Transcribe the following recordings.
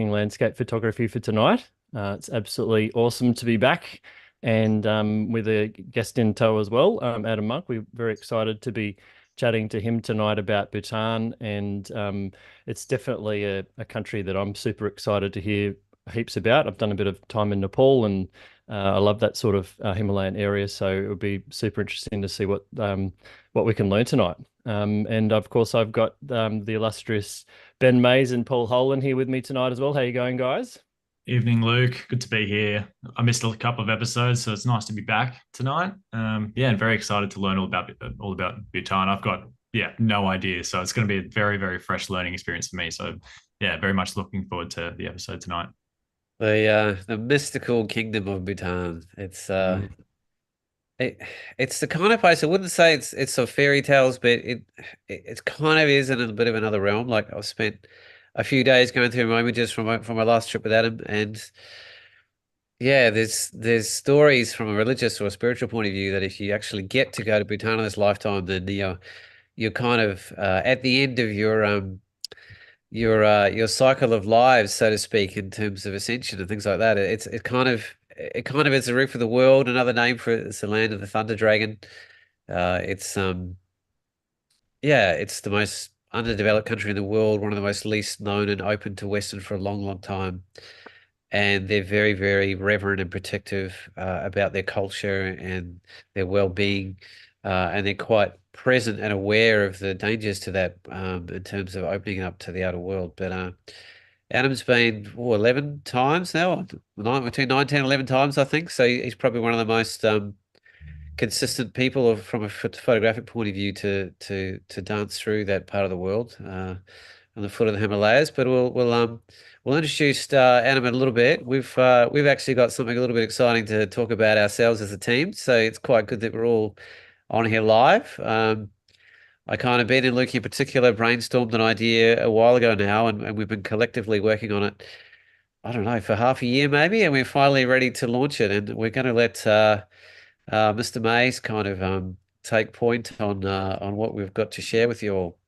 talking landscape photography for tonight. It's absolutely awesome to be back and with a guest in tow as well, Adam Monk. We're very excited to be chatting to him tonight about Bhutan, and it's definitely a country that I'm super excited to hear heaps about. I've done a bit of time in Nepal, and I love that sort of Himalayan area, so it would be super interesting to see what we can learn tonight. And of course, I've got the illustrious Ben Mays and Paul Hoelen here with me tonight as well. How you going, guys? Evening, Luke. Good to be here. I missed a couple of episodes, so it's nice to be back tonight. Yeah, and very excited to learn all about Bhutan. I've got no idea, so it's going to be a very very fresh learning experience for me. So yeah, very much looking forward to the episode tonight. The mystical kingdom of Bhutan. It, it's the kind of place I wouldn't say it's of fairy tales, but it kind of is in a bit of another realm. Like I've spent a few days going through my images from my last trip with Adam, and yeah, there's stories from a religious or a spiritual point of view that if you actually get to go to Bhutan in this lifetime, then you're kind of at the end of your cycle of lives, so to speak, in terms of ascension and things like that. It kind of is the roof of the world. Another name for it is the land of the thunder dragon. It's yeah, it's the most underdeveloped country in the world, one of the most least known and open to Western for a long, long time. And they're very, very reverent and protective about their culture and their well-being, and they're quite present and aware of the dangers to that in terms of opening up to the outer world. But Adam's been 11 times now, between 9, 10, 11 times, I think. So he's probably one of the most consistent people from a photographic point of view to dance through that part of the world on the foot of the Himalayas. But we'll introduce Adam in a little bit. We've actually got something a little bit exciting to talk about ourselves as a team. So it's quite good that we're all on here live. I kind of, Ben and Luke in particular, brainstormed an idea a while ago now, and we've been collectively working on it, I don't know, for half a year maybe, and we're finally ready to launch it. And we're going to let Mr. Mays kind of take point on what we've got to share with you all.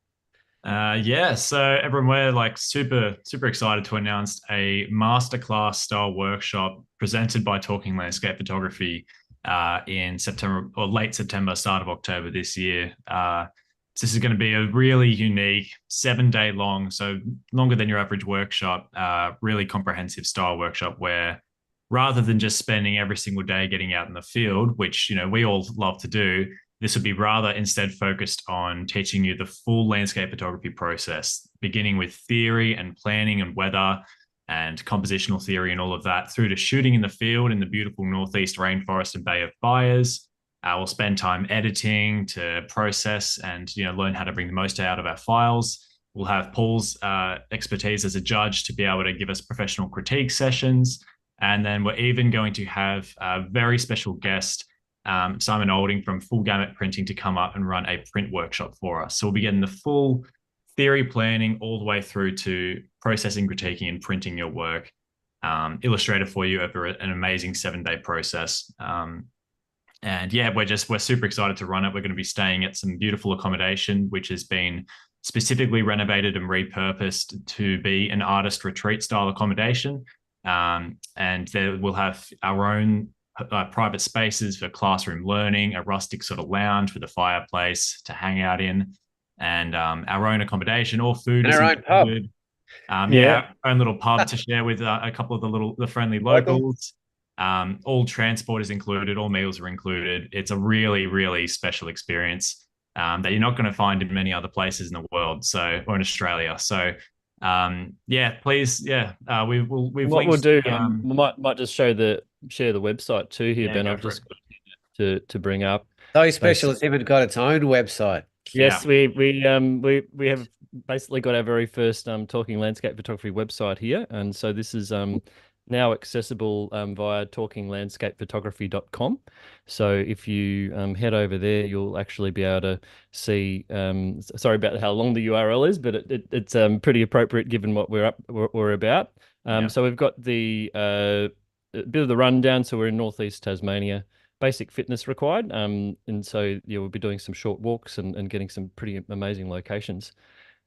Yeah, so everyone, we're like super super excited to announce a masterclass style workshop presented by Talking Landscape Photography in September or late September, start of October this year. So this is going to be a really unique 7 day long, so longer than your average workshop, really comprehensive style workshop where rather than just spending every single day getting out in the field, which we all love to do, this would be rather instead focused on teaching you the full landscape photography process, beginning with theory and planning and weather and compositional theory and all of that, through to shooting in the field in the beautiful northeast rainforest and Bay of Fires. We'll spend time editing to process and learn how to bring the most out of our files. We'll have Paul's expertise as a judge to be able to give us professional critique sessions. And then we're even going to have a very special guest, Simon Olding from Full Gamut Printing, to come up and run a print workshop for us. So we'll be getting the full theory planning all the way through to processing, critiquing, and printing your work illustrated for you over an amazing 7 day process. And yeah, we're super excited to run it. We're going to be staying at some beautiful accommodation, which has been specifically renovated and repurposed to be an artist retreat style accommodation. And there we'll have our own private spaces for classroom learning, a rustic sort of lounge with a fireplace to hang out in, and our own accommodation. All food And is our own pub. included. Yeah. Our own little pub to share with a couple of the friendly locals. All transport is included, all meals are included. It's a really, really special experience that you're not going to find in many other places in the world, or in Australia. So, yeah, please, yeah, we've What we'll linked. do, we might just share the website too here, Yeah, Ben. go I've for it. just got to bring up. So special, Basic. it's even got its own website. Yeah, Yes, we have basically got our very first talking landscape photography website here, and so this is now accessible via talkinglandscapephotography.com. So if you head over there, you'll actually be able to see. Sorry about how long the URL is, but it's pretty appropriate given what we're about. yeah. So we've got the a bit of the rundown. So we're in northeast Tasmania. Basic fitness required. And so yeah, we'll be doing some short walks and getting some pretty amazing locations.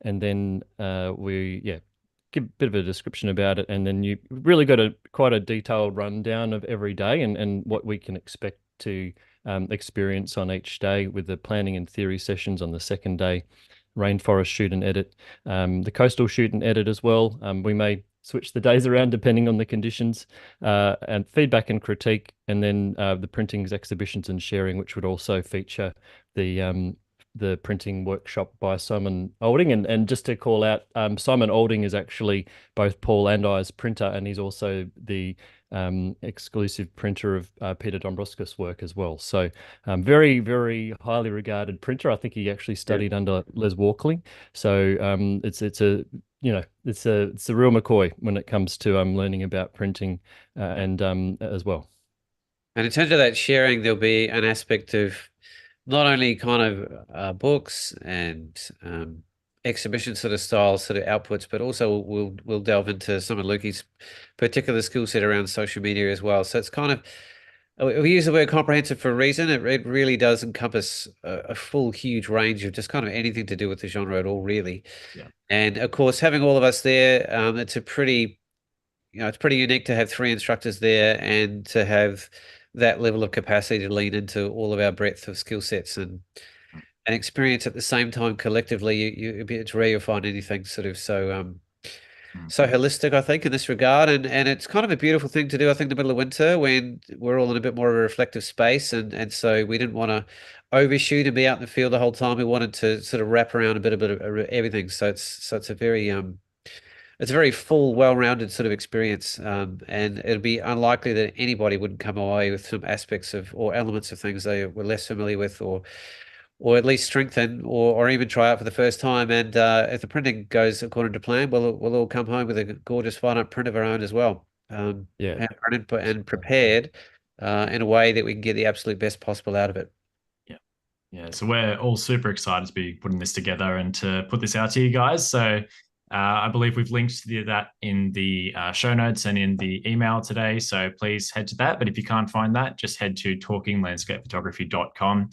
And then we give a bit of a description about it, and then you really got quite a detailed rundown of every day and what we can expect to experience on each day, with the planning and theory sessions on the second day, rainforest shoot and edit, the coastal shoot and edit as well. We may switch the days around depending on the conditions, and feedback and critique, and then the printings, exhibitions, and sharing, which would also feature the printing workshop by Simon Olding. And just to call out, Simon Olding is actually both Paul and I's printer, and he's also the exclusive printer of Peter Dombrowski's work as well. So very, very highly regarded printer. I think he actually studied under Les Walkley. So it's a it's a real McCoy when it comes to learning about printing and as well. And in terms of that sharing, there'll be an aspect of not only kind of books and exhibition sort of style sort of outputs, but also we'll delve into some of Lukey's particular skill set around social media as well. So it's kind of, we use the word comprehensive for a reason. It really does encompass a full, huge range of just kind of anything to do with the genre at all, really. Yeah. And of course, having all of us there, it's a pretty, it's pretty unique to have 3 instructors there and to have that level of capacity to lean into all of our breadth of skill sets and experience at the same time collectively. It's rare you'll find anything sort of so holistic, I think, in this regard. And it's kind of a beautiful thing to do, I think, in the middle of winter when we're all in a bit more of a reflective space. And so we didn't want to overshoot and be out in the field the whole time. We wanted to sort of wrap around a bit of everything. So it's a very it's a very full, well-rounded sort of experience, and it'd be unlikely that anybody wouldn't come away with some aspects of or elements of things they were less familiar with, or at least strengthen, or even try out for the first time. And if the printing goes according to plan, we'll all come home with a gorgeous fine art print of our own as well. And printed and prepared in a way that we can get the absolute best possible out of it. Yeah, so we're all super excited to be putting this together and to put this out to you guys. So I believe we've linked to that in the show notes and in the email today. So please head to that. But if you can't find that, just head to talkinglandscapephotography.com.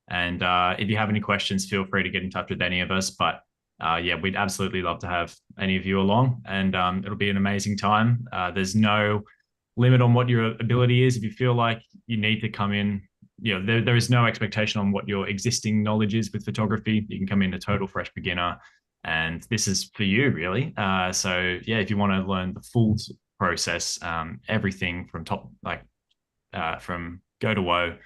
And if you have any questions, feel free to get in touch with any of us. But yeah, we'd absolutely love to have any of you along, and it'll be an amazing time. There's no limit on what your ability is. If you feel like you need to come in, there is no expectation on what your existing knowledge is with photography. You can come in a total fresh beginner, and this is for you, really. So yeah, if you want to learn the full process, everything from from go to woe,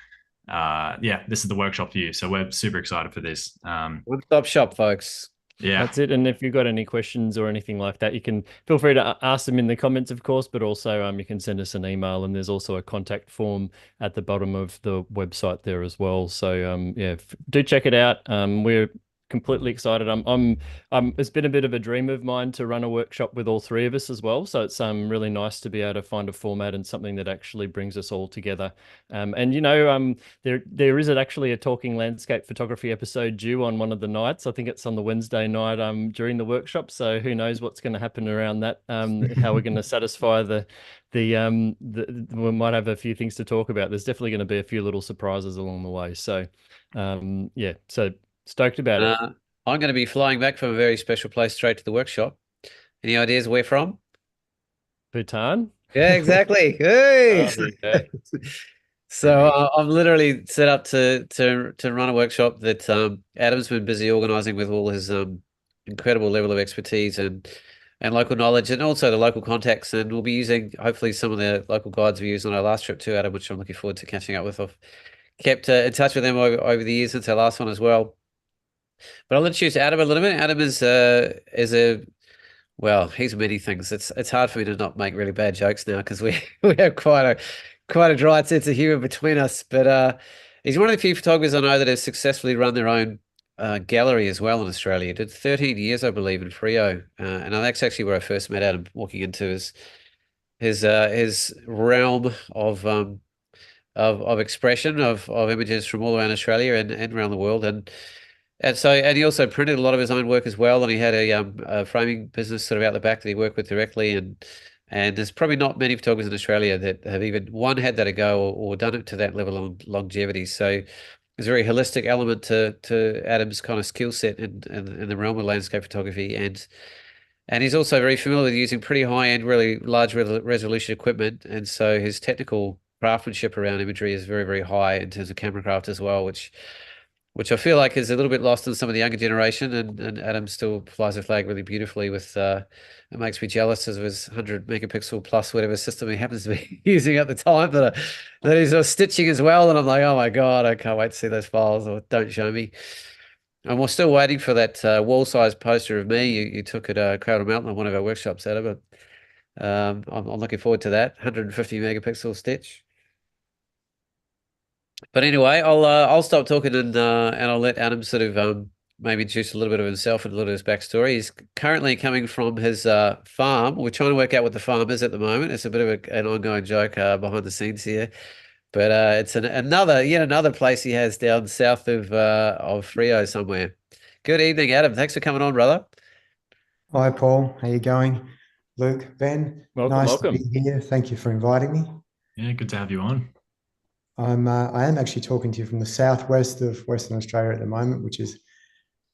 yeah, this is the workshop for you. So we're super excited for this. One-stop shop, folks. Yeah, that's it. And if you've got any questions or anything like that, you can feel free to ask them in the comments, of course, but also you can send us an email, and there's also a contact form at the bottom of the website there as well. So yeah, do check it out. We're completely excited. It's been a bit of a dream of mine to run a workshop with all 3 of us as well. So it's really nice to be able to find a format and something that actually brings us all together. And there is actually a Talking Landscape Photography episode due on one of the nights. I think it's on the Wednesday night during the workshop. So who knows what's going to happen around that? How we're going to satisfy we might have a few things to talk about. There's definitely going to be a few little surprises along the way. So yeah, so stoked about it. I'm going to be flying back from a very special place straight to the workshop. Any ideas where from? Bhutan? Yeah, exactly. Hey! So I'm literally set up to run a workshop that Adam's been busy organizing with all his incredible level of expertise and local knowledge, and also the local contacts. And we'll be using hopefully some of the local guides we used on our last trip too, Adam, which I'm looking forward to catching up with. I've kept in touch with them over the years since our last one as well. But I'll introduce Adam a little bit. Adam is well, he's many things. It's hard for me to not make really bad jokes now because we have quite a dry sense of humor between us. But he's one of the few photographers I know that has successfully run their own gallery as well in Australia. He did 13 years, I believe, in Frio, and that's actually where I first met Adam, walking into his realm of expression of images from all around Australia and around the world. And he also printed a lot of his own work as well, and he had a framing business sort of out the back that he worked with directly, and there's probably not many photographers in Australia that have even had that a go or done it to that level of longevity. So there's a very holistic element to Adam's kind of skill set in the realm of landscape photography, and And he's also very familiar with using pretty high-end, really large resolution equipment. And so his technical craftsmanship around imagery is very, very high in terms of camera craft as well, which I feel like is a little bit lost in some of the younger generation. And Adam still flies a flag really beautifully with, it makes me jealous of his 100 megapixel plus whatever system he happens to be using at the time that he's stitching as well. And I'm like, oh my God, I can't wait to see those files, or don't show me. And we're still waiting for that wall-sized poster of me you took at Crowdle Mountain on one of our workshops, Adam. But I'm looking forward to that 150 megapixel stitch. But anyway, I'll stop talking and I'll let Adam sort of maybe introduce a little bit of himself and a little of his backstory. He's currently coming from his farm. We're trying to work out what the farm is at the moment. It's a bit of an ongoing joke behind the scenes here. But it's another place he has down south of Frio somewhere. Good evening, Adam. Thanks for coming on, brother. Hi, Paul. How you going? Luke, Ben, Welcome, nice welcome. to be here. Thank you for inviting me. Yeah, good to have you on. I am actually talking to you from the southwest of Western Australia at the moment, which is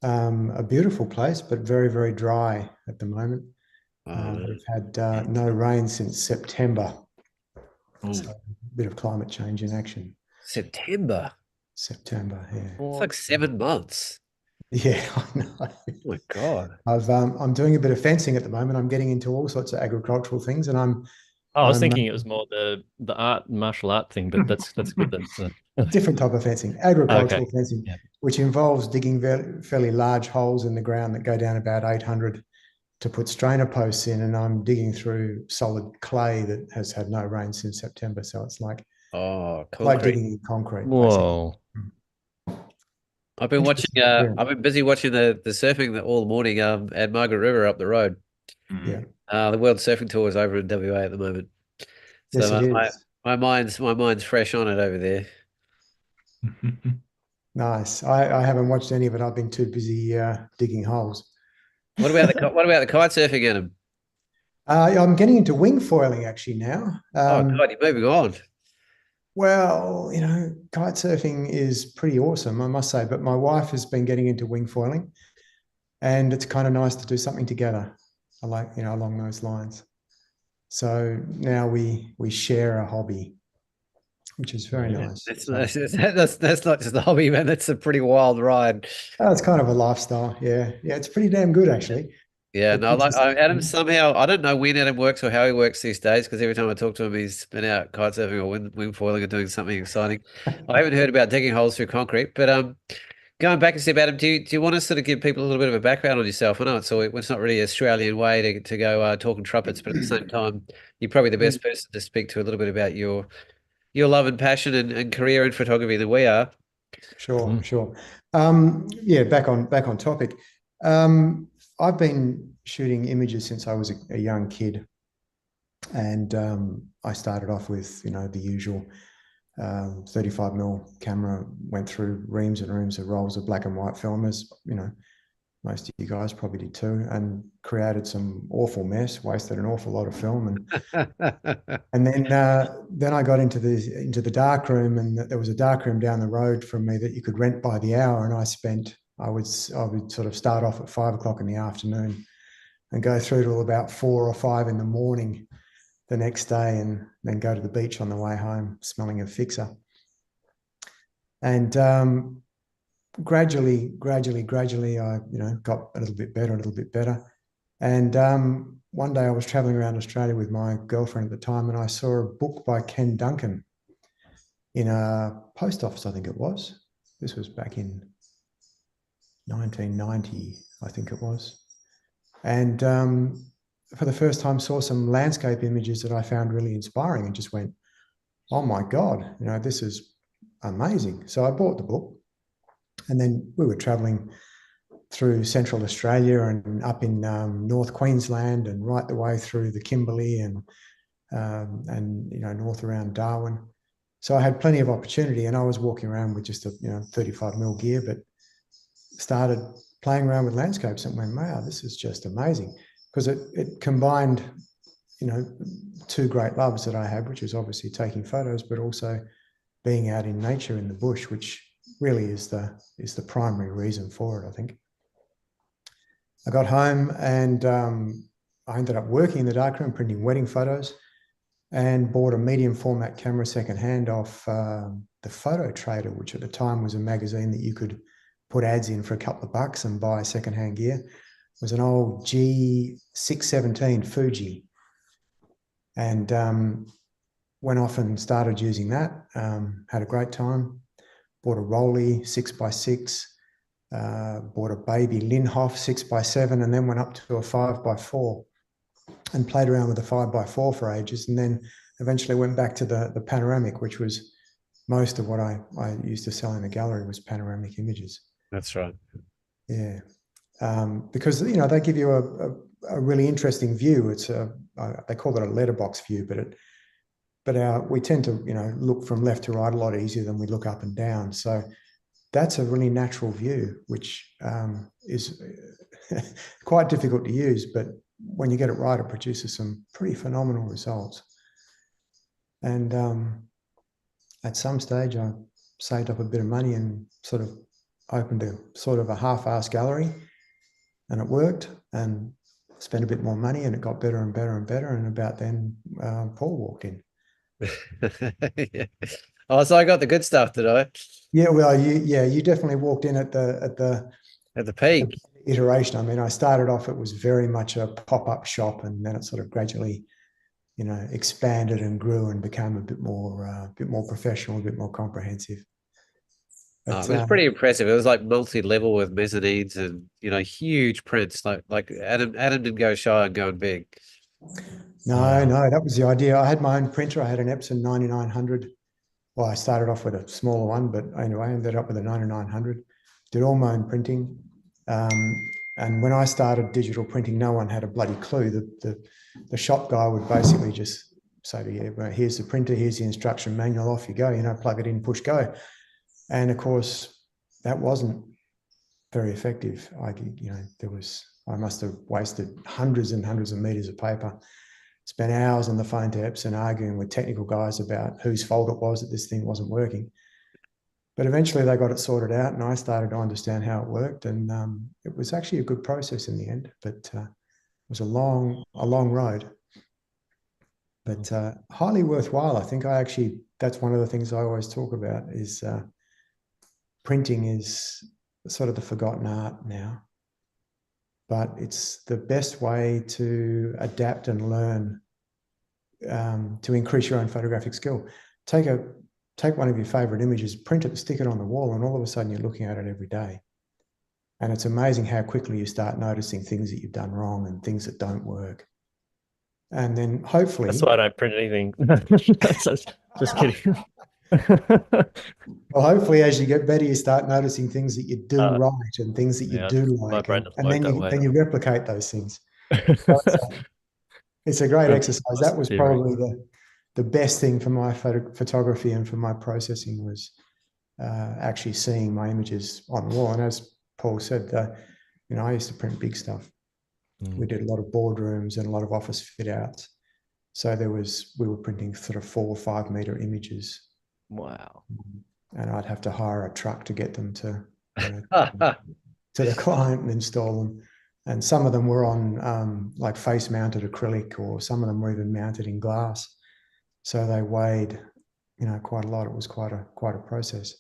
a beautiful place, but very, very dry at the moment. We've had no rain since September. Ooh. So a bit of climate change in action. September, yeah. it's like 7 months. Yeah, I know. Oh my God. I'm doing a bit of fencing at the moment. I'm getting into all sorts of agricultural things, and I was I'm, thinking it was more the art martial art thing, but that's good. different type of fencing, Okay. agricultural fencing, Yeah. which involves digging fairly large holes in the ground that go down about 800 to put strainer posts in, and I'm digging through solid clay that has had no rain since September. So it's like digging in concrete. Whoa. Basically. I've been watching. Interesting. I've been busy watching the surfing all morning. At Margaret River up the road. Yeah. The World Surfing Tour is over in WA at the moment. Yes, So it is. my mind's fresh on it over there. Nice. I haven't watched any of it. I've been too busy digging holes. What about the kite surfing, Adam? I'm getting into wing foiling actually now. Oh God, you're moving on. Well, kite surfing is pretty awesome, I must say. But my wife has been getting into wing foiling, and it's kind of nice to do something together. I like, along those lines. So now we share a hobby, which is very nice. That's not just a hobby, man. That's a pretty wild ride. Oh, it's kind of a lifestyle. Yeah. It's pretty damn good, actually. Yeah, no, Adam somehow, I don't know when Adam works or how he works these days, because every time I talk to him, he's been out kite surfing or wing foiling or doing something exciting. I haven't heard about digging holes through concrete, but going back a step, Adam, do you want to sort of give people a little bit of a background on yourself? I know it's not really an Australian way to go talking trumpets, but at the same time, you're probably the best person to speak to a little bit about your love and passion and career in photography than we are. Sure. Yeah, back on topic. I've been shooting images since I was a young kid, and I started off with the usual 35mm camera. Went through reams and reams of rolls of black and white film, as most of you guys probably did too, and created some awful mess, wasted an awful lot of film, and then I got into the dark room, and there was a dark room down the road from me that you could rent by the hour, and I would sort of start off at 5 o'clock in the afternoon and go through till about 4 or 5 in the morning the next day, and then go to the beach on the way home smelling of fixer. And gradually, I got a little bit better. And one day I was traveling around Australia with my girlfriend at the time, and I saw a book by Ken Duncan in a post office, I think it was. This was back in 1990, I think it was. And for the first time saw some landscape images that I found really inspiring, and just went, oh my God, this is amazing. So I bought the book, and then we were traveling through Central Australia and up in North Queensland, and right the way through the Kimberley and north around Darwin. So I had plenty of opportunity, and I was walking around with just a 35mm gear, but started playing around with landscapes and went, wow, this is just amazing, because it combined two great loves that I had, which is obviously taking photos, but also being out in nature in the bush, which really is the primary reason for it, I think. I got home and I ended up working in the darkroom, printing wedding photos, and bought a medium format camera secondhand off the Photo Trader, which at the time was a magazine that you could put ads in for a couple of bucks and buy secondhand gear. It was an old G617 Fuji, and went off and started using that. Had a great time. Bought a Rolly 6x6. Bought a baby Linhof 6x7, and then went up to a 5x4 and played around with the 5x4 for ages, and then eventually went back to the panoramic, which was most of what I used to sell in the gallery was panoramic images. That's right. Yeah. Because, you know, they give you a really interesting view. It's they call it a letterbox view, but we tend to, you know, look from left to right a lot easier than we look up and down. So that's a really natural view, which is quite difficult to use, but when you get it right, it produces some pretty phenomenal results. And at some stage, I saved up a bit of money and sort of opened a half-assed gallery, and it worked, and spent a bit more money, and it got better and better and better. And about then, Paul walked in. Yeah. Oh, so I got the good stuff, did I? Yeah, well, you definitely walked in at the peak iteration. I mean, I started off, it was very much a pop-up shop, and then it sort of gradually, you know, expanded and grew and became a bit more professional, a bit more comprehensive. But, it was pretty impressive. It was like multi-level with mezzanines and, you know, huge prints. Like Adam didn't go shy and going big. No, that was the idea. I had my own printer. I had an Epson 9900. Well, I started off with a smaller one, but anyway, I ended up with a 9900. Did all my own printing. And when I started digital printing, no one had a bloody clue. The shop guy would basically just say to you, well, here's the printer, here's the instruction manual, off you go, you know, plug it in, push go. And of course, that wasn't very effective. I must have wasted hundreds and hundreds of meters of paper, spent hours on the phone to Epson arguing with technical guys about whose fault it was that this thing wasn't working. But eventually they got it sorted out, and I started to understand how it worked, and it was actually a good process in the end. But it was a long road, but highly worthwhile. I think that's one of the things I always talk about is printing is sort of the forgotten art now, but it's the best way to adapt and learn to increase your own photographic skill. Take one of your favorite images, print it, stick it on the wall, and all of a sudden you're looking at it every day. And it's amazing how quickly you start noticing things that you've done wrong and things that don't work. And then hopefully... That's why I don't print anything. Just kidding. Well, hopefully as you get better, you start noticing things that you do right and things that you do like. And then you replicate those things. So it's a great exercise. That was probably the best thing for my photography and for my processing was actually seeing my images on the wall. And as Paul said, you know, I used to print big stuff. We did a lot of boardrooms and a lot of office fit outs. So we were printing sort of 4 or 5 meter images. Wow. And I'd have to hire a truck to get them to the client and install them. And some of them were on like face mounted acrylic, or some of them were even mounted in glass. So they weighed, you know, quite a lot. It was quite a process.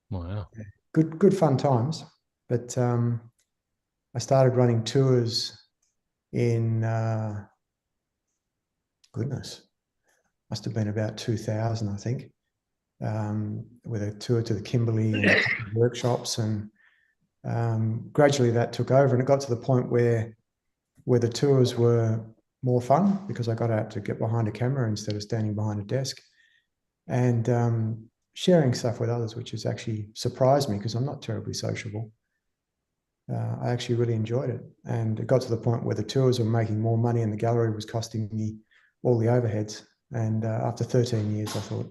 Wow. Yeah. Good fun times. But I started running tours in must have been about 2000, I think, with a tour to the Kimberley and workshops, and gradually that took over, and it got to the point where the tours were more fun because I got out to get behind a camera instead of standing behind a desk, and sharing stuff with others, which has actually surprised me because I'm not terribly sociable. I actually really enjoyed it, and it got to the point where the tours were making more money and the gallery was costing me all the overheads. And after 13 years, I thought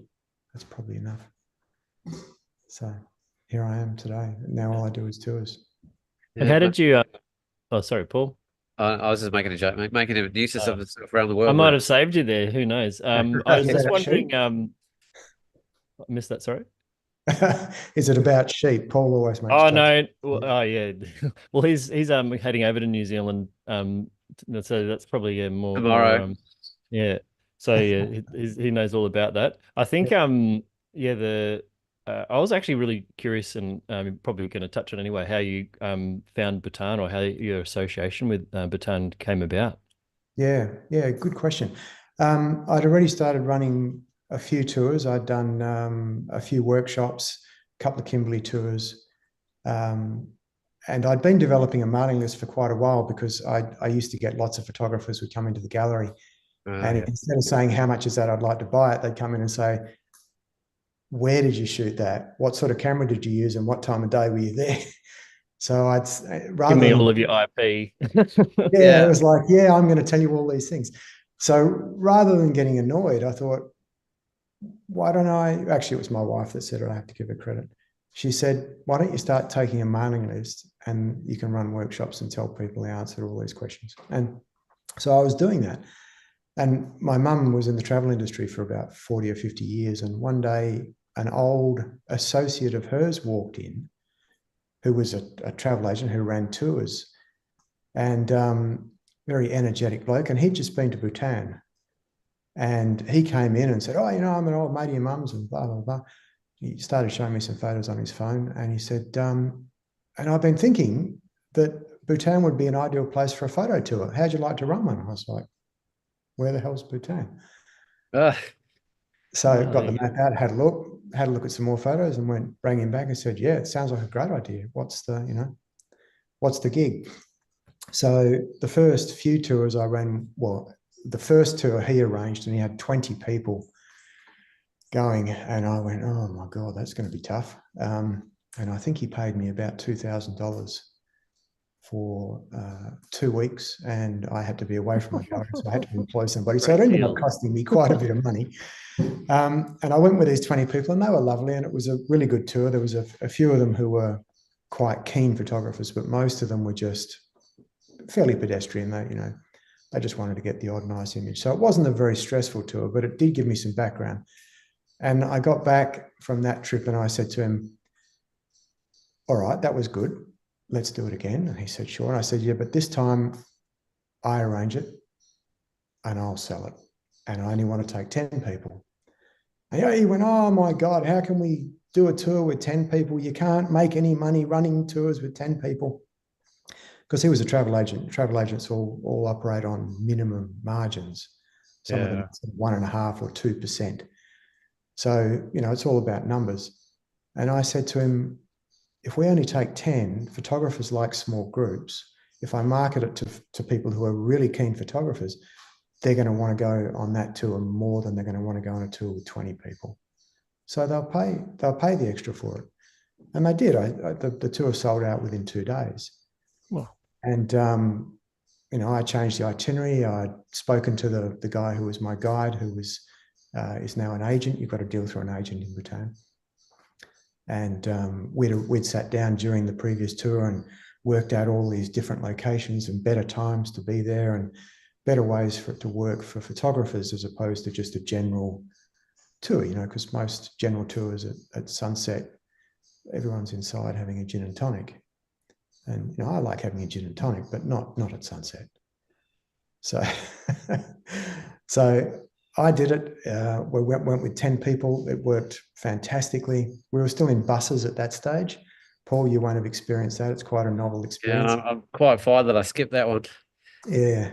that's probably enough. So here I am today. Now all I do is tours. And how did you? Oh, sorry, Paul. I was just making a joke, making a nuisance of stuff around the world. I might have saved you there. Who knows? I was just wondering. I missed that. Sorry. Is it about sheep? Paul always makes Oh jokes. no. Well, oh yeah. Well, he's heading over to New Zealand. So that's probably more Tomorrow. yeah. So yeah, he knows all about that. I think yeah, the I was actually really curious, and probably going to touch on anyway, how you found Bhutan, or how your association with Bhutan came about. Yeah, good question. I'd already started running a few tours. I'd done a few workshops, a couple of Kimberley tours, um, and I'd been developing a mailing list for quite a while because I used to get lots of photographers who would come into the gallery, and Yeah. instead of saying how much is that, I'd like to buy it, they'd come in and say, where did you shoot that? What sort of camera did you use, and what time of day were you there? So Give rather me than all of your IP. yeah, it Yeah. was like, yeah, I'm going to tell you all these things. So rather than getting annoyed, I thought, why don't I? Actually, it was my wife that said it. I have to give her credit. She said, why don't you start taking a mailing list and you can run workshops and tell people the answer to all these questions? And so I was doing that. And my mum was in the travel industry for about 40 or 50 years. And one day, an old associate of hers walked in, who was a travel agent who ran tours, and very energetic bloke. And he'd just been to Bhutan. And he came in and said, oh, I'm an old mate of your mum's, and blah, blah, blah. He started showing me some photos on his phone. And he said, and I've been thinking that Bhutan would be an ideal place for a photo tour. How'd you like to run one? I was like, where the hell's Bhutan? Ah, So got There the you map out, had a look at some more photos, and rang him back and said, yeah, it sounds like a great idea. What's the gig? So the first few tours I ran, well, the first tour he arranged, and he had 20 people going, and I went, oh my God, that's going to be tough. And I think he paid me about $2,000 for 2 weeks, and I had to be away from the gallery, so I had to employ somebody. So it Great ended up deal. costing me quite a bit of money. And I went with these 20 people, and they were lovely, and it was a really good tour. There was a few of them who were quite keen photographers, but most of them were just fairly pedestrian. They just wanted to get the odd nice image. So it wasn't a very stressful tour, but it did give me some background. And I got back from that trip and I said to him, all right, that was good. Let's do it again. And he said, sure. And I said, yeah, but this time I arrange it and I'll sell it. And I only want to take 10 people. And he went, oh my God, how can we do a tour with 10 people? You can't make any money running tours with 10 people. Because he was a travel agent. Travel agents all operate on minimum margins. Some of them 1.5% or 2%. So, it's all about numbers. And I said to him, if we only take 10, photographers like small groups. If I market it to people who are really keen photographers, they're going to want to go on that tour more than they're going to want to go on a tour with 20 people. So they'll pay the extra for it. And they did. The tour sold out within 2 days. Well, And I changed the itinerary. I'd spoken to the guy who was my guide, who is now an agent. You've got to deal through an agent in Bhutan. And we'd sat down during the previous tour and worked out all these different locations and better times to be there and better ways for it to work for photographers as opposed to just a general tour, because most general tours at sunset, everyone's inside having a gin and tonic. And I like having a gin and tonic, but not at sunset. So, so I did it. We went with 10 people. It worked fantastically. We were still in buses at that stage. Paul, you won't have experienced that. It's quite a novel experience. yeah, I'm quite fine that I skipped that one. Yeah.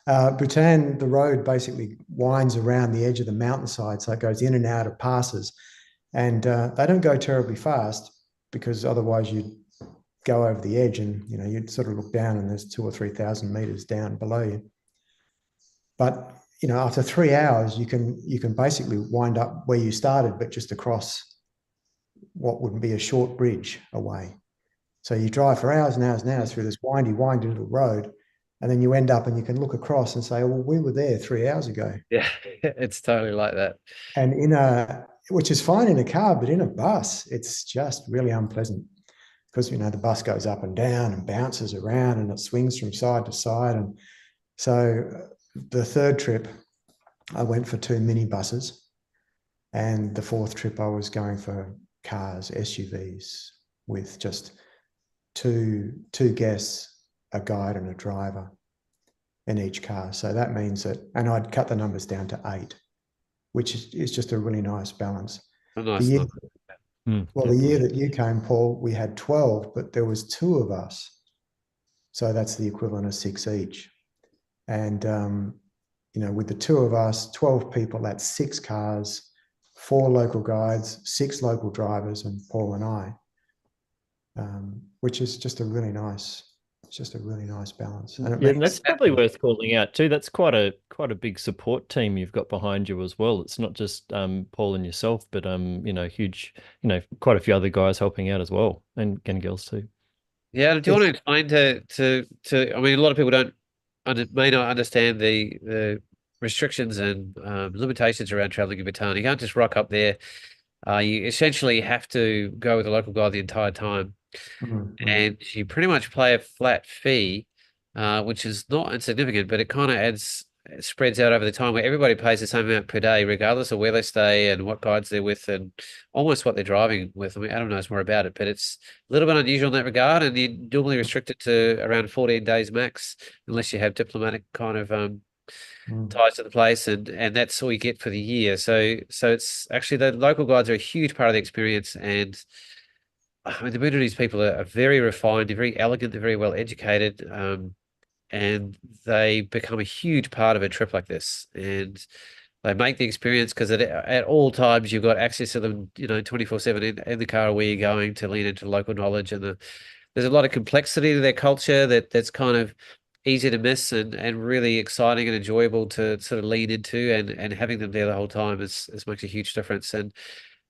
Bhutan, the road basically winds around the edge of the mountainside, so it goes in and out of passes. And they don't go terribly fast because otherwise you'd go over the edge and you'd sort of look down and there's 2,000 or 3,000 meters down below you. But after 3 hours, you can basically wind up where you started, but just across what would be a short bridge away. So you drive for hours and hours and hours through this windy little road, and then you end up and you can look across and say, well, we were there 3 hours ago. Yeah, it's totally like that. And which is fine in a car, but in a bus, it's just really unpleasant because, the bus goes up and down and bounces around and it swings from side to side. And so the third trip, I went for 2 mini buses. And the fourth trip, I was going for cars, SUVs, with just two guests, a guide and a driver in each car. So that means that, and I'd cut the numbers down to 8, which is just a really nice balance. A nice number. The year that you came, Paul, we had 12, but there was 2 of us. So that's the equivalent of 6 each. And, with the 2 of us, 12 people, that's 6 cars, 4 local guides, 6 local drivers, and Paul and I, which is just a really nice balance. And and that's probably worth calling out too. That's quite a big support team you've got behind you as well. It's not just Paul and yourself, but huge, quite a few other guys helping out as well, and girls too. Yeah, do you want to explain to I mean, a lot of people may not understand the restrictions and limitations around traveling in Bhutan. You can't just rock up there. You essentially have to go with a local guide the entire time. And you pretty much pay a flat fee, which is not insignificant, but it kind of spreads out over the time, where everybody pays the same amount per day, regardless of where they stay and what guides they're with and almost what they're driving with. I mean, Adam knows more about it, but it's a little bit unusual in that regard, and you're normally restricted to around 14 days max, unless you have diplomatic kind of ties to the place, and that's all you get for the year. So it's actually, the local guides are a huge part of the experience. And I mean, the Bhutanese people are very refined, they're very elegant, they're very well educated, and they become a huge part of a trip like this. And they make the experience, because at all times you've got access to them, 24/7 in the car where you're going, to lean into local knowledge. And there's a lot of complexity to their culture that's kind of easy to miss, and really exciting and enjoyable to sort of lean into, and having them there the whole time is makes a huge difference. And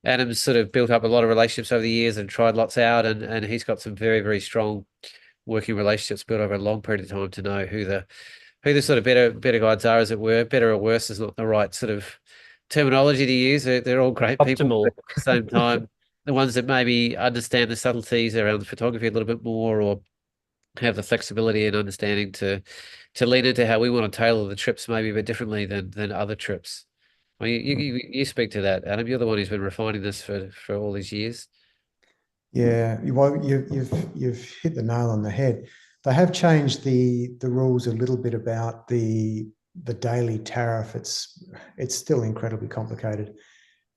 Adam's sort of built up a lot of relationships over the years and tried lots out, and he's got some very, very strong working relationships built over a long period of time to know who the sort of better guides are, as it were. Better or worse is not the right sort of terminology to use. They're all great people, but at the same time, the ones that maybe understand the subtleties around the photography a little bit more, or have the flexibility and understanding to lean into how we want to tailor the trips maybe a bit differently than other trips. Well, you speak to that, Adam. You're the one who's been refining this for all these years. Yeah, well, you've hit the nail on the head. They have changed the rules a little bit about the daily tariff. It's still incredibly complicated,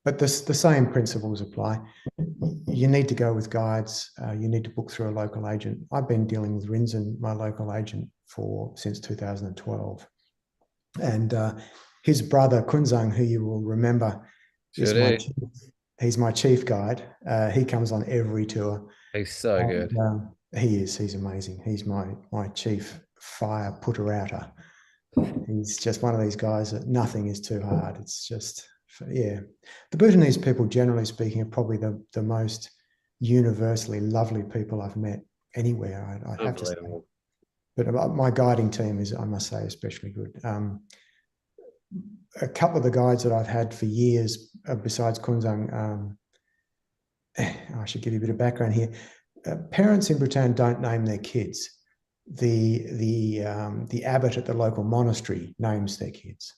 but the same principles apply. You need to go with guides. You need to book through a local agent. I've been dealing with Rinzin, my local agent, since 2012, and his brother Kunzang, who you will remember, he's my chief guide. He comes on every tour. He's so good. He's amazing. He's my chief fire putter-outer. He's just one of these guys that nothing is too hard. It's just, yeah. The Bhutanese people, generally speaking, are probably the most universally lovely people I've met anywhere, I have to say. But my guiding team is, I must say, especially good. A couple of the guides that I've had for years, besides Kunzang, I should give you a bit of background here. Parents in Bhutan don't name their kids. The abbot at the local monastery names their kids.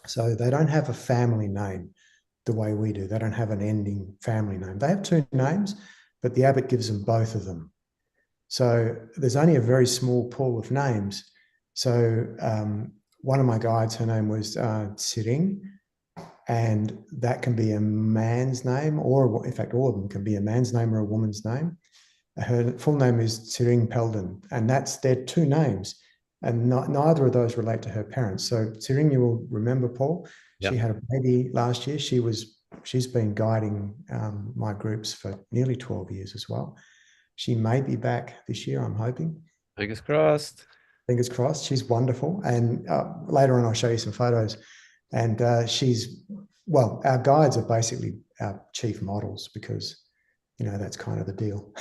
So they don't have a family name the way we do. They don't have an ending family name. They have 2 names, but the abbot gives them both of them. So there's only a very small pool of names. So one of my guides, her name was serene, and that can be a man's name, or in fact, all of them can be a man's name or a woman's name. Her full name is Serene Pelden, and they're 2 names, and neither of those relate to her parents. So Serene, you will remember, Paul, She had a baby last year. She's been guiding my groups for nearly 12 years as well. She may be back this year, I'm hoping. Fingers crossed. Fingers crossed. She's wonderful. And later on, I'll show you some photos. And our guides are basically our chief models, because, that's kind of the deal.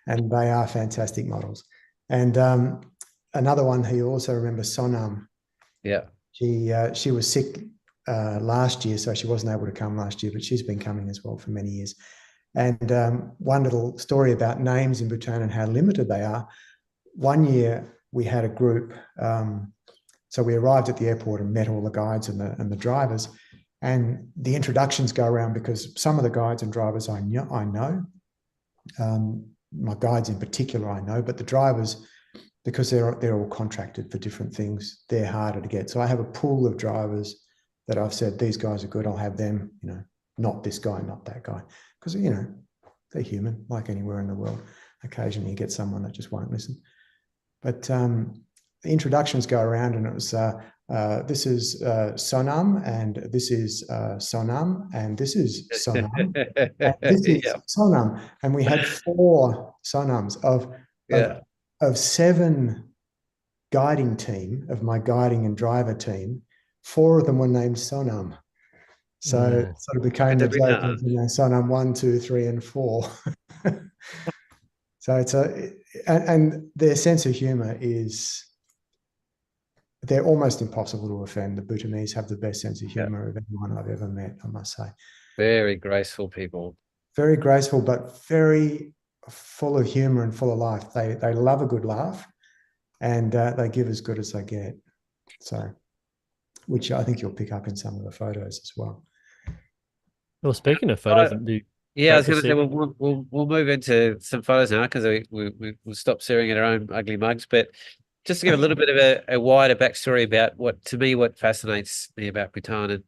And they are fantastic models. And another one who you also remember, Sonam. Yeah. She was sick last year, so she wasn't able to come last year, but she's been coming as well for many years. And one little story about names in Bhutan and how limited they are. One year we had a group, so we arrived at the airport and met all the guides and the drivers, And the introductions go around because some of the guides and drivers I know. My guides in particular I know, but the drivers, because they're all contracted for different things, they're harder to get. So I have a pool of drivers that I've said, these guys are good, I'll have them, not this guy, not that guy. Because, they're human, like anywhere in the world. Occasionally you get someone that just won't listen. But the introductions go around, and it was, this is Sonam, and this is Sonam, and this is Sonam, and this is Sonam. And we had 4 Sonams of 7 guiding team, of my guiding and driver team. 4 of them were named Sonam. So it sort of became the joke of, Sonam 1, 2, 3, and 4. So it's and their sense of humor is, they're almost impossible to offend. The Bhutanese have the best sense of humor of anyone I've ever met, I must say. Very graceful people. Very graceful, but very full of humor and full of life. They love a good laugh, and they give as good as they get. So, which I think you'll pick up in some of the photos as well. Well, speaking of photos, I was going to say we'll move into some photos now, because we'll stop staring at our own ugly mugs. But just to give a little bit of a wider backstory about what fascinates me about Bhutan in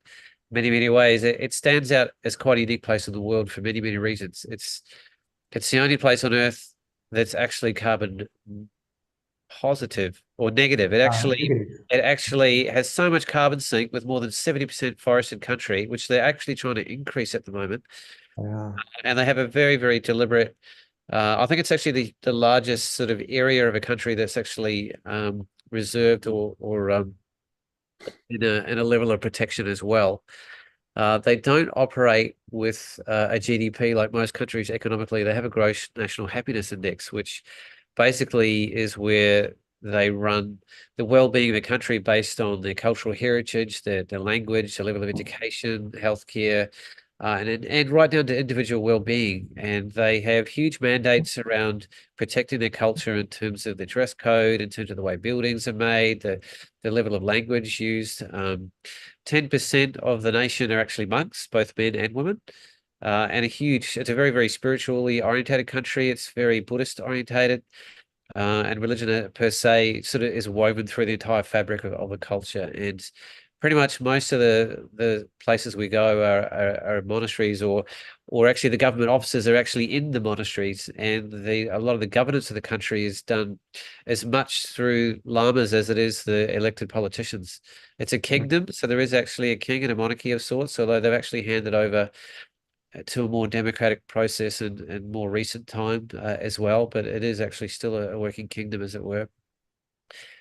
many, many ways. It stands out as quite a unique place in the world for many, many reasons. It's the only place on Earth that's actually carbon positive or negative. It actually has so much carbon sink, with more than 70% forested country, which they're actually trying to increase at the moment. And they have a very, very deliberate, I think it's actually the largest sort of area of a country that's actually reserved or in a level of protection as well. They don't operate with a GDP like most countries economically. They have a gross national happiness index, which basically is where they run the well-being of a country based on their cultural heritage, their language, the level of education, healthcare, and right down to individual well-being. And they have huge mandates around protecting their culture in terms of the dress code, in terms of the way buildings are made, the level of language used. 10% of the nation are actually monks, both men and women. And it's a very, very spiritually orientated country. It's very Buddhist orientated, and religion per se sort of is woven through the entire fabric of the culture. And pretty much most of the places we go are monasteries, or actually the government offices are actually in the monasteries. And a lot of the governance of the country is done as much through lamas as it is the elected politicians. It's a kingdom, so there is actually a king and a monarchy of sorts, although they've actually handed over to a more democratic process and more recent time as well, but it is actually still a working kingdom, as it were.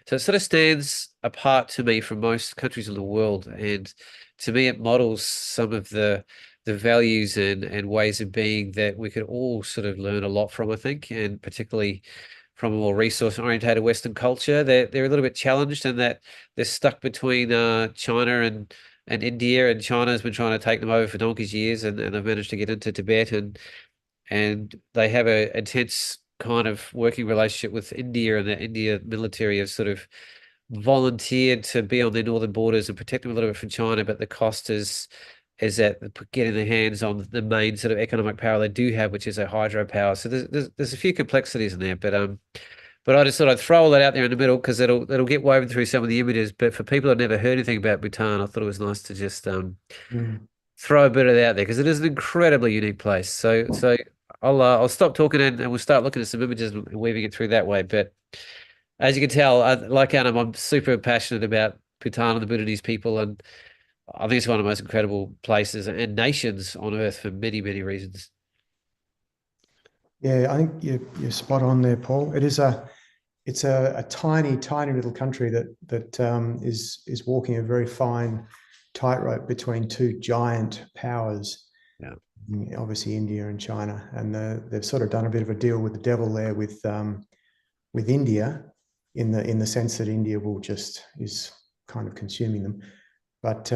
So it sort of stands apart to me from most countries in the world, and to me it models some of the values and ways of being that we could all sort of learn a lot from, I think, and particularly from a more resource-orientated Western culture. They're a little bit challenged in that they're stuck between China and India, and China has been trying to take them over for donkey's years, and they've managed to get into Tibet, and they have a intense kind of working relationship with India, and the India military have sort of volunteered to be on their northern borders and protect them a little bit from China, but the cost is at getting their hands on the main sort of economic power they do have, which is a hydropower. So there's a few complexities in there, but I just thought I'd throw all that out there in the middle, because it'll get woven through some of the images. But for people that never heard anything about Bhutan, I thought it was nice to just throw a bit of that out there, because it is an incredibly unique place. So I'll stop talking, and we'll start looking at some images and weaving it through that way. But as you can tell, like Adam, I'm super passionate about Bhutan and the Bhutanese people, and I think it's one of the most incredible places and nations on earth for many, many reasons. Yeah, I think you're spot on there, Paul. It's a tiny, tiny little country that is walking a very fine tightrope between 2 giant powers. Yeah. Obviously India and China, and they've sort of done a bit of a deal with the devil there with India, in the sense that India is kind of consuming them, but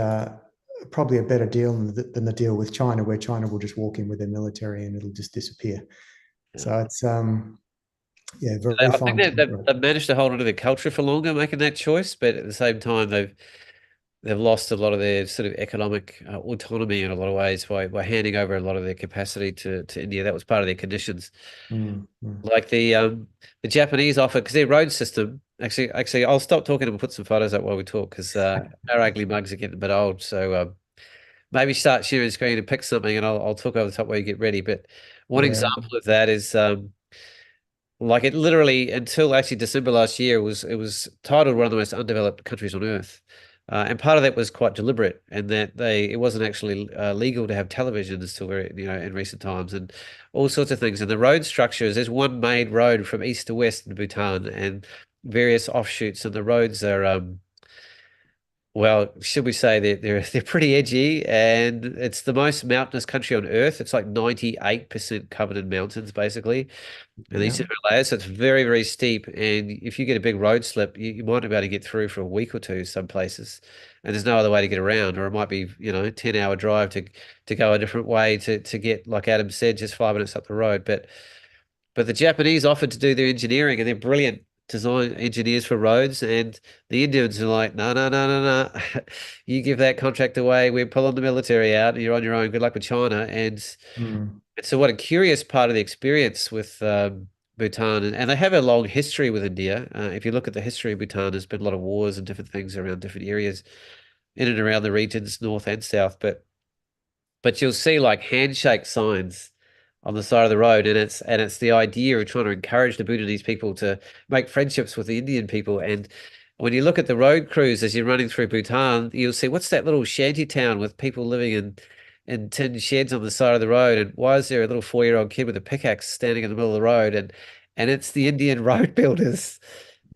probably a better deal than the deal with China, where China will just walk in with their military and it'll just disappear. Yeah. So it's very I fine. think they've managed to hold on to their culture for longer, making that choice, but at the same time they've lost a lot of their sort of economic autonomy in a lot of ways by handing over a lot of their capacity to India. That was part of their conditions. Like the Japanese offer, because their road system, actually, I'll stop talking and put some photos up while we talk, because our ugly mugs are getting a bit old. So maybe start sharing screen and pick something, and I'll talk over the top while you get ready. But one example of that is like it literally until actually December last year it was titled one of the most undeveloped countries on earth. And part of that was quite deliberate, and that it wasn't actually legal to have television until very, in recent times, and all sorts of things. And the road structures, there's one made road from east to west in Bhutan, and various offshoots, and the roads are well, should we say they're pretty edgy, and it's the most mountainous country on earth. It's like 98% covered in mountains, basically. And these Himalayas, so it's very, very steep. And if you get a big road slip, you might not be able to get through for a week or two some places. And there's no other way to get around, or it might be, 10-hour drive to go a different way to get, like Adam said, just 5 minutes up the road. But the Japanese offered to do their engineering, and they're brilliant design engineers for roads. And the Indians are like, no, no, no, no, no. You give that contract away, we're pulling the military out, and you're on your own. Good luck with China. And so what a curious part of the experience with Bhutan, and they have a long history with India. If you look at the history of Bhutan, there's been a lot of wars and different things around different areas in and around the regions, north and south. But you'll see like handshake signs on the side of the road, and it's the idea of trying to encourage the Bhutanese people to make friendships with the Indian people. And when you look at the road crews as you're running through Bhutan, you'll see, what's that little shanty town with people living in tin sheds on the side of the road, and why is there a little 4-year-old kid with a pickaxe standing in the middle of the road? And it's the Indian road builders.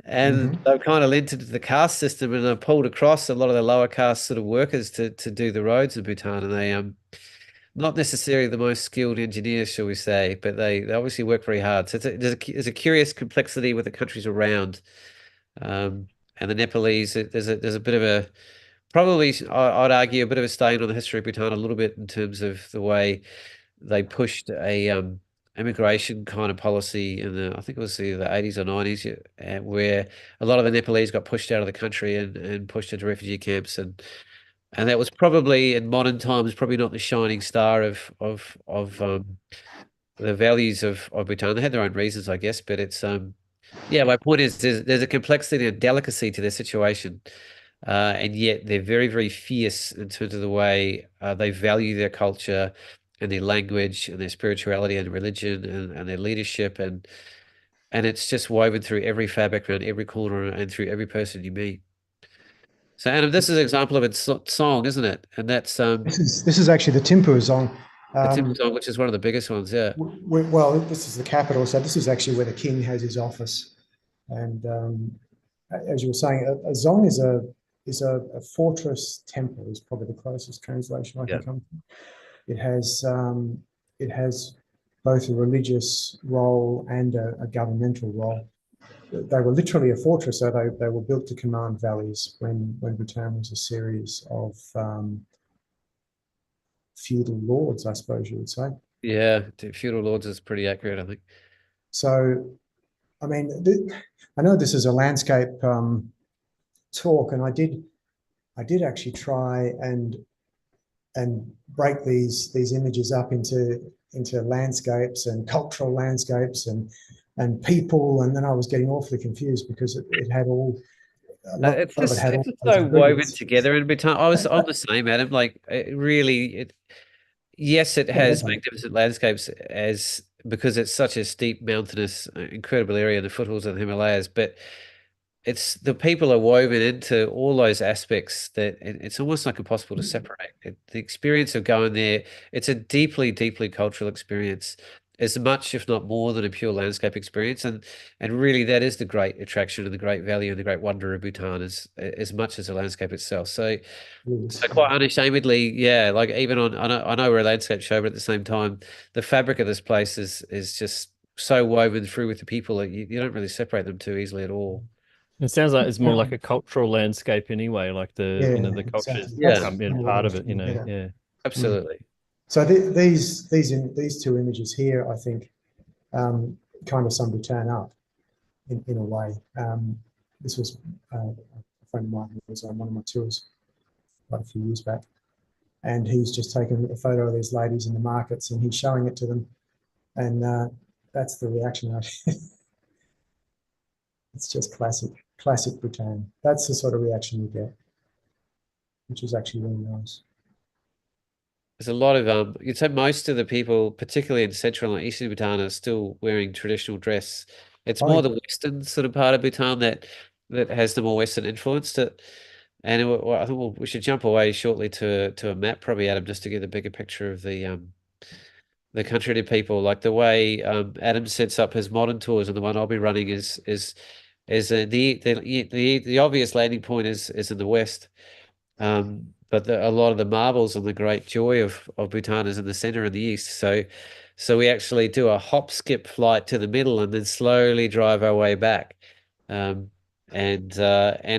And they've kind of lent into the caste system, and they've pulled across a lot of the lower caste sort of workers to do the roads in Bhutan. And they not necessarily the most skilled engineers, shall we say, but they obviously work very hard. So there's a curious complexity with the countries around. And the Nepalese, there's a bit of a, probably I'd argue, a bit of a stain on the history of Bhutan a little bit in terms of the way they pushed a immigration kind of policy in I think it was the 80s or 90s, where a lot of the Nepalese got pushed out of the country and pushed into refugee camps, and that was probably in modern times probably not the shining star of the values of Bhutan. They had their own reasons, I guess, but it's yeah. My point is, there's a complexity and delicacy to their situation, and yet they're very, very fierce in terms of the way they value their culture and their language and their spirituality and religion and their leadership, and it's just woven through every fabric around every corner and through every person you meet. So, Adam, this is an example of its song, isn't it? And that's This is actually the Thimphu song. the Timbuk song, which is one of the biggest ones. Yeah. Well, this is the capital, so this is actually where the king has his office. And as you were saying, a zong is a fortress temple. Is probably the closest translation I can come to. It has both a religious role and a governmental role. They were literally a fortress, so they were built to command valleys when Bhutan was a series of feudal lords, I suppose you would say. Yeah, feudal lords is pretty accurate, I think. So, I mean, I know this is a landscape talk, and I did actually try and break these images up into landscapes and cultural landscapes and people, and then I was getting awfully confused because it had all. It's just so woven together in Bhutan. I'm the same, Adam. Like yes, it has magnificent landscapes because it's such a steep, mountainous, incredible area in the foothills of the Himalayas. But it's the people are woven into all those aspects that it's almost like impossible to separate. The experience of going there, it's a deeply, deeply cultural experience, as much, if not more, than a pure landscape experience. And really, that is the great attraction and the great value and the great wonder of Bhutan, as much as the landscape itself. So quite unashamedly, yeah, like even I know we're a landscape show, but at the same time, the fabric of this place is just so woven through with the people that you don't really separate them too easily at all. It sounds like it's more like a cultural landscape anyway, like the cultures become part of it, yeah. Absolutely. So these two images here, I think, kind of sum Bhutan up in a way. This was a friend of mine who was on one of my tours quite a few years back. And he's just taken a photo of these ladies in the markets and he's showing it to them. And that's the reaction. It's just classic Bhutan. That's the sort of reaction you get, which is actually really nice. There's a lot of you'd say most of the people, particularly in central and eastern Bhutan, are still wearing traditional dress. It's more the western sort of part of Bhutan that has the more western influence to it. And I think we should jump away shortly to a map, probably, Adam, just to get a bigger picture of the country to people. Like the way Adam sets up his modern tours, and the one I'll be running is the obvious landing point is in the west. But a lot of the marvels and the great joy of Bhutan is in the center and the east. So we actually do a hop skip flight to the middle and then slowly drive our way back. And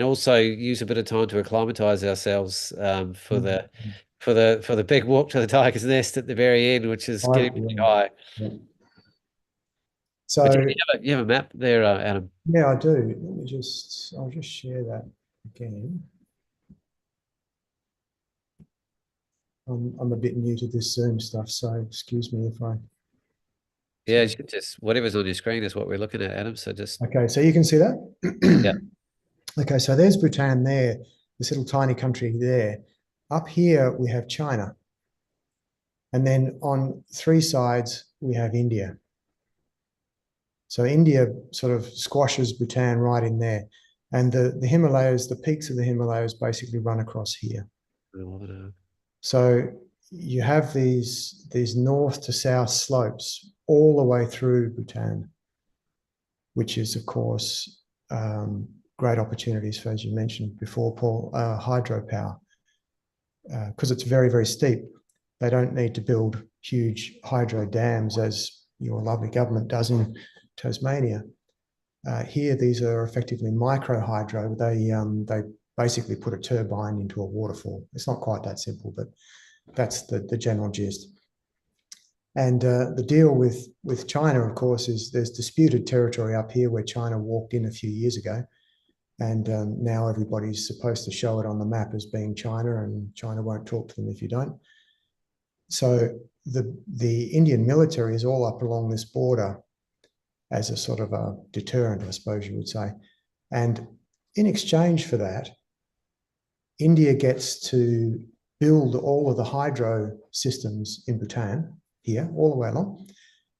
also use a bit of time to acclimatize ourselves for the big walk to the tiger's nest at the very end, which is getting pretty high. Yeah. So you have a map there, Adam? Yeah, I do. I'll just share that again. I'm a bit new to this Zoom stuff, so excuse me if I. Yeah, you should just, whatever's on your screen is what we're looking at, Adam. So just. Okay, so you can see that? Yeah. Okay, so there's Bhutan there, this little tiny country there. Up here, we have China. And then on three sides, we have India. So India sort of squashes Bhutan right in there. And the Himalayas, the peaks of the Himalayas basically run across here. So you have these north to south slopes all the way through Bhutan, which is, of course, great opportunities for, as you mentioned before, Paul, hydropower. Because it's very, very steep. They don't need to build huge hydro dams as your lovely government does in Tasmania. Here, these are effectively micro hydro. They basically put a turbine into a waterfall. It's not quite that simple, but that's the general gist. And the deal with China, of course, is there's disputed territory up here where China walked in a few years ago. And now everybody's supposed to show it on the map as being China, and China won't talk to them if you don't. So the Indian military is all up along this border as a sort of a deterrent, I suppose you would say. And in exchange for that, India gets to build all of the hydro systems in Bhutan here, all the way along.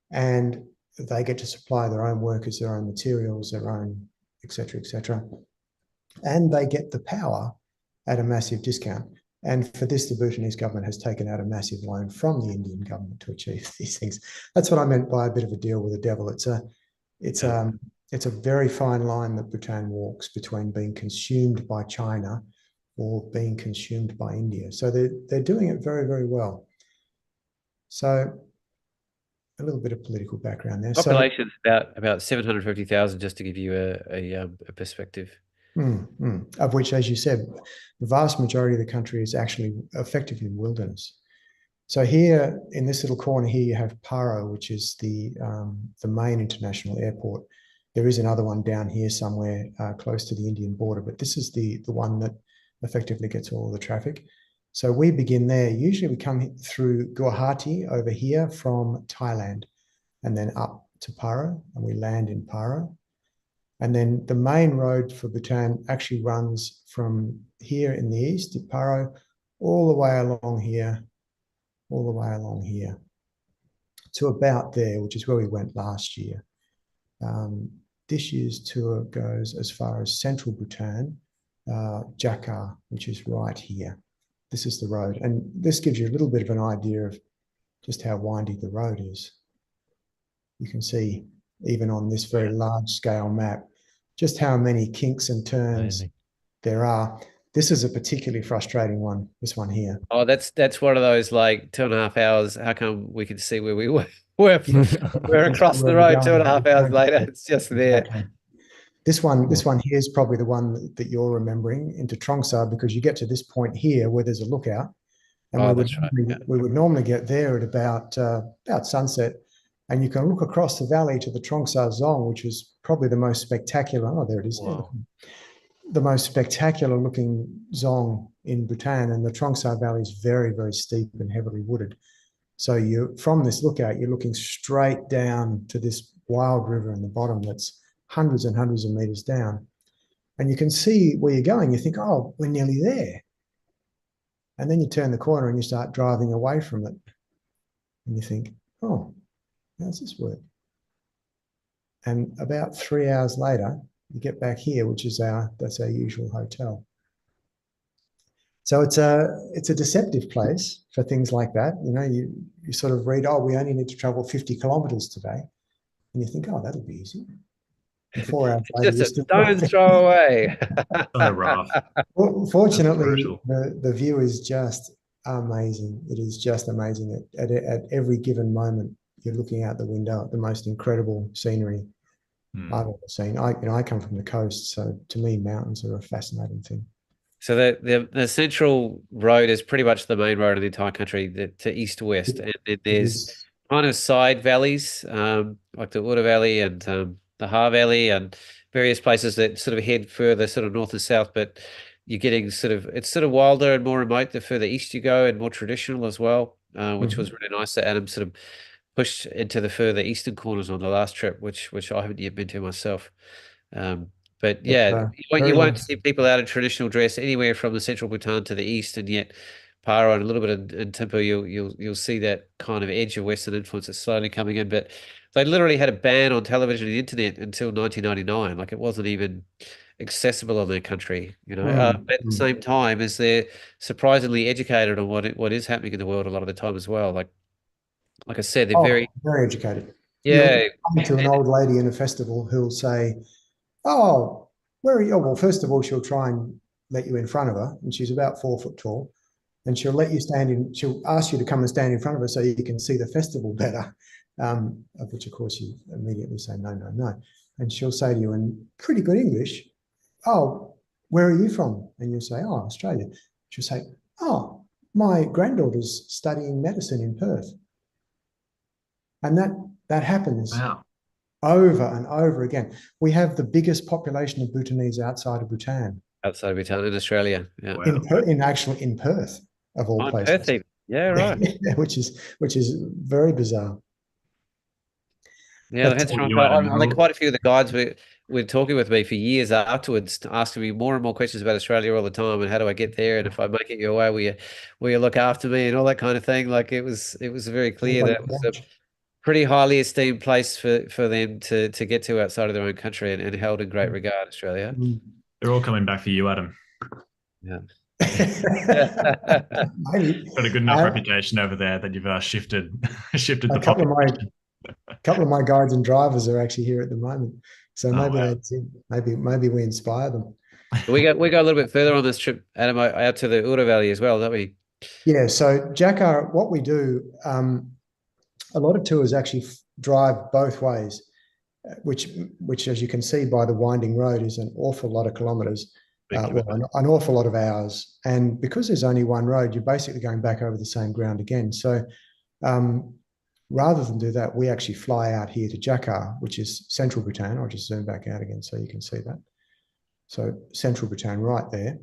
And they get to supply their own workers, their own materials, their own, et cetera, et cetera. And they get the power at a massive discount. And for this, the Bhutanese government has taken out a massive loan from the Indian government to achieve these things. That's what I meant by a bit of a deal with the devil. It's a very fine line that Bhutan walks between being consumed by China or being consumed by India. So they're doing it very, very well. So a little bit of political background there. Population is about 750,000, just to give you a perspective. Of which, as you said, the vast majority of the country is actually effectively wilderness. So here, in this little corner here, you have Paro, which is the main international airport. There is another one down here somewhere close to the Indian border, but this is the one that effectively gets all the traffic. So we begin there. Usually we come through Guwahati over here from Thailand, and then up to Paro, and we land in Paro. And then the main road for Bhutan actually runs from here in the east at Paro all the way along here to about there, which is where we went last year. This year's tour goes as far as central Bhutan, Tscharke, which is right here. This is the road. And this gives you a little bit of an idea of just how windy the road is. You can see, even on this very large scale map, just how many kinks and turns there are. This is a particularly frustrating one, this one here. Oh, that's one of those like 2.5 hours. How come we can see where we were? We're across the road 2.5 hours later. It's just there. Exactly. This one here is probably the one that you're remembering into Trongsa, because you get to this point here where there's a lookout. And we would normally get there at about sunset. And you can look across the valley to the Trongsa Zong, which is probably the most spectacular. Oh, there it is. Wow. The most spectacular looking zong in Bhutan, and the Trongsa Valley is very, very steep and heavily wooded. So you, from this lookout, you're looking straight down to this wild river in the bottom that's hundreds and hundreds of meters down. And you can see where you're going. You think, oh, we're nearly there. And then you turn the corner and you start driving away from it. And you think, oh, how does this work? And about 3 hours later, you get back here, which is that's our usual hotel. So it's a deceptive place for things like that. You know, you sort of read, oh, we only need to travel 50 kilometers today. And you think, oh, that'll be easy. And 4 hours later, Just a stone's throw away. So rough. Well, fortunately, the view is just amazing. It is just amazing. At every given moment, you're looking out the window at the most incredible scenery I've ever seen. I come from the coast, so to me, mountains are a fascinating thing. So the central road is pretty much the main road of the entire country, to east to west, and then there's kind of side valleys, like the Ura Valley and the Har Valley, and various places that sort of head further sort of north and south. But you're getting it's sort of wilder and more remote the further east you go, and more traditional as well, which was really nice that Adam sort of pushed into the further eastern corners on the last trip, which I haven't yet been to myself. But yeah, you won't see people out in traditional dress anywhere from the central Bhutan to the east, and yet Paro and a little bit in Thimphu, you'll see that kind of edge of Western influence that's slowly coming in. But they literally had a ban on television and the internet until 1999. Like, it wasn't even accessible in their country, you know. At the same time as they're surprisingly educated on what is happening in the world a lot of the time as well. Like I said, they're very educated. Yeah. You'll come to an old lady in a festival who'll say, oh, where are you? Oh, well, first of all, she'll try and let you in front of her, and she's about 4 foot tall, and she'll let you stand in. She'll ask you to come and stand in front of her so you can see the festival better. Of which, of course, you immediately say no, no, no, and she'll say to you in pretty good English, "Oh, where are you from?" And you'll say, "Oh, Australia." She'll say, "Oh, my granddaughter's studying medicine in Perth," and that happens. Wow. Over and over again. We have the biggest population of Bhutanese outside of Bhutan. Outside of Bhutan in Australia, yeah. Wow. In Perth, of all places. Perth even. Yeah, right. which is very bizarre. Yeah, that's right. Quite a few of the guides were talking with me for years afterwards, asking me more and more questions about Australia all the time, and how do I get there, and if I make it your way, will you look after me, and all that kind of thing. Like, it was very clear that it was a pretty highly esteemed place for them to get to outside of their own country, and held in great regard, Australia. They're all coming back for you, Adam. Yeah. Maybe. Got a good enough reputation over there that you've shifted the population. A couple of my guides and drivers are actually here at the moment, so maybe we inspire them. We go a little bit further on this trip, Adam, out to the Ura Valley as well, don't we? Yeah. So Tscharke, what we do, a lot of tours actually drive both ways, which, as you can see by the winding road, is an awful lot of kilometres, an awful lot of hours. And because there's only one road, you're basically going back over the same ground again. So rather than do that, we actually fly out here to Tscharke, which is central Bhutan. I'll just zoom back out again so you can see that. So central Bhutan right there.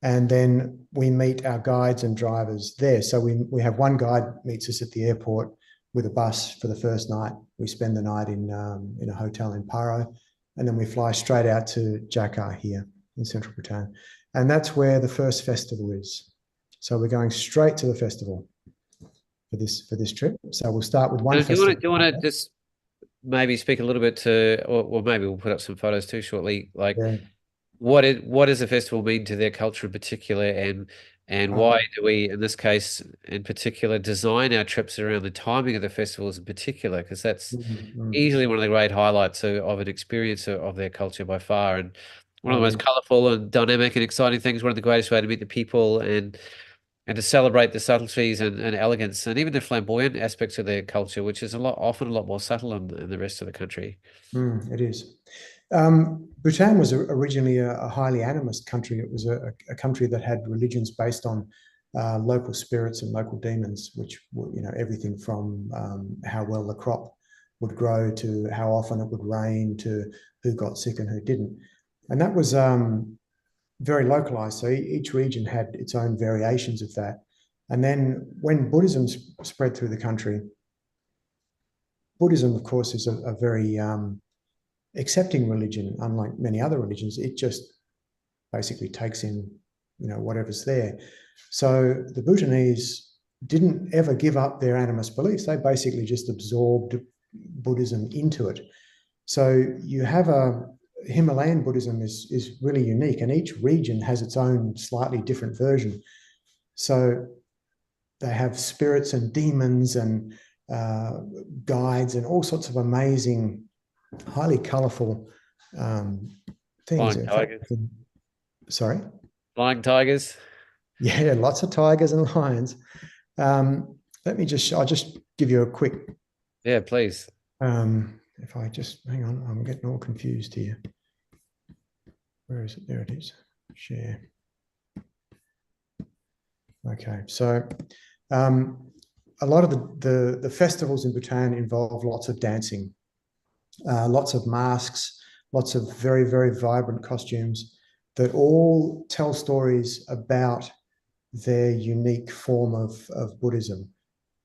And then we meet our guides and drivers there. So we have one guide meets us at the airport with a bus for the first night. We spend the night in a hotel in Paro, and then we fly straight out to Tscharke here in central Bhutan. And that's where the first festival is. So we're going straight to the festival for this trip. So we'll start with one festival. Do you want to just maybe speak a little bit to, or maybe we'll put up some photos too shortly, like what does the festival mean to their culture in particular, and why do we, in this case in particular, design our trips around the timing of the festivals in particular? Because that's easily one of the great highlights of an experience of their culture by far, and one of the most colourful and dynamic and exciting things, one of the greatest way to meet the people and to celebrate the subtleties and elegance and even the flamboyant aspects of their culture, which is often a lot more subtle in the rest of the country. It is. Bhutan was originally a highly animist country. It was a country that had religions based on local spirits and local demons, which were, everything from how well the crop would grow to how often it would rain to who got sick and who didn't. And that was very localized. So each region had its own variations of that. And then when Buddhism spread through the country, Buddhism, of course, is a very accepting religion, unlike many other religions. It just basically takes in, whatever's there. So the Bhutanese didn't ever give up their animist beliefs. They basically just absorbed Buddhism into it. So you have Himalayan Buddhism is really unique, and each region has its own slightly different version. So they have spirits and demons and guides and all sorts of amazing, highly colorful things. Flying tigers. Sorry? Flying tigers. Yeah, lots of tigers and lions. I'll just give you a quick. Yeah, please. If I just, hang on, I'm getting all confused here. Where is it? There it is. Share. Okay, so a lot of the festivals in Bhutan involve lots of dancing, lots of masks, lots of very, very vibrant costumes that all tell stories about their unique form of Buddhism,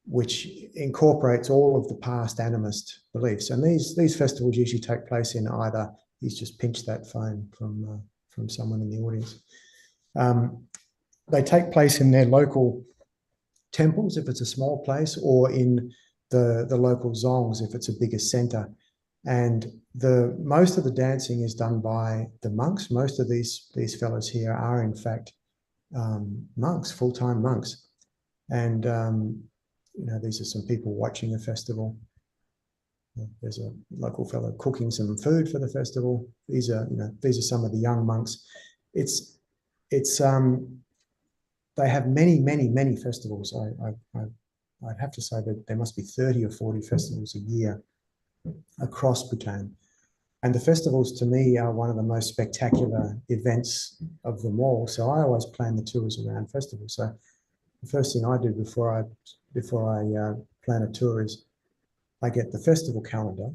which incorporates all of the past animist beliefs. And these festivals usually take place in either, he's just pinched that phone from someone in the audience. They take place in their local temples if it's a small place, or in the local zongs if it's a bigger center. And most of the dancing is done by the monks. Most of these fellows here are in fact monks, full-time monks. And these are some people watching the festival. There's a local fellow cooking some food for the festival. These are some of the young monks. They have many, many, many festivals. I'd have to say that there must be 30 or 40 festivals a year across Bhutan. And the festivals, to me, are one of the most spectacular events of them all. So I always plan the tours around festivals. So the first thing I do before I plan a tour is I get the festival calendar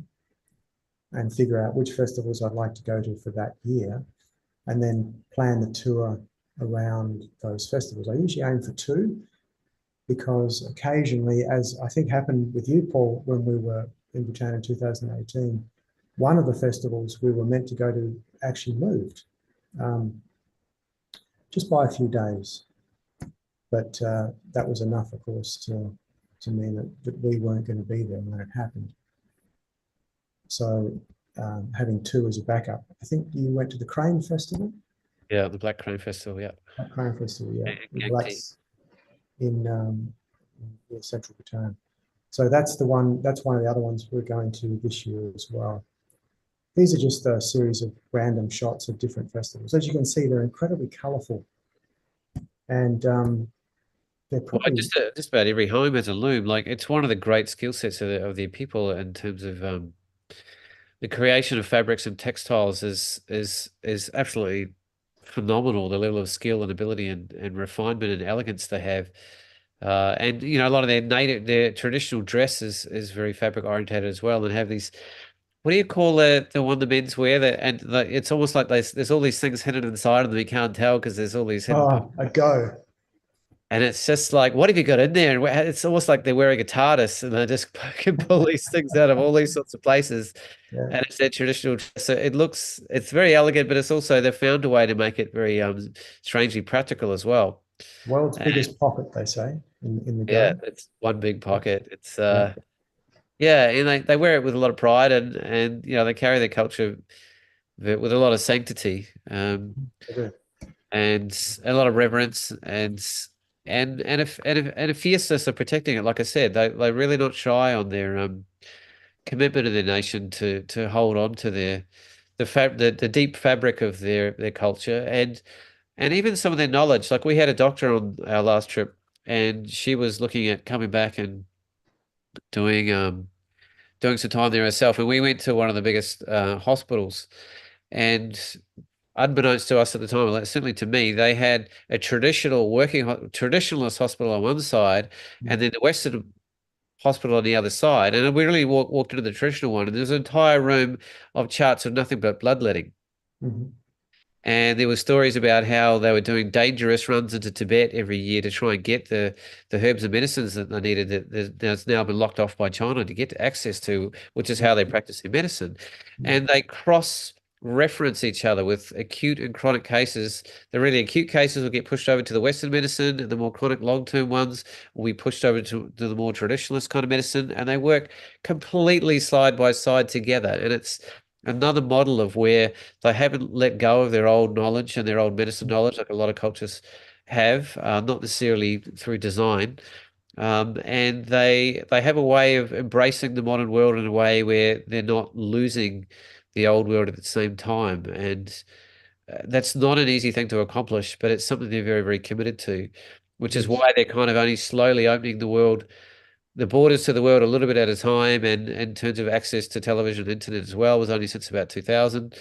and figure out which festivals I'd like to go to for that year, and then plan the tour around those festivals. I usually aim for 2, because occasionally, as I think happened with you, Paul, when we were in Bhutan in 2018, one of the festivals we were meant to go to actually moved, just by a few days. But that was enough, of course, to mean that we weren't going to be there when it happened. So having 2 as a backup. I think you went to the Crane Festival? Yeah, the Black Crane Festival, yeah. Black Crane Festival, yeah. In central Bhutan. So that's one of the other ones we're going to this year as well. These are just a series of random shots of different festivals. As you can see, they're incredibly colorful. And they're probably... Well, just about every home has a loom. Like, it's one of the great skill sets of the people in terms of the creation of fabrics and textiles is absolutely phenomenal. The level of skill and ability and refinement and elegance they have. And a lot of their traditional dress is very fabric orientated as well, and have these, what do you call the one the men's wear, it's almost like there's all these things hidden inside of them, you can't tell because there's all these hidden a go. And it's just like, what have you got in there? And it's almost like they're wearing a TARDIS, and they just can pull these things out of all these sorts of places. Yeah. And it's their traditional dress. So it's very elegant, but it's also, they've found a way to make it very strangely practical as well. World's biggest pocket, they say, in the go. Yeah, it's one big pocket. It's yeah, and they wear it with a lot of pride, and they carry their culture with a lot of sanctity, and a lot of reverence, and a fierceness of protecting it. Like I said, they're really not shy on their commitment of their nation to hold on to the deep fabric of their culture, and even some of their knowledge. Like, we had a doctor on our last trip, and she was looking at coming back and doing some time there herself, and we went to one of the biggest hospitals, and unbeknownst to us at the time, certainly to me, they had a traditionalist hospital on one side, and then the Western hospital on the other side. And we really walked into the traditional one, and there's an entire room of charts of nothing but bloodletting. And there were stories about how they were doing dangerous runs into Tibet every year to try and get the herbs and medicines that they needed that's now been locked off by China to get access to, which is how they practice their medicine. And they cross reference each other with acute and chronic cases. The really acute cases will get pushed over to the Western medicine, and the more chronic long-term ones will be pushed over to the more traditionalist kind of medicine, and they work completely side by side together. And it's another model of where they haven't let go of their old knowledge and their old medicine knowledge, like a lot of cultures have, not necessarily through design. And they have a way of embracing the modern world in a way where they're not losing the old world at the same time. And that's not an easy thing to accomplish, but it's something they're very, very committed to, which is why they're kind of only slowly opening the borders to the world a little bit at a time. And in terms of access to television and internet as well, was only since about 2000.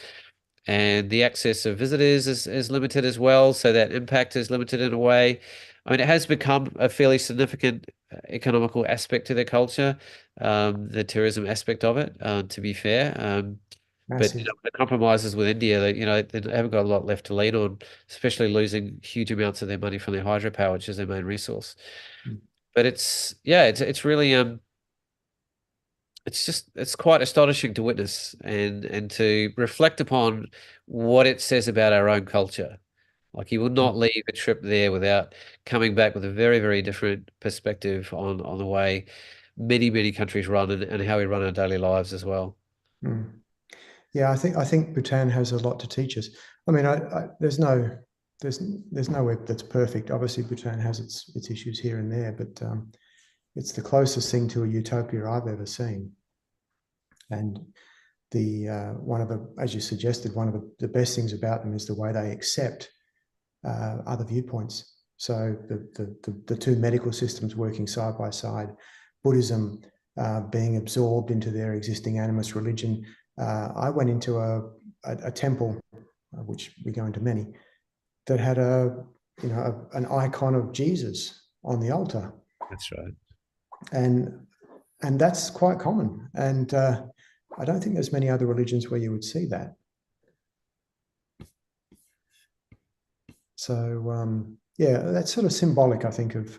And the access of visitors is limited as well. So that impact is limited in a way. I mean, it has become a fairly significant economical aspect to their culture, the tourism aspect of it, to be fair. But Massive. the compromises with India, they haven't got a lot left to lean on, especially losing huge amounts of their money from their hydropower, which is their main resource. But it's really it's quite astonishing to witness and to reflect upon what it says about our own culture. Like, you will not leave a trip there without coming back with a very, very different perspective on the way many, many countries run and how we run our daily lives as well. Yeah, I think Bhutan has a lot to teach us. I mean, there's nowhere that's perfect. Obviously, Bhutan has its issues here and there, but it's the closest thing to a utopia I've ever seen. And as you suggested, one of the best things about them is the way they accept other viewpoints. So the two medical systems working side by side, Buddhism being absorbed into their existing animist religion. I went into a temple, which we go into many, that had an icon of Jesus on the altar. That's right. And that's quite common. And I don't think there's many other religions where you would see that. So yeah, that's sort of symbolic, I think, of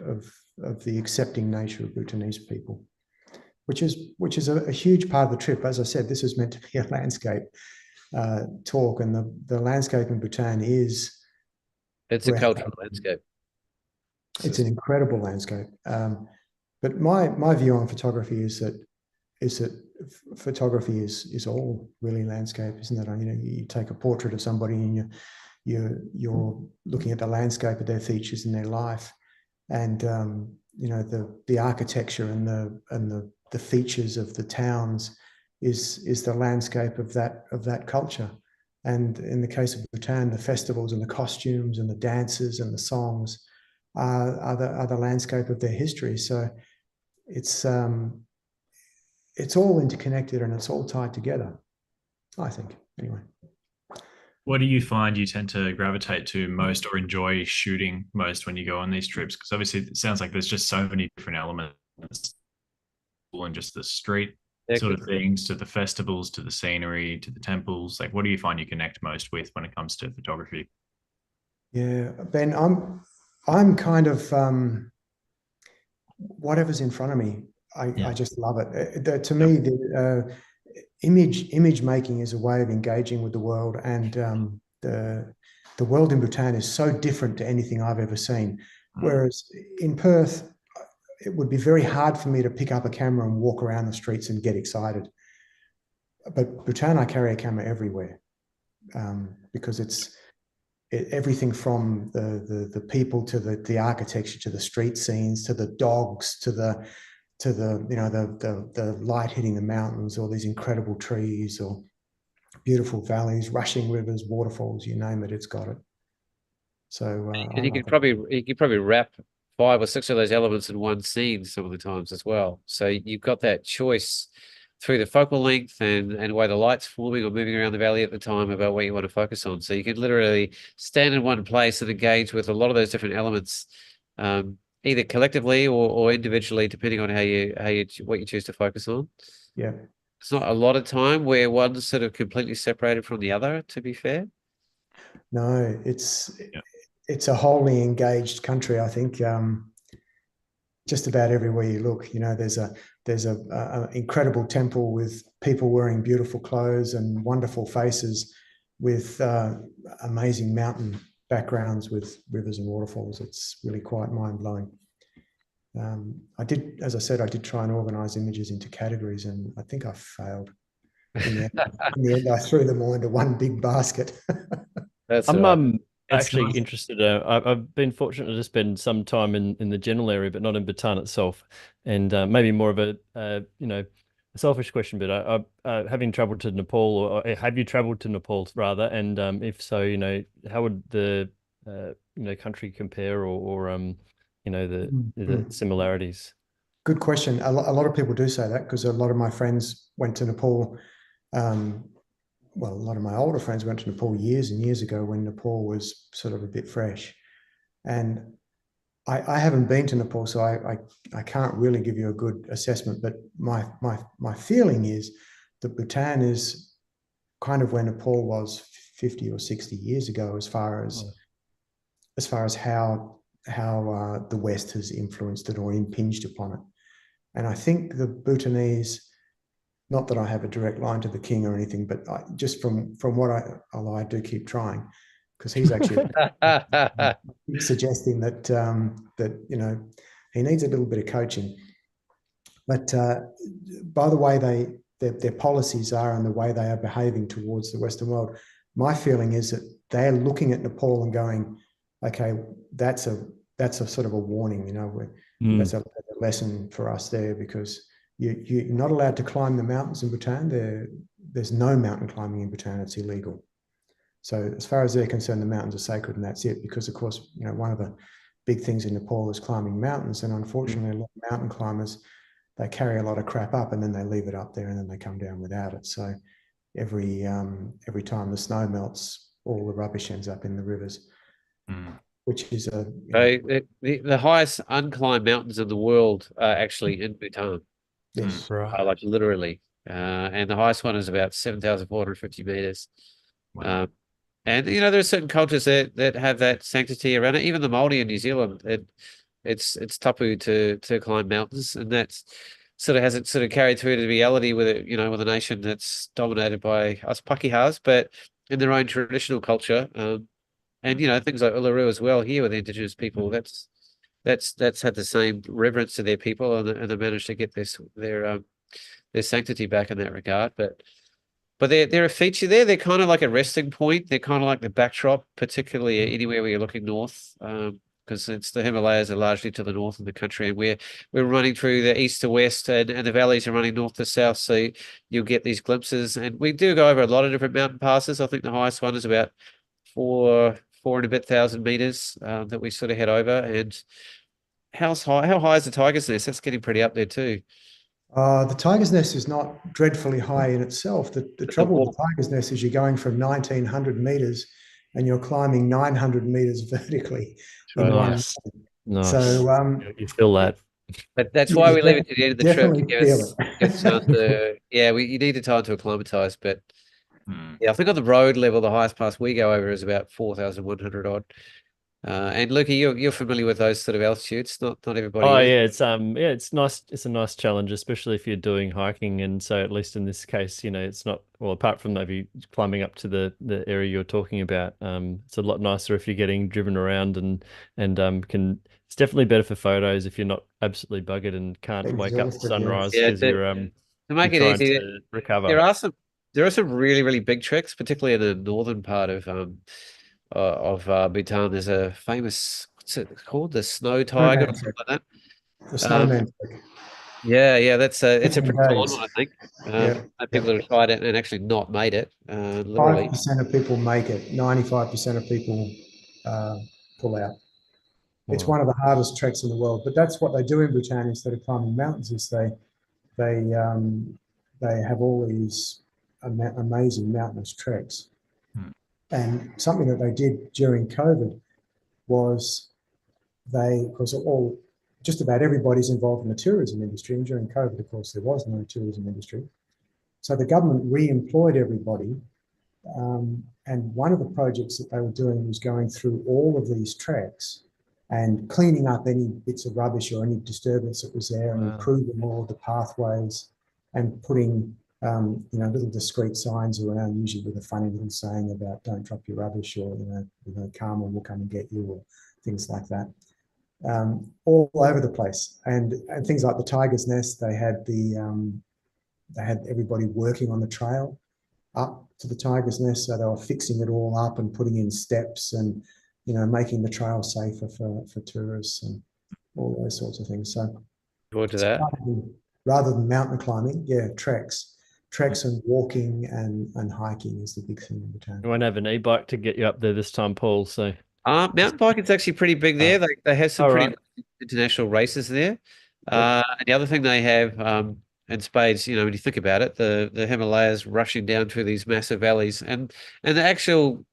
the accepting nature of Bhutanese people, which is a huge part of the trip. As I said, this is meant to be a landscape talk, and the landscape in Bhutan is It's a cultural landscape. It's an incredible landscape. But my view on photography is that photography is all really landscape, isn't it? You take a portrait of somebody and you're looking at the landscape of their features in their life, and the architecture and the features of the towns is the landscape of that culture. And in the case of Bhutan, the festivals and the costumes and the dances and the songs are the landscape of their history. So it's all interconnected and it's all tied together, I think, anyway. What do you find you tend to gravitate to most or enjoy shooting most when you go on these trips? Because obviously it sounds like there's just so many different elements, and just the street sort of things, to the festivals, to the scenery, to the temples. Like, what do you find you connect most with when it comes to photography? Yeah, Ben, I'm kind of whatever's in front of me, I just love it. To me, the image making is a way of engaging with the world, and the world in Bhutan is so different to anything I've ever seen. Whereas in Perth, it would be very hard for me to pick up a camera and walk around the streets and get excited. But Bhutan, I carry a camera everywhere, because it's everything from the people to the architecture, to the street scenes, to the dogs, to the light hitting the mountains, or these incredible trees, or beautiful valleys, rushing rivers, waterfalls, you name it, it's got it. So and you could probably wrap 5 or 6 of those elements in one scene some of the times as well. So you've got that choice through the focal length and the way the light's forming or moving around the valley at the time about what you want to focus on. So you can literally stand in one place and engage with a lot of those different elements, either collectively or individually, depending on what you choose to focus on. Yeah, it's not a lot of time where one's sort of completely separated from the other, to be fair. No, it's a wholly engaged country, I think. Just about everywhere you look, there's a incredible temple with people wearing beautiful clothes and wonderful faces, with amazing mountain backgrounds with rivers and waterfalls. It's really quite mind blowing. As I said, I did try and organize images into categories, and I think I failed. In the end, I threw them all into one big basket. That's I'm all right. actually nice. interested. I've been fortunate to spend some time in the general area, but not in Bhutan itself. And maybe more of a a selfish question, but having traveled to Nepal, or have you traveled to Nepal rather? And if so, how would the country compare, or the similarities? Good question. A lot of people do say that, because a lot of my friends went to Nepal. Well, a lot of my older friends went to Nepal years and years ago, when Nepal was sort of a bit fresh. And I haven't been to Nepal, so I can't really give you a good assessment. But my feeling is that Bhutan is kind of where Nepal was 50 or 60 years ago, as far as how the West has influenced it or impinged upon it. And I think the Bhutanese, not that I have a direct line to the king or anything, but just from what although I do keep trying, because he's actually suggesting that he needs a little bit of coaching. But by the way their policies are and the way they are behaving towards the Western world, my feeling is that they're looking at Nepal and going, okay, that's a sort of a warning, that's a lesson for us there, because you're not allowed to climb the mountains in Bhutan. There's no mountain climbing in Bhutan. It's illegal. So as far as they're concerned, the mountains are sacred, and that's it. Because of course, one of the big things in Nepal is climbing mountains, and unfortunately, a lot of mountain climbers, they carry a lot of crap up and then they leave it up there and then they come down without it. So every time the snow melts, all the rubbish ends up in the rivers, which is the highest unclimbed mountains in the world are actually in Bhutan. Yes, right. Like literally. And the highest one is about 7,450 meters. Wow. And there are certain cultures that have that sanctity around it. Even the Māori in New Zealand, it's tapu to climb mountains, and that's sort of hasn't sort of carried through to reality with it, with a nation that's dominated by us Pakihas, but in their own traditional culture. And things like Uluru as well here with the indigenous people. That's had the same reverence to their people, and they managed to get their sanctity back in that regard. But they're a feature there. They're kind of like a resting point. They're kind of like the backdrop, particularly anywhere where you're looking north, because it's the Himalayas are largely to the north of the country, and we're running through the east to west, and the valleys are running north to south. So you'll get these glimpses, and we do go over a lot of different mountain passes. I think the highest one is about four and a bit thousand meters that we sort of head over. And how high is the Tiger's Nest? That's getting pretty up there too. The Tiger's Nest is not dreadfully high in itself. The trouble with the Tiger's Nest is you're going from 1,900 meters and you're climbing 900 meters vertically. Nice. Nice. So You feel that. But that's why we leave it to the end of the trip. definitely feel Give time to, you need the time to acclimatize. But Hmm. yeah, I think on the road level, the highest pass we go over is about 4,100 odd. And Luki, you're familiar with those sort of altitudes. Not everybody Oh is. yeah, it's nice. It's a nice challenge, especially if you're doing hiking. And so at least in this case, it's not, well, apart from maybe climbing up to the area you're talking about, it's a lot nicer if you're getting driven around, and it's definitely better for photos if you're not absolutely buggered and can't wake up at exhausted. sunrise Yes. Yeah, because to make you're it trying easy, to recover. there are some really, really big treks, particularly in the northern part of Bhutan. There's a famous, what's it called, the Snow Tiger or something like that. The Snowman Trek. Yeah, that's it's a 15 pretty full on days. one, I think. Yeah. People that have tried it and actually not made it, literally. 5% of people make it. 95% of people pull out. It's Wow. one of the hardest treks in the world. But that's what they do in Bhutan instead of climbing mountains. Is they have all these amazing mountainous treks. And something that they did during COVID was because just about everybody's involved in the tourism industry, and during COVID, of course, there was no tourism industry. So the government re-employed everybody And one of the projects that they were doing was going through all of these treks and cleaning up any bits of rubbish or any disturbance that was there, and improving all of the pathways and putting little discreet signs around, usually with a funny little saying about "don't drop your rubbish," or "Karma will come and get you," or things like that. All over the place, and things like the Tiger's Nest. They had everybody working on the trail up to the Tiger's Nest, so they were fixing it all up and putting in steps and making the trail safer for tourists and all those sorts of things. So Forward to that. Rather than mountain climbing, yeah, treks and walking and hiking is the big thing in Bhutan. You won't have an e-bike to get you up there this time, Paul. So mountain biking's actually pretty big there. They have some pretty international races there. And the other thing they have, in spades, when you think about it, the Himalayas rushing down through these massive valleys, and the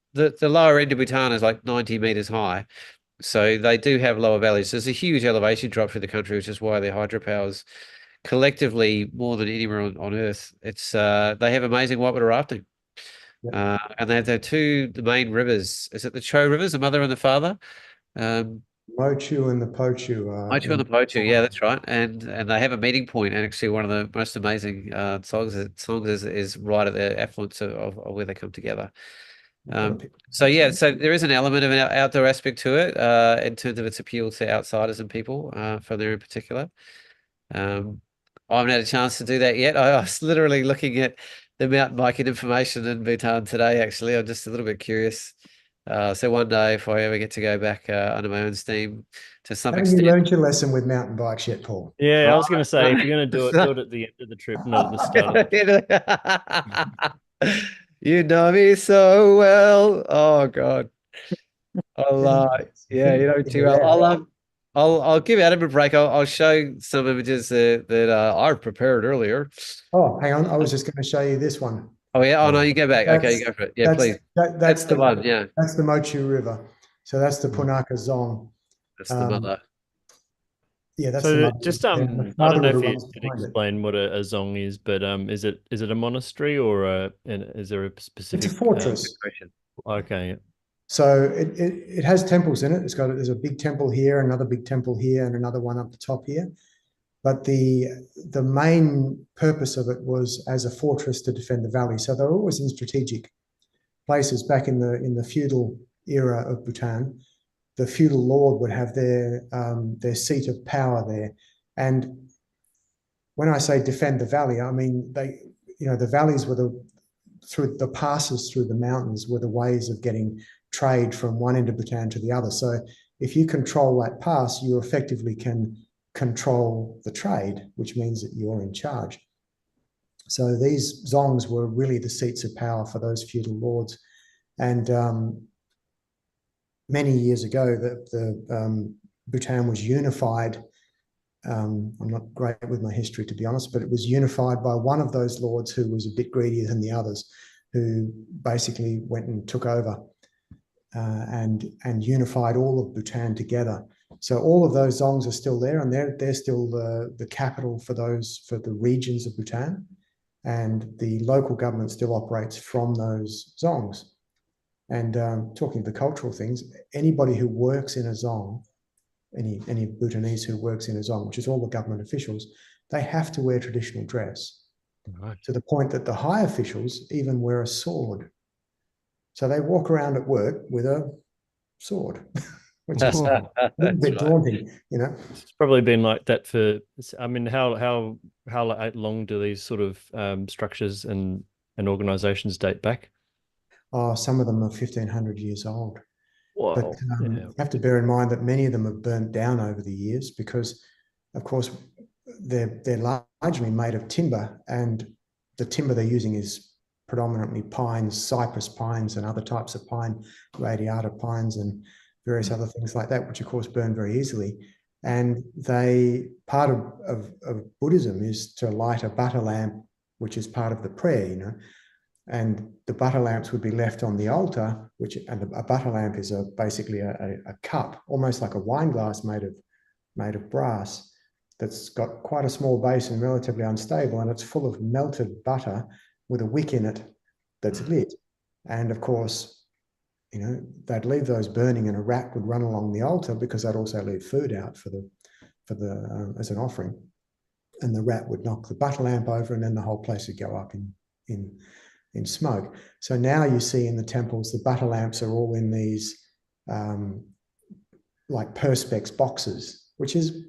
lower end of Bhutan is like 90 meters high. So they do have lower valleys. There's a huge elevation drop through the country, which is why their hydropower is collectively more than anywhere on Earth. It's they have amazing whitewater rafting. And they have the main rivers. Is it the Cho rivers, the mother and the father? Mochu and the Pochu. Mochu and the Pochu, yeah, that's right. And they have a meeting point, and actually one of the most amazing songs is right at the affluence of where they come together. So there is an element of an outdoor aspect to it in terms of its appeal to outsiders and people from there in particular. I haven't had a chance to do that yet. I was literally looking at the mountain biking information in Bhutan today. Actually, I'm just a little bit curious. So one day, if I ever get to go back under my own steam to some extent. Haven't you learned your lesson with mountain bikes yet, Paul? Yeah, I was going to say, if you're going to do it at the end of the trip, not at the start. You know me so well. Oh God. Yeah, you know me too well. I'll give Adam a break. I'll show some images that I prepared earlier. Oh, hang on. I was just going to show you this one. Oh yeah. Oh no, you go back. Okay, you go for it. Yeah, please. That's the one. Yeah. That's the Mochu River. So that's the Punaka Zong. That's the mother. Yeah, that's the mother. Just I don't know if you could explain what a zong is, but is it a monastery or is there a specific? It's a fortress. Okay. So it has temples in it. There's a big temple here, another big temple here, and another one up the top here. But the main purpose of it was as a fortress to defend the valley. So they're always in strategic places. Back in the feudal era of Bhutan, the feudal lord would have their seat of power there. And when I say defend the valley, I mean the valleys were through the passes through the mountains were the ways of getting trade from one end of Bhutan to the other. So if you control that pass, you effectively can control the trade, which means that you're in charge. So these zongs were really the seats of power for those feudal lords. And many years ago, the Bhutan was unified. I'm not great with my history, to be honest, but it was unified by one of those lords who was a bit greedier than the others, who basically went and took over and unified all of Bhutan together. So all of those zongs are still there, and they're still the capital for the regions of Bhutan, and the local government still operates from those zongs. And talking of the cultural things, anybody who works in a zong, any Bhutanese who works in a zong, which is all the government officials, they have to wear traditional dress, to the point that the high officials even wear a sword. So they walk around at work with a sword, which is a little bit daunting, It's probably been like that for, I mean, how long do these sort of structures and organizations date back? Oh, some of them are 1,500 years old. Whoa. But you have to bear in mind that many of them have burnt down over the years because, of course, they're largely made of timber, and the timber they're using is predominantly pines, cypress pines and other types of pine, radiata pines and various other things like that, which of course burn very easily. And part of Buddhism is to light a butter lamp, which is part of the prayer, and the butter lamps would be left on the altar, and a butter lamp is basically a cup, almost like a wine glass made of brass, that's got quite a small base and relatively unstable, and it's full of melted butter with a wick in it that's lit. And of course, you know, they'd leave those burning, and a rat would run along the altar because they'd also leave food out for the as an offering. And the rat would knock the butter lamp over, and then the whole place would go up in smoke. So now you see in the temples, the butter lamps are all in these like perspex boxes, which is,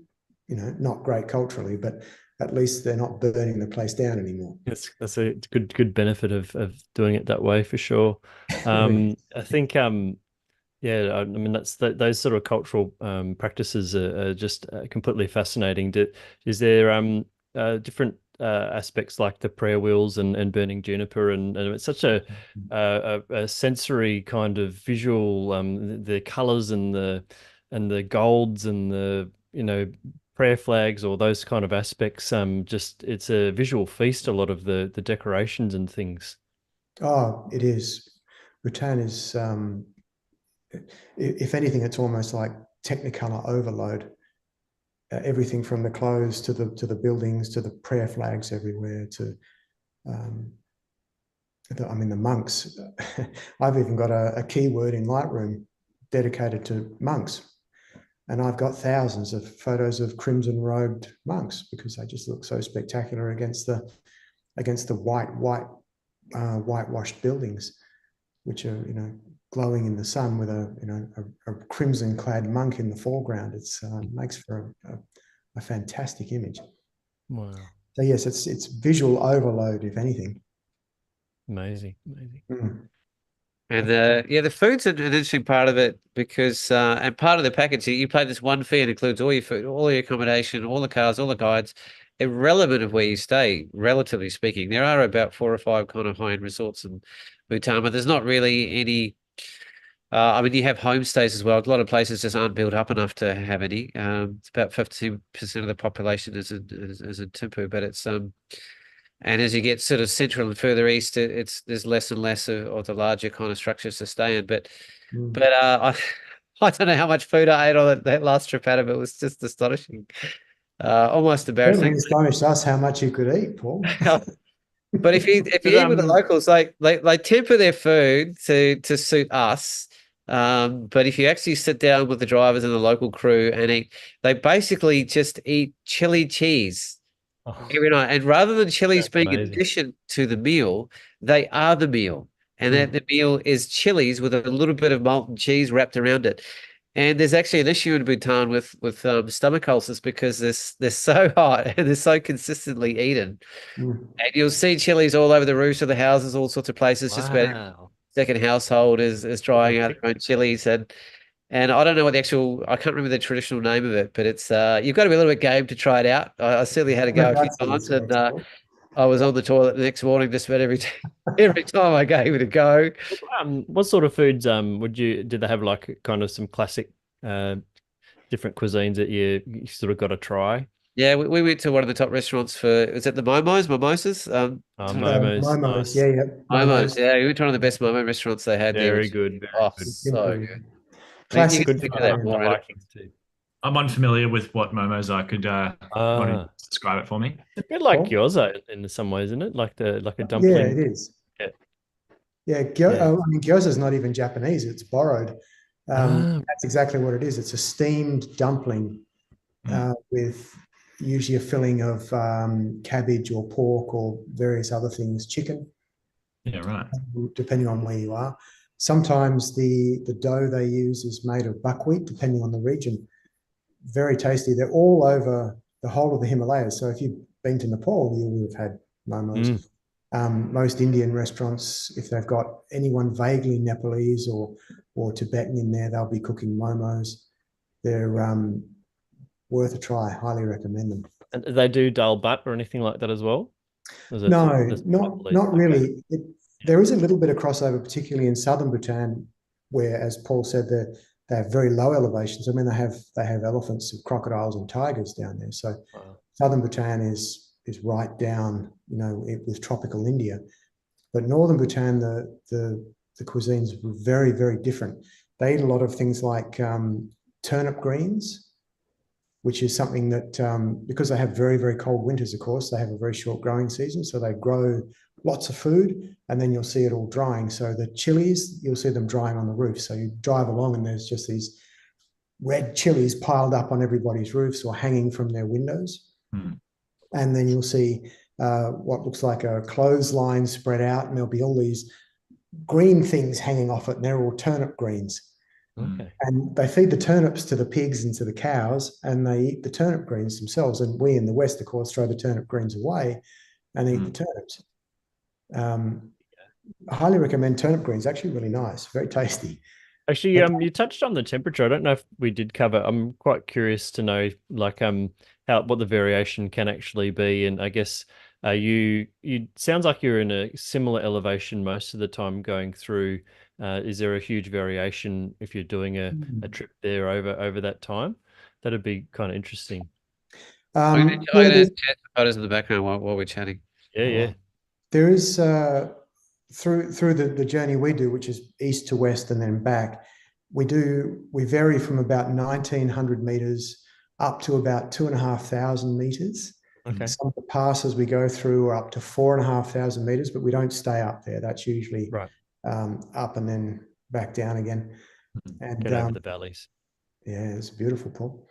you know, not great culturally, but at least they're not burning the place down anymore. That's a good benefit of doing it that way for sure. I think yeah, I mean those sort of cultural practices are just completely fascinating. Is there different aspects like the prayer wheels and burning juniper, and it's such a sensory kind of visual, the colors and the golds and the, you know, prayer flags or those kind of aspects. Just it's a visual feast, a lot of the decorations and things. Oh, it is. Bhutan is, if anything, it's almost like Technicolor overload. Everything from the clothes to the buildings to the prayer flags everywhere to, I mean, the monks. I've even got a keyword in Lightroom dedicated to monks. And I've got thousands of photos of crimson robed monks because they just look so spectacular against the whitewashed buildings, which are, you know, glowing in the sun with a crimson clad monk in the foreground. It's makes for a fantastic image. Wow. So yes, it's visual overload, if anything. Amazing. Mm. And yeah, the food's an interesting part of it because, and part of the package, you pay this one fee, it includes all your food, all your accommodation, all the cars, all the guides, irrelevant of where you stay, relatively speaking. There are about 4 or 5 kind of high-end resorts in Bhutan, but there's not really any. I mean, you have homestays as well. A lot of places just aren't built up enough to have any. It's about 50% of the population is in Thimphu, but it's and as you get sort of central and further east, there's less and less of the larger kind of structures to stay in. But I don't know how much food I ate on that last trip out of it. It was just astonishing, almost Certainly embarrassing. astonished us how much you could eat, Paul. But if you eat with the locals, like they temper their food to suit us. But if you actually sit down with the drivers and the local crew and eat, they basically just eat chili cheese every night. And rather than chilies being an addition to the meal, they are the meal. And that the meal is chilies with a little bit of molten cheese wrapped around it. And there's actually an issue in Bhutan with stomach ulcers because they're so hot and they're so consistently eaten. And you'll see chilies all over the roofs of the houses, all sorts of places. Wow. Just about second household is drying out their own chilies. And I don't know what the actual, I can't remember the traditional name of it, but it's you've got to be a little bit game to try it out. I certainly had to go a few times, and I was on the toilet the next morning just about every time I gave it a go. What sort of foods did they have, like kind of some classic different cuisines that you sort of got to try? Yeah, we went to one of the top restaurants was it the Mimosas? Momos, nice. Yeah, Momos. Yeah, we went to one of the best Momo restaurants they had there. Very good. Very good. So good. Classic. You can think of that more. Vikings too. I'm unfamiliar with what momos are. Could you describe it for me? It's a bit like gyoza in some ways, isn't it? Like a dumpling. Yeah, it is. Yeah, I mean, gyoza is not even Japanese; it's borrowed. That's exactly what it is. It's a steamed dumpling with usually a filling of cabbage or pork or various other things, chicken. Yeah, right. Depending on where you are. Sometimes the dough they use is made of buckwheat, depending on the region. Very tasty. They're all over the whole of the Himalayas. So if you've been to Nepal, you would have had momos. Most Indian restaurants, if they've got anyone vaguely Nepalese or Tibetan in there, they'll be cooking momos. They're worth a try. Highly recommend them. And they do dal bhat or anything like that as well? No, not really. There is a little bit of crossover, particularly in southern Bhutan, where, as Paul said, they have very low elevations. I mean, they have elephants and crocodiles and tigers down there. So southern Bhutan is right down, you know, with tropical India. But northern Bhutan, the cuisines were very, very different. They eat a lot of things like turnip greens, which is something that, because they have very, very cold winters, of course, they have a very short growing season. So they grow lots of food, and then you'll see it all drying. So the chilies, you'll see them drying on the roof. So you drive along and there's just these red chilies piled up on everybody's roofs or hanging from their windows. And then you'll see what looks like a clothesline spread out, and there'll be all these green things hanging off it, and they're all turnip greens. Okay. And they feed the turnips to the pigs and to the cows, and they eat the turnip greens themselves. And we in the West, of course, throw the turnip greens away and eat the turnips. I highly recommend turnip greens. Actually, really nice, very tasty. Actually, you touched on the temperature. I don't know if we did cover. I'm quite curious to know, like, what the variation can actually be. And I guess you sounds like you're in a similar elevation most of the time going through. Is there a huge variation if you're doing a trip there over that time? That'd be kind of interesting. I'm gonna chat photos in the background while we're chatting. Yeah. There is through the journey we do, which is east to west and then back. We vary from about 1,900 meters up to about 2,500 meters. Okay. Some of the passes we go through are up to 4,500 meters, but we don't stay up there. That's usually right. Up and then back down again. And get over the valleys. Yeah, it's beautiful, Paul.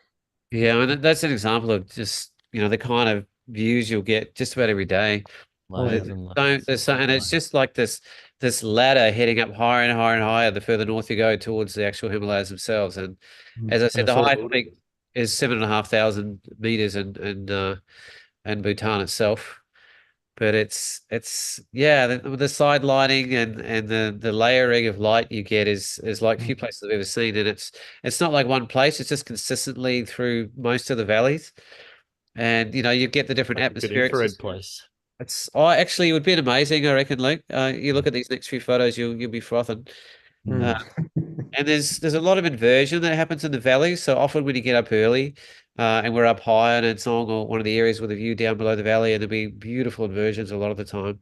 Yeah, and that's an example of just, the kind of views you'll get just about every day. Layers and layers. And it's just like this ladder heading up higher and higher and higher the further north you go towards the actual Himalayas themselves. And as I said, the highest peak is 7,500 meters and Bhutan itself. But it's the side lighting and the layering of light you get is like few places I've ever seen. And it's not like one place, it's just consistently through most of the valleys. And you get the different atmospheric infrared place. Actually, it would be amazing, I reckon, Luke. You look at these next few photos, you'll be frothing. And there's a lot of inversion that happens in the valleys. So often when you get up early, and we're up high in Song or one of the areas with a view down below the valley, and there'll be beautiful inversions a lot of the time.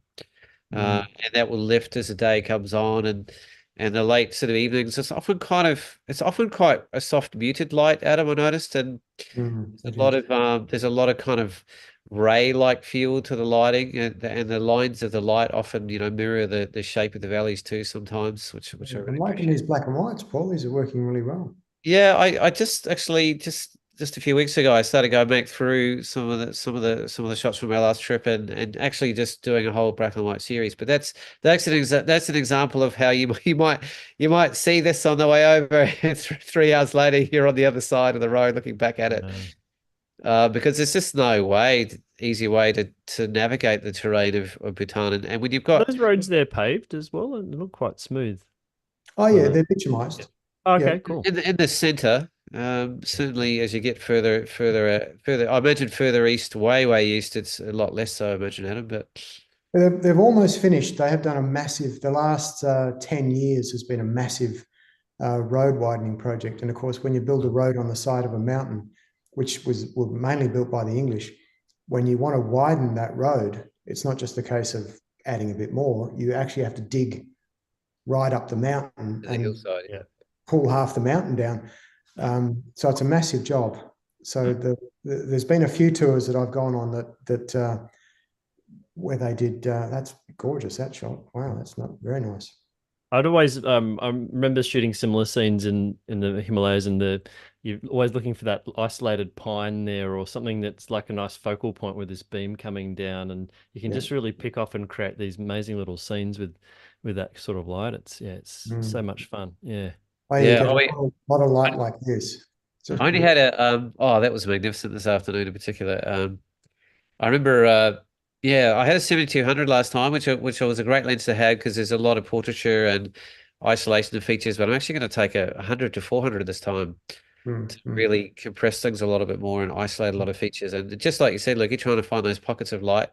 And that will lift as the day comes on, and the late sort of evenings. It's often quite a soft muted light, Adam, I noticed, and there's a lot of kind of ray-like feel to the lighting, and the lines of the light often mirror the shape of the valleys too sometimes, which I really liking appreciate. these black and whites, Paul. These are working really well. Yeah, I just a few weeks ago I started going back through some of the shots from our last trip and actually just doing a whole black and white series. But that's an example of how you might see this on the way over. 3 hours later, you're on the other side of the road looking back at it. Because there's just no easy way to navigate the terrain of Bhutan. And when you've got those roads, they're paved as well and they look quite smooth. Oh yeah, they're bituminized. Okay, cool. In the center, certainly as you get further, I imagine further east, way east, it's a lot less so, I imagine, Adam, but they've almost finished. They have done the last 10 years has been a massive road widening project. And of course, when you build a road on the side of a mountain, which were mainly built by the English, when you want to widen that road, it's not just a case of adding a bit more. You actually have to dig right up the mountain and hillside, pull half the mountain down. So it's a massive job. So there's been a few tours that I've gone on that where they did. That's gorgeous, that shot. Wow, that's not very nice. I'd always I remember shooting similar scenes in the Himalayas, and you're always looking for that isolated pine there or something that's like a nice focal point with this beam coming down, and you can just really pick off and create these amazing little scenes with that sort of light. It's so much fun. Yeah. Oh, yeah, a lot of light like this. I only had that was magnificent this afternoon in particular. I remember I had a 7200 last time, which was a great lens to have because there's a lot of portraiture and isolation of features, but I'm actually going to take a 100 to 400 this time to really compress things a little bit more and isolate a lot of features. And just like you said, look, you're trying to find those pockets of light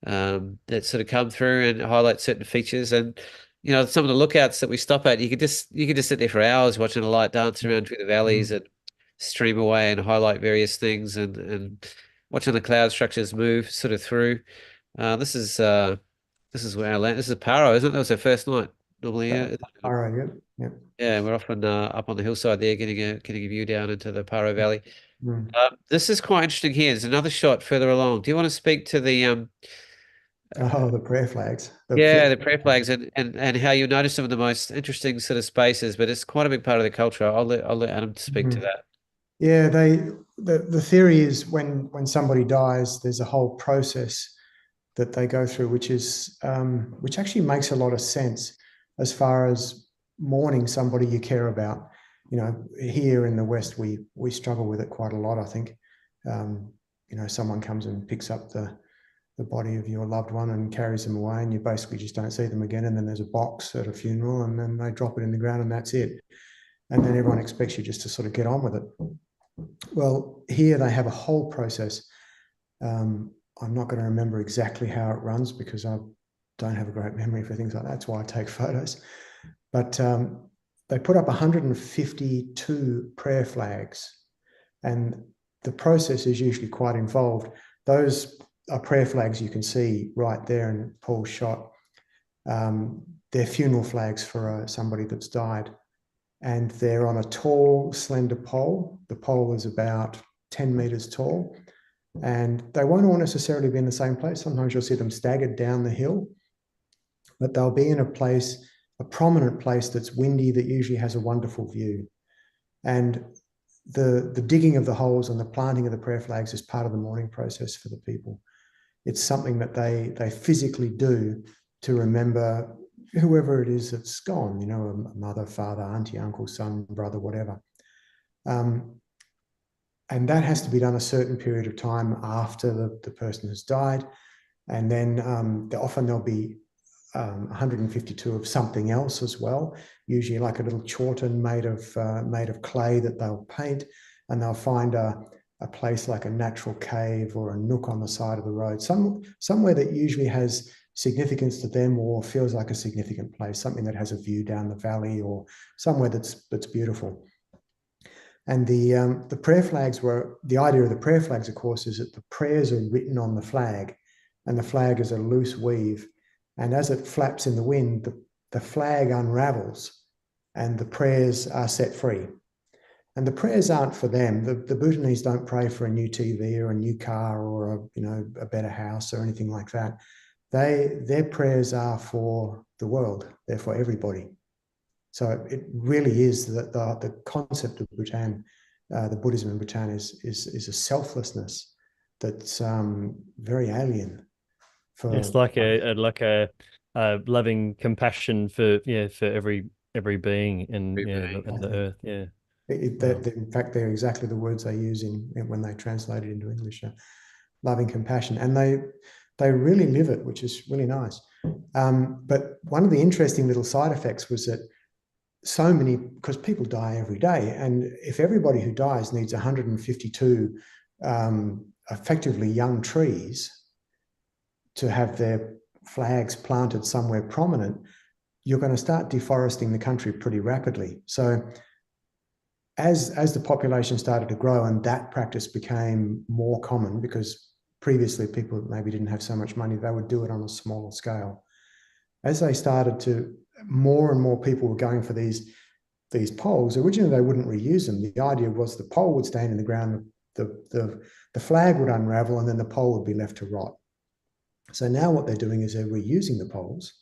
that sort of come through and highlight certain features. And some of the lookouts that we stop at, you could just sit there for hours watching the light dance around through the valleys and stream away and highlight various things and watching the cloud structures move sort of through. This is where our land. This is Paro, isn't it? That was our first night. Normally, Paro, yep. Yeah, we're often up on the hillside there, getting a view down into the Paro Valley. Mm. This is quite interesting here. There's another shot further along. Do you want to speak to the Oh, the prayer flags. yeah, the prayer flags and how you notice some of the most interesting sort of spaces, but it's quite a big part of the culture. I'll let Adam speak to Mhm. that. Yeah, the theory is when somebody dies, there's a whole process that they go through, which actually makes a lot of sense as far as mourning somebody you care about. You know, here in the West, we struggle with it quite a lot, I think. You know, someone comes and picks up the body of your loved one and carries them away, and you basically just don't see them again. And then there's a box at a funeral, and then they drop it in the ground, and that's it. And then everyone expects you just to sort of get on with it. Well, here they have a whole process. I'm not going to remember exactly how it runs because I don't have a great memory for things like that. That's why I take photos. But they put up 152 prayer flags, and the process is usually quite involved. Those are prayer flags you can see right there in Paul's shot. They're funeral flags for somebody that's died, and they're on a tall, slender pole. The pole is about 10 meters tall, and they won't all necessarily be in the same place. Sometimes you'll see them staggered down the hill, but they'll be in a place, a prominent place that's windy, that usually has a wonderful view. And the digging of the holes and the planting of the prayer flags is part of the mourning process for the people. It's something that they physically do to remember whoever it is that's gone, you know, a mother, father, auntie, uncle, son, brother, whatever. And that has to be done a certain period of time after the person has died. And then often there'll be 152 of something else as well, usually like a little chorten made of clay that they'll paint, and they'll find a place like a natural cave or a nook on the side of the road, somewhere that usually has significance to them or feels like a significant place, something that has a view down the valley or somewhere that's beautiful. And the prayer flags the idea of the prayer flags, of course, is that the prayers are written on the flag, and the flag is a loose weave. And as it flaps in the wind, the flag unravels and the prayers are set free. And the prayers aren't for them. The Bhutanese don't pray for a new TV or a new car or a better house or anything like that. Their prayers are for the world. They're for everybody. So it really is that the concept of Bhutan, the Buddhism in Bhutan is a selflessness that's very alien. It's like a loving compassion for every being in the earth. Yeah. Wow. In fact, they're exactly the words they use when they translate it into English. Loving compassion, and they really live it, which is really nice. But one of the interesting little side effects was that so many, because people die every day, and if everybody who dies needs 152 effectively young trees to have their flags planted somewhere prominent, you're going to start deforesting the country pretty rapidly. So as the population started to grow and that practice became more common, because previously people maybe didn't have so much money, they would do it on a smaller scale. As they started to, more and more people were going for these poles. Originally, they wouldn't reuse them. The idea was the pole would stand in the ground, the flag would unravel, and then the pole would be left to rot. So now what they're doing is they're reusing the poles,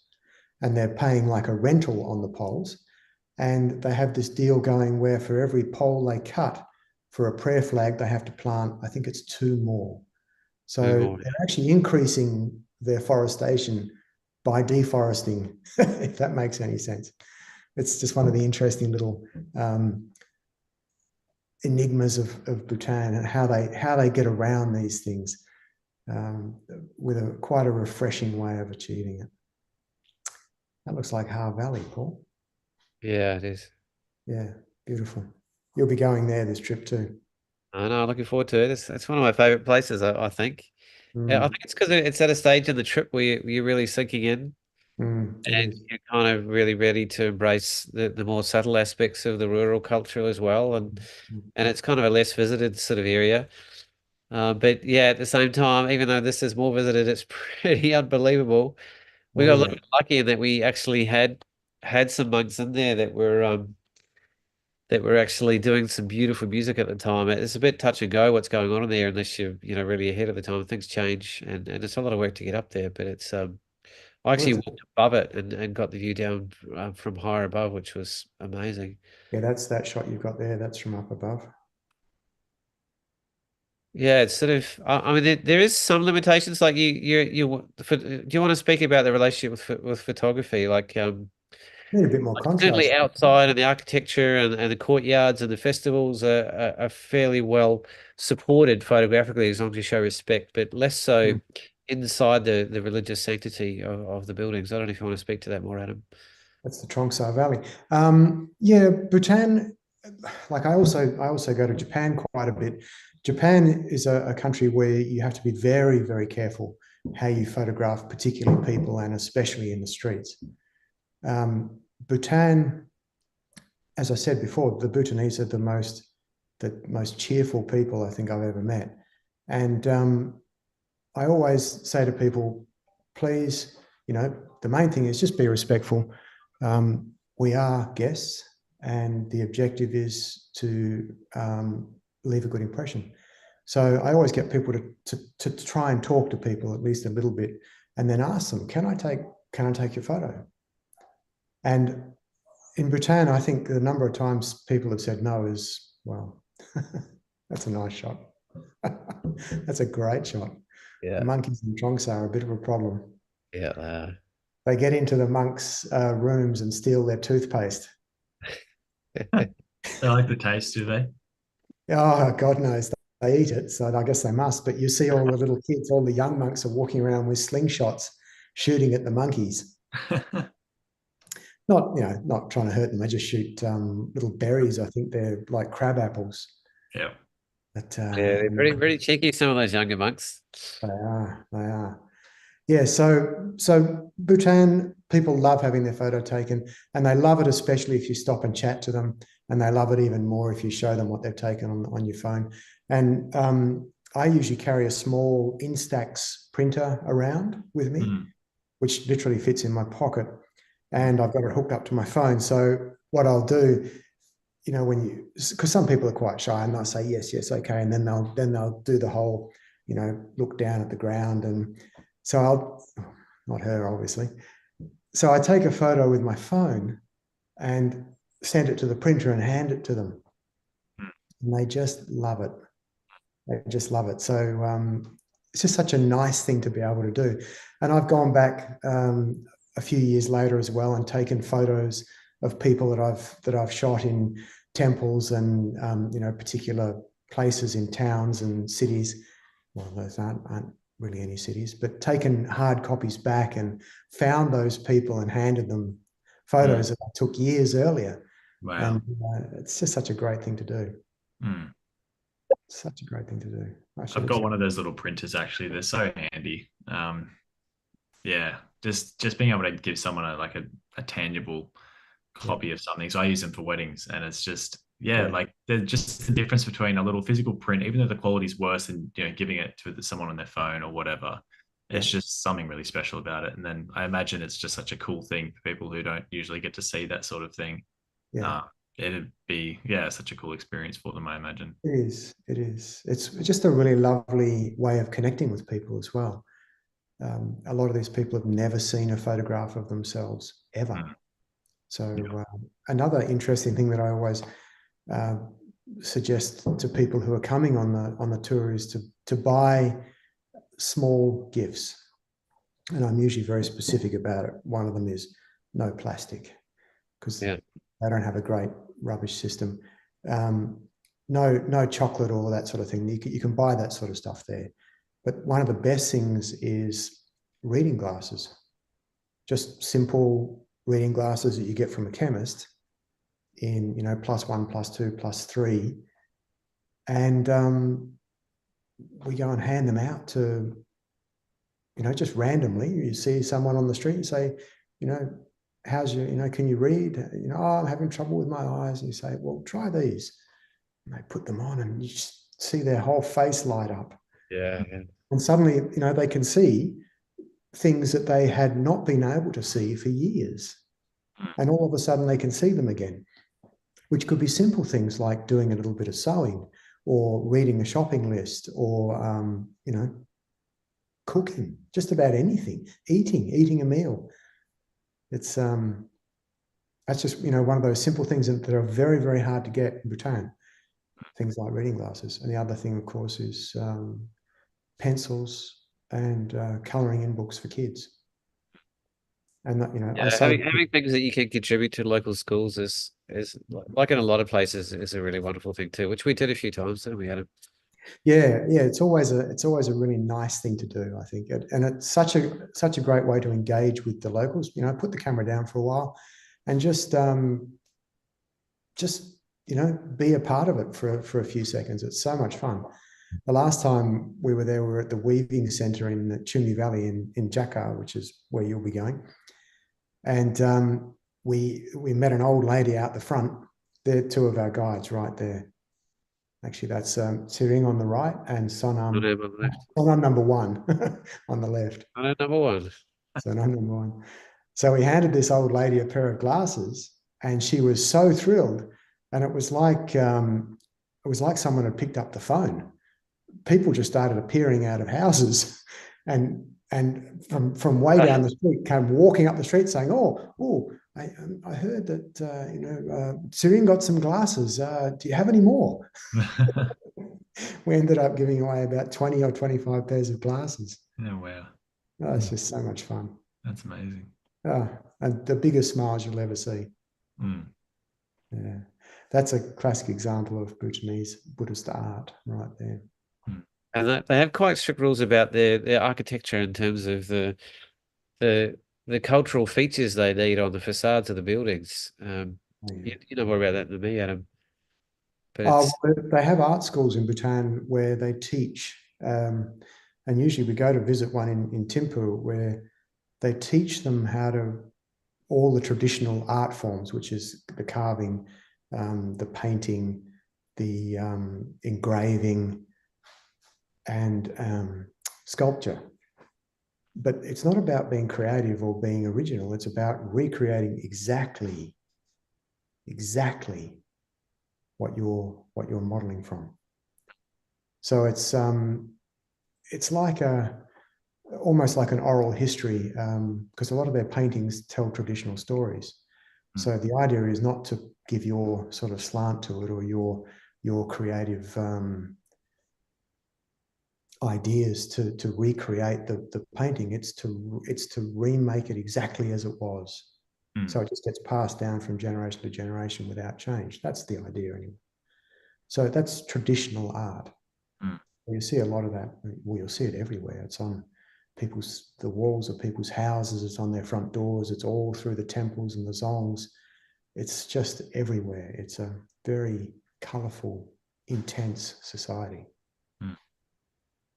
and they're paying like a rental on the poles. And they have this deal going where for every pole they cut for a prayer flag, they have to plant, I think it's 2 more. So they're actually increasing their forestation by deforesting, if that makes any sense. It's just one of the interesting little enigmas of Bhutan and how they get around these things with quite a refreshing way of achieving it. That looks like Har Valley, Paul. Yeah, it is. Yeah, beautiful. You'll be going there this trip too. I know, looking forward to it. It's one of my favorite places, I think. Yeah, I think it's because it's at a stage in the trip where you're really sinking in and you're kind of really ready to embrace the more subtle aspects of the rural culture as well. And it's kind of a less visited sort of area. But yeah, at the same time, even though this is more visited, it's pretty unbelievable. We got a little bit lucky in that we actually had some monks in there that were that were actually doing some beautiful music at the time. It's a bit touch and go what's going on in there unless you're, really ahead of the time. Things change, and it's a lot of work to get up there. But it's I Well, actually walked above it and got the view down from higher above, which was amazing. yeah, that's that shot you've got there. That's from up above. Yeah, it's sort of. I mean, there is some limitations. Like do you want to speak about the relationship with photography? Like, Need a bit more certainly contrast. outside and the architecture and the courtyards and the festivals are fairly well supported photographically as long as you show respect, but less so Mm. inside the religious sanctity of the buildings. I don't know if you want to speak to that more, Adam. That's the Trongsa Valley. Yeah, Bhutan. Like I also go to Japan quite a bit. Japan is a country where you have to be very, very careful how you photograph, particularly people and especially in the streets. Bhutan, as I said before, the Bhutanese are the most cheerful people I think I've ever met. And I always say to people, please, the main thing is just be respectful. We are guests, and the objective is to leave a good impression. So I always get people to try and talk to people at least a little bit, and then ask them, can I take your photo? And in Bhutan, I think the number of times people have said no is, well, that's a nice shot. That's a great shot. Yeah. The monkeys in Trongsa are a bit of a problem. Yeah. They get into the monks' rooms and steal their toothpaste. They like the taste, do they? Oh, God knows. They eat it, so I guess they must. But you see all the little kids, all the young monks are walking around with slingshots, shooting at the monkeys. Not trying to hurt them. They just shoot little berries. I think they're like crab apples. Yeah. But, Yeah, they're pretty cheeky, some of those younger monks. They are. They are. Yeah. So Bhutan, people love having their photo taken, and they love it especially if you stop and chat to them, and they love it even more if you show them what they've taken on your phone. And I usually carry a small Instax printer around with me, which literally fits in my pocket, and I've got it hooked up to my phone. So what I'll do, because some people are quite shy and they'll say yes, okay, and then they'll do the whole, look down at the ground, and so not her obviously. So I take a photo with my phone and send it to the printer and hand it to them, and they just love it. They just love it. So it's just such a nice thing to be able to do. And I've gone back a few years later as well and taken photos of people that I've shot in temples and particular places in towns and cities. Well, those aren't really any cities, but taken hard copies back and found those people and handed them photos that I took years earlier. Wow. And it's just such a great thing to do. Such a great thing to do. I've got one of those little printers actually. They're so handy. Yeah, just being able to give someone a tangible copy of something. So I use them for weddings, and it's just like there's just the difference between a little physical print, even though the quality is worse than giving it to someone on their phone or whatever. It's just something really special about it. And then I imagine it's just such a cool thing for people who don't usually get to see that sort of thing. Yeah. It'd be such a cool experience for them, I imagine. It is. It's just a really lovely way of connecting with people as well. A lot of these people have never seen a photograph of themselves ever. So another interesting thing that I always suggest to people who are coming on the tour is to buy small gifts, and I'm usually very specific about it. One of them is no plastic, because they don't have a great rubbish system. No chocolate or that sort of thing. You can buy that sort of stuff there. But one of the best things is reading glasses, just simple reading glasses that you get from a chemist in, +1, +2, +3. And we go and hand them out to, just randomly. You see someone on the street and say, how's your, can you read? Oh, I'm having trouble with my eyes. And you say, well, try these. And they put them on and you just see their whole face light up. Yeah. And suddenly, they can see things that they had not been able to see for years. And all of a sudden they can see them again. which could be simple things like doing a little bit of sewing or reading a shopping list or, you know, cooking, just about anything, eating a meal. It's, that's just, you know, one of those simple things that are very, very hard to get in Bhutan. Things like reading glasses. And the other thing, of course, is pencils and colouring in books for kids. And that, you know, I Yeah, say having things that you can contribute to local schools is like in a lot of places is a really wonderful thing too, which we did a few times, didn't we, Adam? yeah, it's always a really nice thing to do, I think, and it's such a great way to engage with the locals. You know, put the camera down for a while, and just you know, be a part of it for a few seconds. It's so much fun. The last time we were there, we were at the Weaving Centre in the Chumni Valley in Tscharke, which is where you'll be going, and we met an old lady out the front. They're two of our guides right there. Actually, that's serene on the right and Sonam number one on the left. Number one. Sonam number one. So we handed this old lady a pair of glasses, and she was so thrilled. And it was like someone had picked up the phone. People just started appearing out of houses, and from way down the street came walking up the street saying, "Oh, I heard that you know, Serene got some glasses. Do you have any more?" We ended up giving away about 20 or 25 pairs of glasses. Oh, wow. Oh, it's just so much fun. That's amazing. And the biggest smiles you'll ever see. Yeah, that's a classic example of Bhutanese Buddhist art right there. And they have quite strict rules about their architecture in terms of the cultural features they need on the facades of the buildings. You know more about that than me, Adam. But they have art schools in Bhutan where they teach, and usually we go to visit one in Thimphu where they teach them how to all the traditional art forms, which is the carving, the painting, the engraving, and sculpture. But it's not about being creative or being original. It's about recreating exactly what you're modeling from. So it's like almost like an oral history, because a lot of their paintings tell traditional stories. So the idea is not to give your sort of slant to it or your creative ideas to recreate the painting. It's to remake it exactly as it was. So it just gets passed down from generation to generation without change. That's the idea anyway. So that's traditional art. You see a lot of that. Well, you'll see it everywhere. It's on the walls of people's houses. It's on their front doors. It's all through the temples and the zongs. It's just everywhere. It's a very colourful, intense society.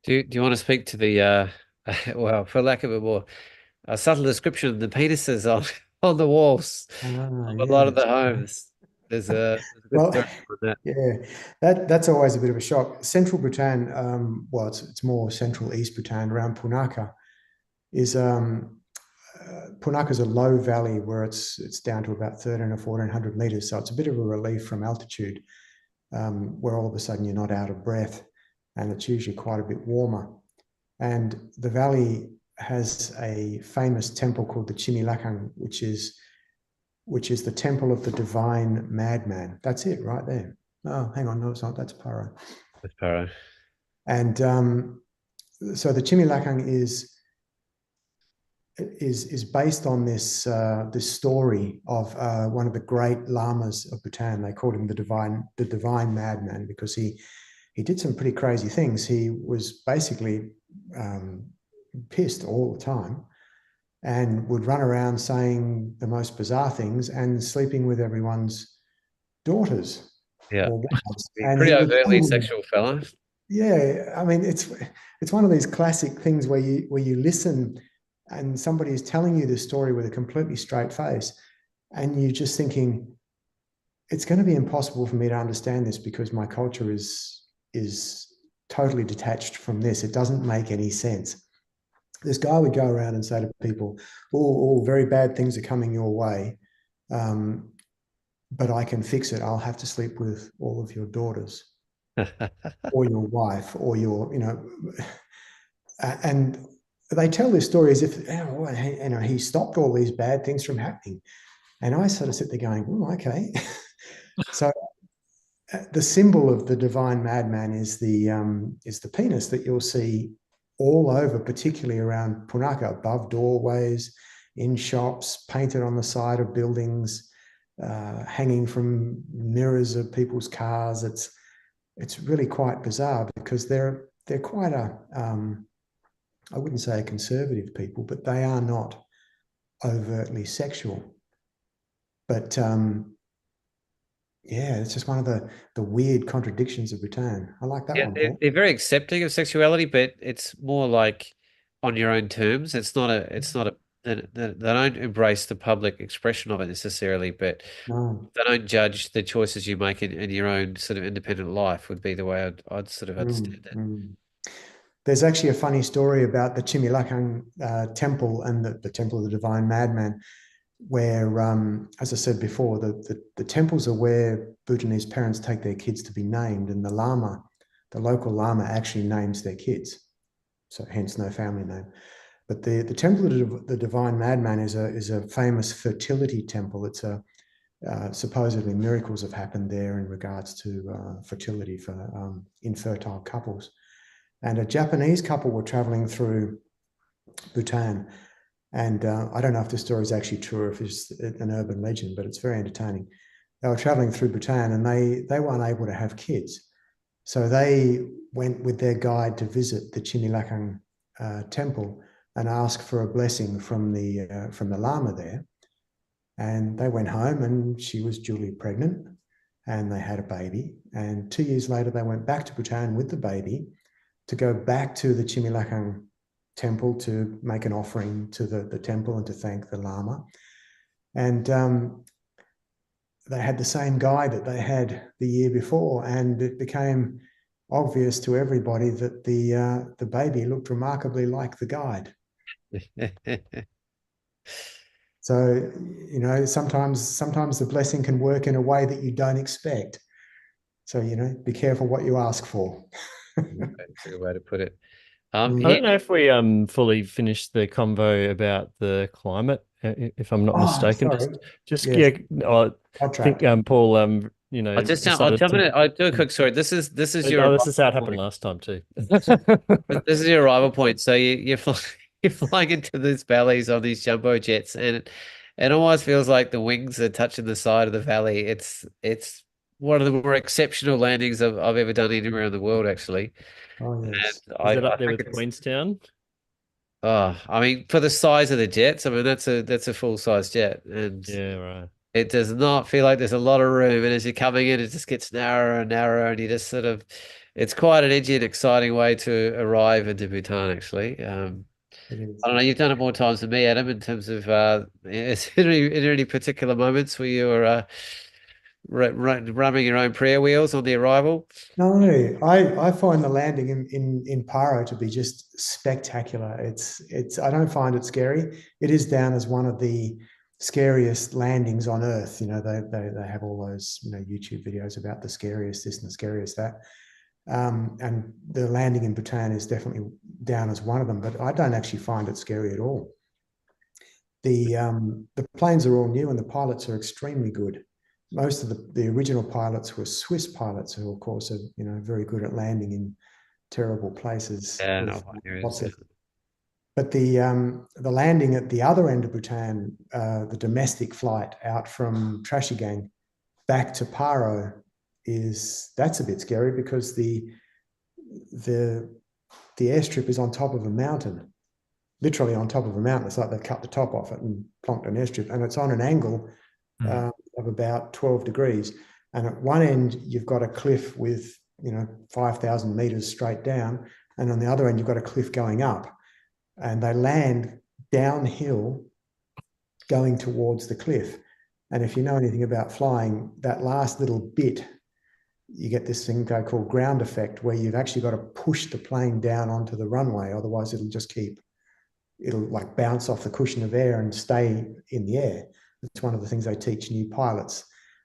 Do you want to speak to the well, for lack of a subtle description of the penises on the walls of a lot of the homes? There's a good story on that. Yeah, that's always a bit of a shock. Central Bhutan, well, it's more central East Bhutan around Punakha. Punakha's a low valley where it's down to about 1,300 or 1,400 meters, so it's a bit of a relief from altitude, where all of a sudden you're not out of breath, and it's usually quite a bit warmer. And the valley has a famous temple called the Chimilakang, which is the temple of the divine madman. That's it right there. Oh, hang on, no, it's not. That's Paro. That's Paro. And so the Chimilakang is based on this story of one of the great lamas of Bhutan. They called him the divine madman because he did some pretty crazy things. He was basically pissed all the time and would run around saying the most bizarre things and sleeping with everyone's daughters. Yeah, pretty overtly sexual fella. Yeah, I mean, it's one of these classic things where you listen and somebody is telling you this story with a completely straight face, and you're just thinking, it's going to be impossible for me to understand this because my culture is totally detached from this. It doesn't make any sense. This guy would go around and say to people, very bad things are coming your way. but I can fix it. I'll have to sleep with all of your daughters or your wife or your, and they tell this story as if, he stopped all these bad things from happening. And I sort of sit there going, oh, okay. So the symbol of the divine madman is the penis that you'll see all over, particularly around Punakha, above doorways, in shops, painted on the side of buildings, hanging from mirrors of people's cars. It's really quite bizarre because they're quite I wouldn't say a conservative people, but they are not overtly sexual. But yeah, it's just one of the weird contradictions of Bhutan. I like that Yeah, one, Paul. they're very accepting of sexuality, but it's more like on your own terms. It's not a they don't embrace the public expression of it necessarily, but No. they don't judge the choices you make in your own sort of independent life would be the way I'd sort of understand that. There's actually a funny story about the Chimilakang temple and the temple of the divine madman, where, as I said before, the temples are where Bhutanese parents take their kids to be named, and the local lama actually names their kids, so hence no family name. But the temple of the divine madman is a famous fertility temple. It's supposedly miracles have happened there in regards to fertility for infertile couples. And a Japanese couple were traveling through Bhutan. And I don't know if this story is actually true or if it's an urban legend, but it's very entertaining. They were traveling through Bhutan and they weren't able to have kids. So they went with their guide to visit the Chimilakang temple and ask for a blessing from the Lama there. And they went home and she was duly pregnant and they had a baby. And 2 years later, they went back to Bhutan with the baby to go back to the Chimilakang temple to make an offering to the temple and to thank the Lama. And they had the same guide that they had the year before, and it became obvious to everybody that the baby looked remarkably like the guide. So, sometimes the blessing can work in a way that you don't expect. So, be careful what you ask for. That's a good way to put it. I don't know if we fully finished the convo about the climate, if I'm not mistaken. Sorry. Just Yes. I think Paul, I'll jump in. I'll do a quick story. This is your. This is how it happened last time too. This is your arrival point. So you're flying into these valleys on these jumbo jets, and it almost feels like the wings are touching the side of the valley. It's one of the more exceptional landings I've ever done anywhere in the world, actually. Oh yes. Is it up there with Queenstown? Oh, I mean, for the size of the jets, I mean that's a full size jet, and yeah, right. It does not feel like there's a lot of room, and as you're coming in, it just gets narrower and narrower, and you just sort of, it's quite an edgy and exciting way to arrive into Bhutan, actually. I don't know, you've done it more times than me, Adam, in terms of, is there any particular moments where you were rubbing your own prayer wheels on the arrival? No, I find the landing in Paro to be just spectacular. I don't find it scary. It is down as one of the scariest landings on Earth. They have all those YouTube videos about the scariest this and the scariest that. And the landing in Bhutan is definitely down as one of them, but I don't actually find it scary at all. The planes are all new and the pilots are extremely good. Most of the original pilots were Swiss pilots who, of course, are very good at landing in terrible places. Yeah, no, but the landing at the other end of Bhutan, the domestic flight out from Trashigang back to Paro, that's a bit scary because the airstrip is on top of a mountain, literally on top of a mountain. It's like they've cut the top off it and plonked an airstrip, and it's on an angle of about 12 degrees. And at one end, you've got a cliff with 5,000 meters straight down, and on the other end, you've got a cliff going up. And they land downhill going towards the cliff. And if you know anything about flying, that last little bit, you get this thing called ground effect, where you've actually got to push the plane down onto the runway. Otherwise, it'll like bounce off the cushion of air and stay in the air. It's one of the things they teach new pilots.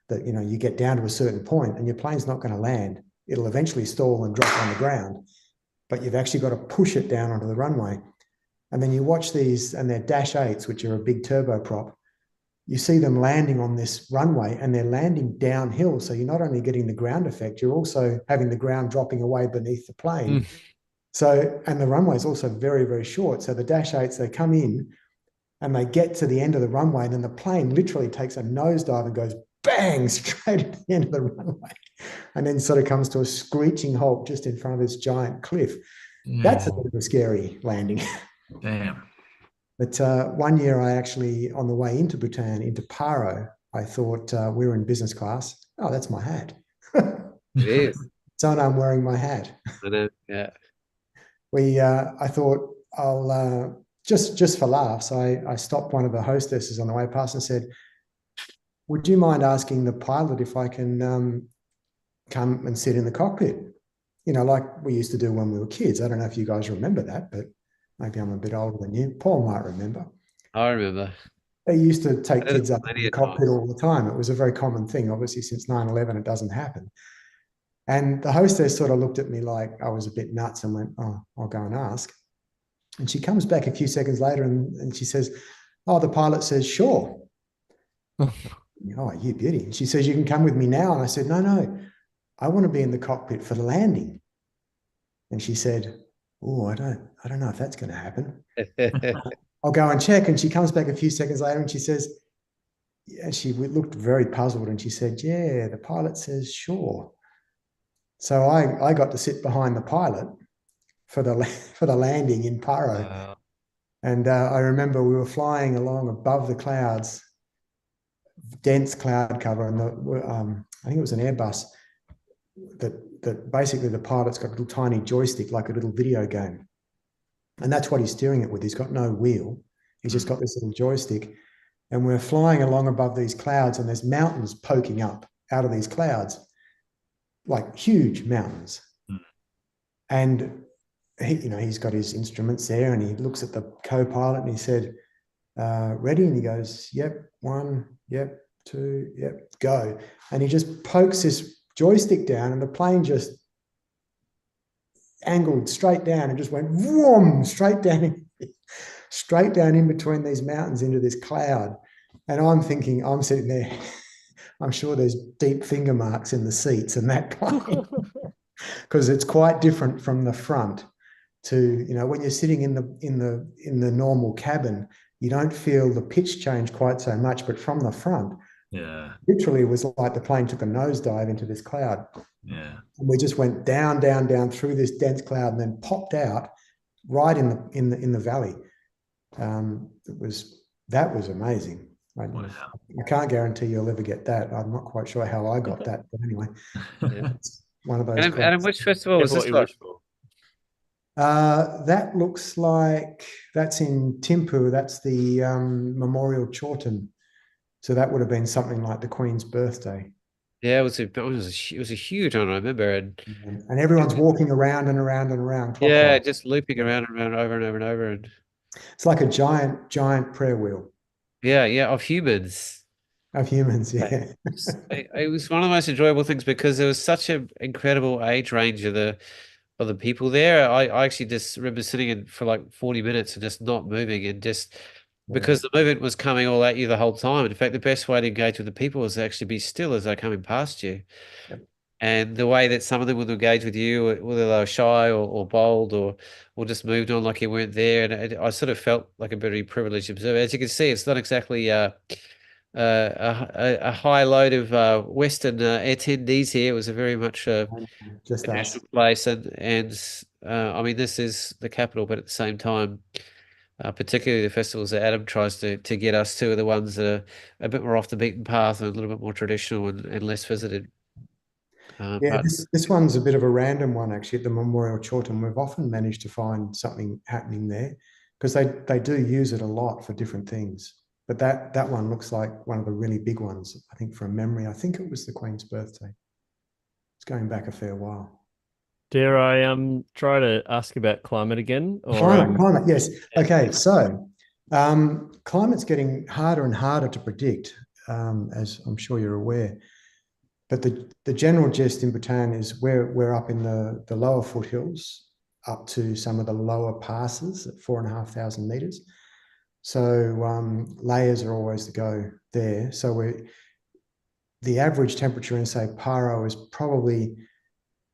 that, you know, you get down to a certain point and your plane's not going to land. It'll eventually stall and drop on the ground, but you've actually got to push it down onto the runway. And then you watch these, and they're Dash 8s, which are a big turboprop. You see them landing on this runway, and they're landing downhill. So you're not only getting the ground effect, you're also having the ground dropping away beneath the plane. So, and the runway is also very, very short. So the Dash 8s, they come in and they get to the end of the runway, and then the plane literally takes a nosedive and goes bang straight at the end of the runway, and then sort of comes to a screeching halt just in front of this giant cliff. That's a bit of a scary landing. Damn. But one year I actually, on the way into Bhutan, into Paro, I thought we were in business class. Oh, that's my hat. It is. So I'm wearing my hat. I know. Yeah. I thought I'll just for laughs, I stopped one of the hostesses on the way past and said, would you mind asking the pilot if I can come and sit in the cockpit? You know, like we used to do when we were kids. I don't know if you guys remember that, but maybe I'm a bit older than you. Paul might remember. I remember. They used to take kids up in the cockpit all the time. It was a very common thing. Obviously, since 9/11, it doesn't happen. And the hostess sort of looked at me like I was a bit nuts and went, oh, I'll go and ask. And she comes back a few seconds later and she says, oh, the pilot says, sure. Oh, you beauty. And she says, you can come with me now. And I said, no, I want to be in the cockpit for the landing. And she said, oh, I don't know if that's going to happen. I'll go and check. And she comes back a few seconds later and she says, yeah, she looked very puzzled and she said, yeah, the pilot says, sure. So I got to sit behind the pilot for the landing in Paro. Wow. And I remember we were flying along above the clouds, dense cloud cover, and I think it was an Airbus that basically the pilot's got a little tiny joystick like a little video game. And that's what he's steering it with. He's got no wheel. He's just got this little joystick. And we're flying along above these clouds, and there's mountains poking up out of these clouds, like huge mountains. And he's got his instruments there, and he looks at the co-pilot and he said, ready? And he goes, yep, 1, yep, 2, yep, go. And he just pokes this joystick down, and the plane just angled straight down and just went vroom, straight down in between these mountains into this cloud. And I'm thinking, I'm sitting there, I'm sure there's deep finger marks in the seats in that plane because it's quite different from the front to, when you're sitting in the normal cabin, you don't feel the pitch change quite so much, but from the front, literally it was like the plane took a nosedive into this cloud. Yeah. And we just went down through this dense cloud and then popped out right in the valley. That was amazing. I can't guarantee you'll ever get that. I'm not quite sure how I got that, but anyway, it's one of those. And which festival was this like? That looks like that's in Thimphu. That's the Memorial Chorten. So that would have been something like the Queen's birthday. Yeah, it was a huge one, I remember. And everyone's walking around and around and around. Yeah, just looping around and around, over and over and over. And it's like a giant prayer wheel. Yeah, of humans. Of humans, yeah. It was one of the most enjoyable things because there was such an incredible age range of the people there. I actually just remember sitting in for like 40 minutes and just not moving, and just because the movement was coming all at you the whole time. In fact, the best way to engage with the people was to actually be still as they're coming past you. Yep. And the way that some of them would engage with you, whether they were shy or bold or just moved on like you weren't there. And I sort of felt like a very privileged observer. As you can see, it's not exactly a high load of Western attendees here. It was a very much just a place. And I mean, this is the capital, but at the same time, particularly the festivals that Adam tries to get us to are the ones that are a bit more off the beaten path and a little bit more traditional and less visited. This one's a bit of a random one, actually, at the Memorial Chorten. We've often managed to find something happening there because they do use it a lot for different things. But that one looks like one of the really big ones, I think, from memory. I think it was the Queen's birthday. It's going back a fair while. Dare I try to ask about climate again? Or, climate, yes. Okay, so climate's getting harder and harder to predict, as I'm sure you're aware. but the general gist in Bhutan is we're up in the lower foothills, up to some of the lower passes at 4,500 meters. So layers are always the go there. So the average temperature in, say, Paro is probably,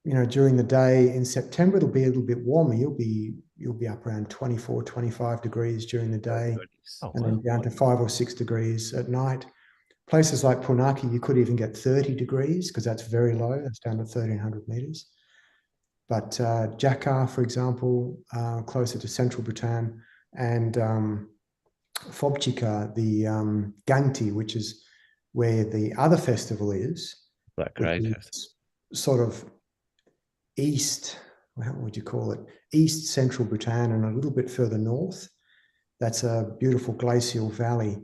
during the day in September, it'll be a little bit warmer. You'll be up around 24, 25 degrees during the day, and then down to 5 or 6 degrees at night. Places like Punaki, you could even get 30 degrees because that's very low. That's down to 1,300 meters. But Jakar, for example, closer to central Bhutan, and Phobchika, the Gangti, which is where the other festival is, sort of east, how would you call it? East central Bhutan and a little bit further north. That's a beautiful glacial valley.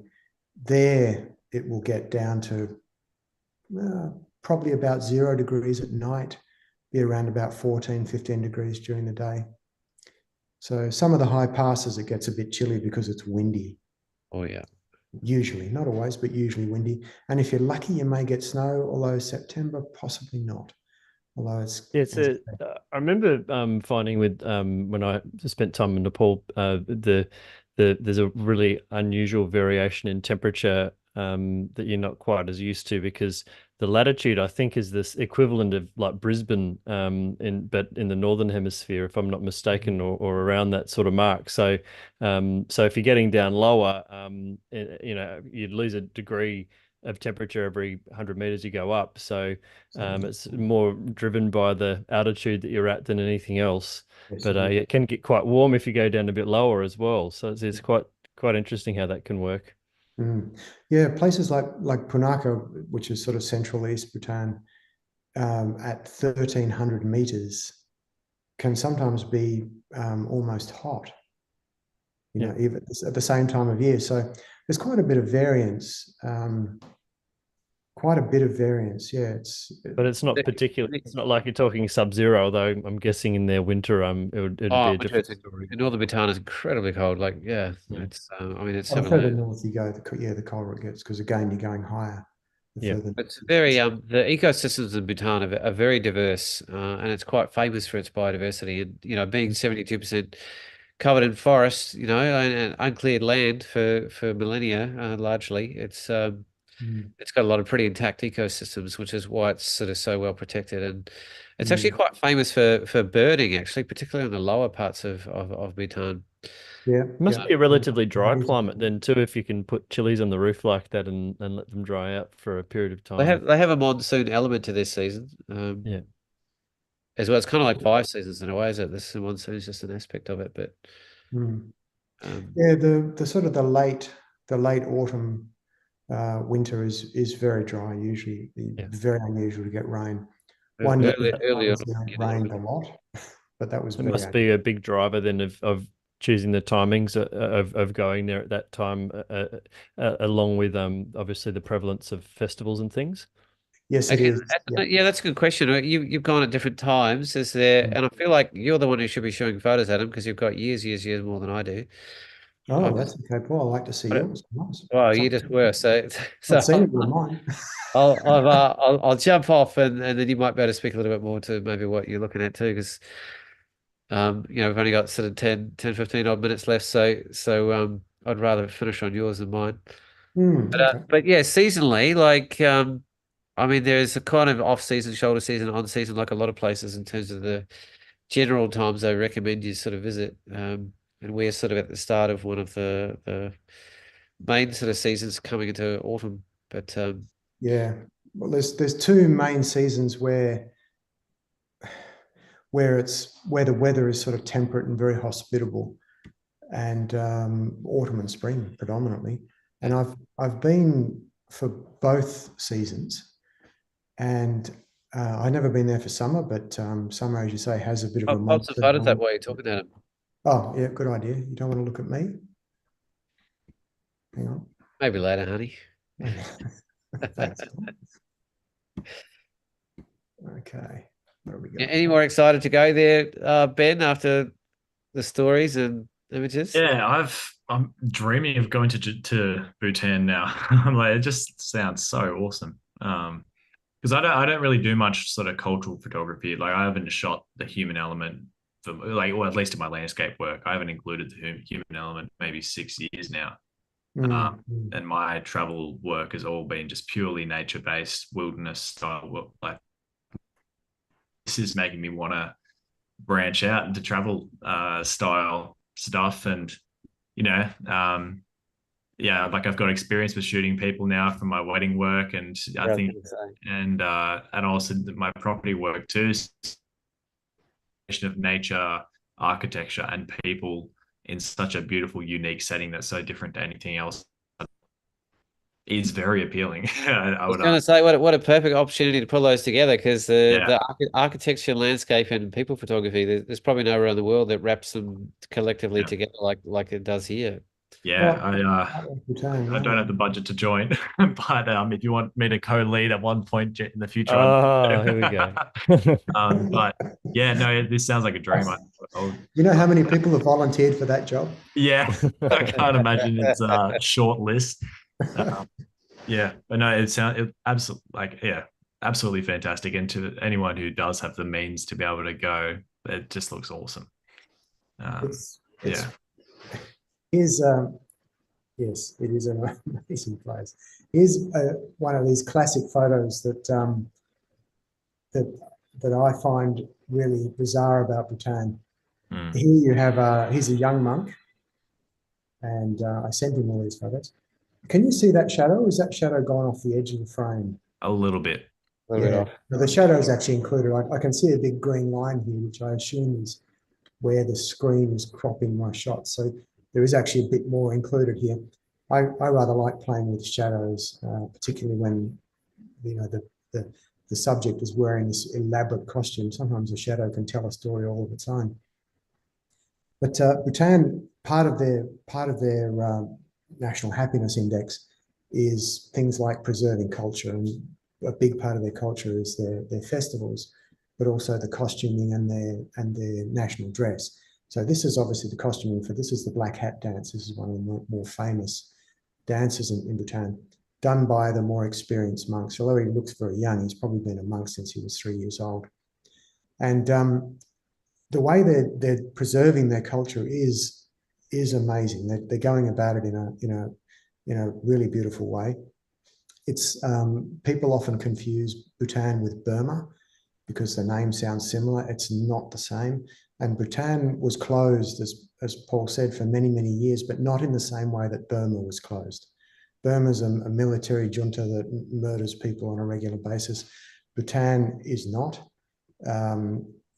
There it will get down to probably about 0 degrees at night, be around about 14, 15 degrees during the day. So some of the high passes, it gets a bit chilly because it's windy. Oh, yeah. Usually, not always, but usually windy. And if you're lucky, you may get snow, although September, possibly not. Although I remember finding with when I spent time in Nepal, there's a really unusual variation in temperature that you're not quite as used to, because the latitude, I think, is this equivalent of like Brisbane but in the northern hemisphere, if I'm not mistaken, or around that sort of mark. So so if you're getting down lower, you'd lose a degree of temperature every 100 meters you go up. So it's more driven by the altitude that you're at than anything else. Yes, But it can get quite warm if you go down a bit lower as well. So it's quite interesting how that can work. Yeah, places like Punaka, which is sort of central East Bhutan, at 1,300 meters, can sometimes be almost hot. Even at the same time of year. So there's quite a bit of variance. Yeah. But it's not particular. It's not like you're talking sub-zero, although I'm guessing in their winter, it'd be a different story. Northern Bhutan is incredibly cold. Like, it's. It's the further north you go, the colder it gets, because again you're going higher. It's very the ecosystems in Bhutan are very diverse, and it's quite famous for its biodiversity. And being 72% covered in forests, and uncleared land for millennia, largely, it's got a lot of pretty intact ecosystems, which is why it's sort of so well protected. And it's actually quite famous for birding, actually, particularly in the lower parts of Bhutan. Yeah, must be a relatively dry climate then too, if you can put chilies on the roof like that and let them dry out for a period of time. They have a monsoon element to this season. As well. It's kind of like 5 seasons in a way, is it? This monsoon is just an aspect of it, but the sort of the late autumn, winter is very dry. Usually, very unusual to get rain. One year it rained a lot, but that was it must be a big driver then of choosing the timings of going there at that time, along with obviously the prevalence of festivals and things. Yes, it is. Yeah, that's a good question. You've gone at different times. Is there? And I feel like you're the one who should be showing photos, Adam, because you've got years more than I do. Oh, that's okay, Paul. I like to see yours. Nice. Well, you just were. So I've seen it with mine. I'll jump off, and then you might be able to speak a little bit more to maybe what you're looking at too, because we've only got sort of 10, 15 odd minutes left. So I'd rather finish on yours than mine. But yeah, seasonally, like there's a kind of off-season, shoulder season, on-season, like a lot of places in terms of the general times they recommend you sort of visit. And we're sort of at the start of one of the main sort of seasons coming into autumn. But well, there's 2 main seasons where the weather is sort of temperate and very hospitable, and autumn and spring predominantly. And I've been for both seasons, and I've never been there for summer, but summer, as you say, has a bit of a monster. How does that way you're talking about it? Oh, yeah, good idea. You don't want to look at me? Hang on. Maybe later, honey. Thanks. Okay. Where are we going? Any more excited to go there, Ben, after the stories and images? Yeah, I'm dreaming of going to Bhutan now. I'm like, it just sounds so awesome. because I don't really do much sort of cultural photography. Like I haven't shot the human element for like, well, at least in my landscape work, I haven't included the human element maybe 6 years now. Mm, mm. And my travel work has all been just purely nature-based wilderness style work. Like this is making me want to branch out into travel style stuff, and you know, yeah, like I've got experience with shooting people now from my wedding work, and I Yeah, I was think, gonna say. and also my property work too, of nature, architecture, and people in such a beautiful, unique setting that's so different to anything else is very appealing. I I was would going to say what a perfect opportunity to pull those together, because yeah, the architecture, landscape, and people photography, there's probably nowhere in the world that wraps them collectively yeah, together like it does here. yeah. Quite, quite Bhutan, I yeah. don't have the budget to join, but if you want me to co-lead at one point in the future, Oh, here we go. but yeah, no, this sounds like a dream. You know how many people have volunteered for that job? Yeah, I can't imagine it's a short list. Um, yeah, but no, it sounds it absolutely like yeah, absolutely fantastic. And to anyone who does have the means to be able to go, it just looks awesome. It's Yeah. here's yes, it is an amazing place. Here's one of these classic photos that that I find really bizarre about Bhutan. Mm. Here you have he's a young monk, and I sent him all these photos. Can you see that shadow? Is that shadow gone off the edge of the frame? A little bit. A little bit Yeah, off. no, the shadow is actually included. I can see a big green line here, which I assume is where the screen is cropping my shot. So there is actually a bit more included here. I rather like playing with shadows, particularly when the the subject is wearing this elaborate costume. Sometimes a shadow can tell a story all of its own. But Bhutan, part of their national happiness index is things like preserving culture, and a big part of their culture is their festivals, but also the costuming and their national dress. So this is obviously the costuming for this is the black hat dance. This is one of the more famous dances in Bhutan, done by the more experienced monks. Although he looks very young, he's probably been a monk since he was 3 years old. And the way they're preserving their culture is amazing. They're going about it in a really beautiful way. It's people often confuse Bhutan with Burma because the name sounds similar. It's not the same. And Bhutan was closed, as Paul said, for many, many years, but not in the same way that Burma was closed. Burma's a military junta that murders people on a regular basis. Bhutan is not.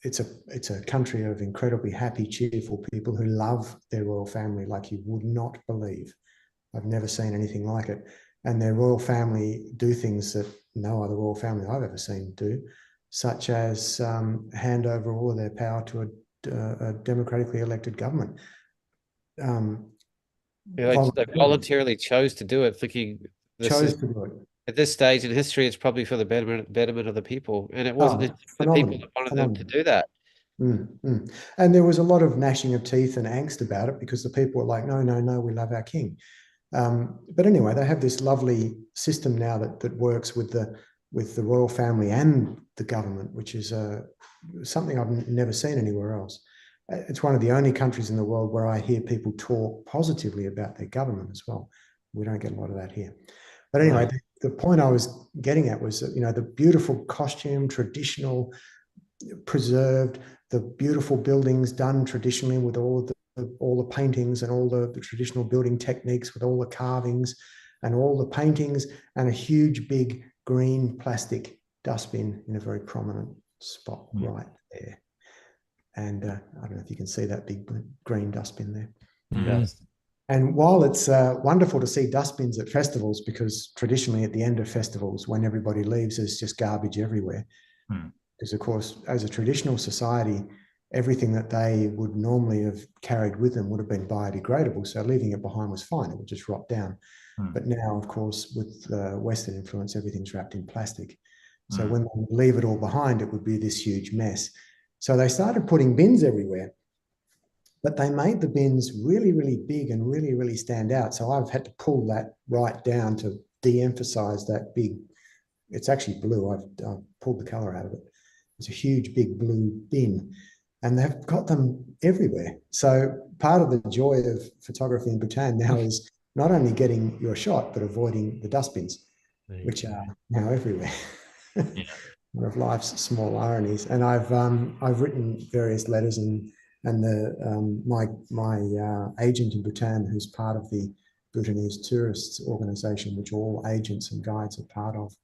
It's a country of incredibly happy, cheerful people who love their royal family like you would not believe. I've never seen anything like it. And their royal family do things that no other royal family I've ever seen do, such as hand over all of their power to a democratically elected government. They voluntarily chose to do it, thinking chose to do it. At this stage in history, it's probably for the betterment of the people, and it wasn't the people that wanted them to do that. And there was a lot of gnashing of teeth and angst about it because the people were like, no, no, no, we love our king. But anyway, they have this lovely system now that works with the royal family and the government, which is something I've never seen anywhere else. It's one of the only countries in the world where I hear people talk positively about their government as well. We don't get a lot of that here. But anyway, the point I was getting at was that, the beautiful costume, traditional, preserved, the beautiful buildings done traditionally with all the paintings and all the traditional building techniques with all the carvings and all the paintings, and a huge big green plastic dustbin in a very prominent spot right there. And I don't know if you can see that big green dustbin there. Yes. And while it's wonderful to see dustbins at festivals, because traditionally at the end of festivals, when everybody leaves, there's just garbage everywhere. Because, of course, as a traditional society, everything that they would normally have carried with them would have been biodegradable. So leaving it behind was fine. It would just rot down. But now, of course, with Western influence, everything's wrapped in plastic. So when they leave it all behind, it would be this huge mess. So they started putting bins everywhere. But they made the bins really, really big and really, really stand out. So I've had to pull that right down to de-emphasize that big it's actually blue. I've pulled the color out of it. It's a huge, big blue bin, and they've got them everywhere. So part of the joy of photography in Bhutan now is not only getting your shot, but avoiding the dustbins, which are now everywhere. Yeah. One of life's small ironies. And I've written various letters, and my agent in Bhutan, who's part of the Bhutanese Tourists Organization, which all agents and guides are part of,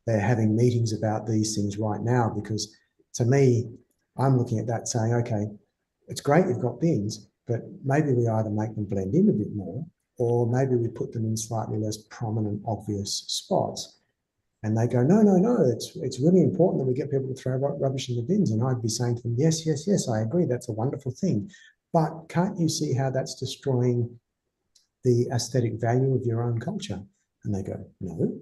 they're having meetings about these things right now, because to me, I'm looking at that saying, okay, it's great you've got bins, but maybe we either make them blend in a bit more, or maybe we put them in slightly less prominent, obvious spots. And they go, no, no, no, it's really important that we get people to throw rubbish in the bins. And I'd be saying to them, yes, yes, yes, I agree. That's a wonderful thing. But can't you see how that's destroying the aesthetic value of your own culture? And they go, no.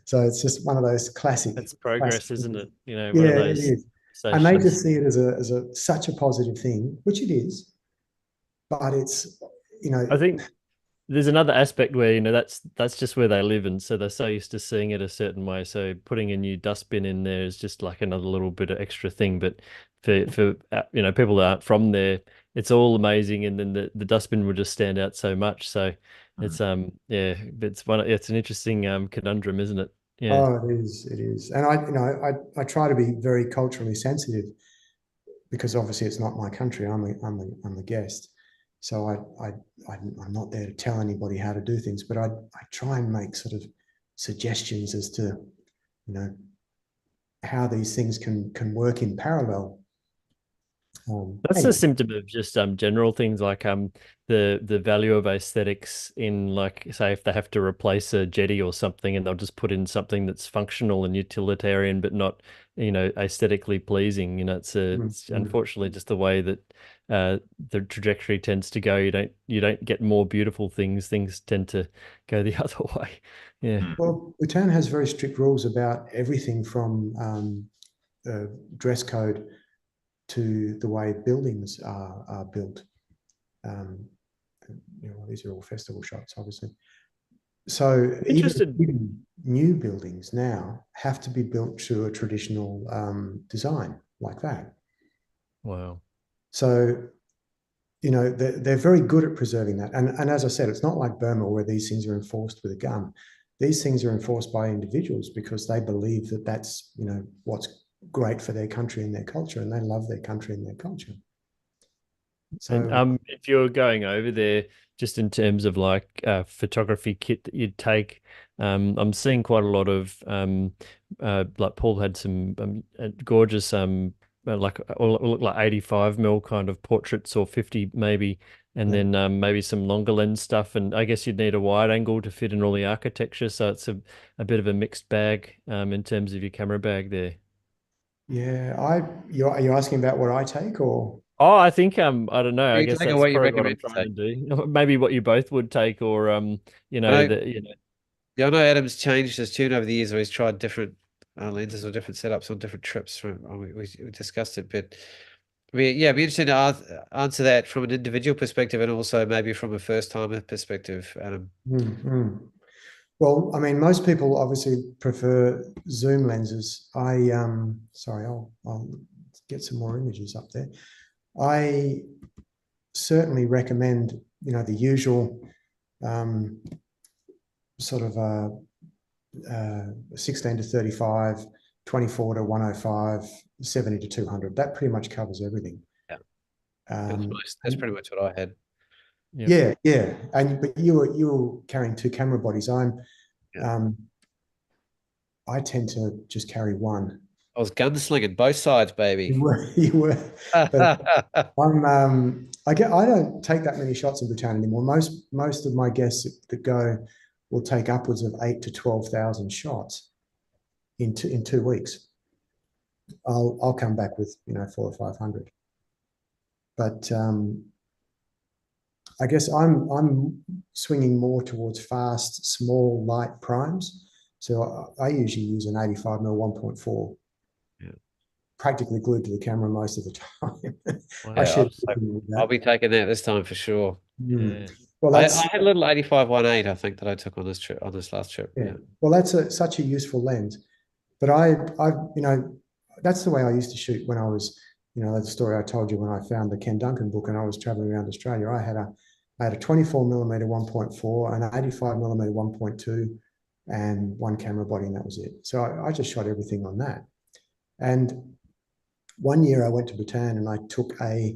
So it's just one of those classic. That's progress, isn't it? You know, one Yeah, of those it is. And they just see it as such a positive thing, which it is. But it's, I think there's another aspect where, you know, that's just where they live, and so they're so used to seeing it a certain way. So putting a new dustbin in there is just like another little bit of extra thing. But for you know, people that aren't from there, it's all amazing, and then the dustbin will just stand out so much. So it's yeah, it's an interesting conundrum, isn't it? Yeah. Oh, it is. It is. And I try to be very culturally sensitive, because obviously it's not my country. I'm the guest. So I'm not there to tell anybody how to do things, but I try and make sort of suggestions as to, how these things can work in parallel. That's Anyway. a symptom of just general things like the value of aesthetics in, like, say, if they have to replace a jetty or something, and they'll just put in something that's functional and utilitarian but not, you know, aesthetically pleasing. You know, it's unfortunately just the way that the trajectory tends to go. You don't get more beautiful things. Things tend to go the other way. Yeah. Well, Bhutan has very strict rules about everything from dress code to the way buildings are built. These are all festival shots, obviously. So even new buildings now have to be built to a traditional design like that. Wow. So, they're very good at preserving that. And as I said, it's not like Burma where these things are enforced with a gun. These things are enforced by individuals because they believe that that's, what's great for their country and their culture, and they love their country and their culture. So, and if you're going over there, just in terms of like photography kit that you'd take, I'm seeing quite a lot of like Paul had some gorgeous like look like 85 mil kind of portraits, or 50 maybe, and then maybe some longer lens stuff. And I guess you'd need a wide angle to fit in all the architecture, so it's a bit of a mixed bag in terms of your camera bag there. Yeah, are you asking about what I take, or? Oh, I think I don't know. I guess take, or that's what you probably what I'm recommend to trying to take? do. Maybe what you both would take, or Yeah, I know Adam's changed his tune over the years, where he's tried different lenses or different setups on different trips. We discussed it, but it'd be interesting to answer that from an individual perspective, and also maybe from a first-timer perspective, Adam. Well, I mean, most people obviously prefer zoom lenses. Sorry, I'll get some more images up there. I certainly recommend, the usual sort of 16 to 35, 24 to 105, 70 to 200. That pretty much covers everything. Yeah, that's pretty much what I had. Yeah. But you were carrying two camera bodies. I tend to just carry one. I was gunslinging both sides, baby. You were. But I don't take that many shots in Bhutan anymore. Most of my guests that go will take upwards of 8,000 to 12,000 shots in 2 weeks. I'll come back with 400 or 500. But I guess I'm swinging more towards fast, small, light primes. So I usually use an 85 mm 1.4. Practically glued to the camera most of the time. Wow. I'll be taking that this time for sure. Yeah. Well, I that's had a little 85-1.8, I think, that I took on this trip, on this last trip. yeah. Well, that's such a useful lens. But that's the way I used to shoot when I was, that story I told you when I found the Ken Duncan book and I was traveling around Australia. I had a 24 millimeter 1.4, an 85 millimeter 1.2, and one camera body, and that was it. So I just shot everything on that. And one year I went to Bhutan and I took a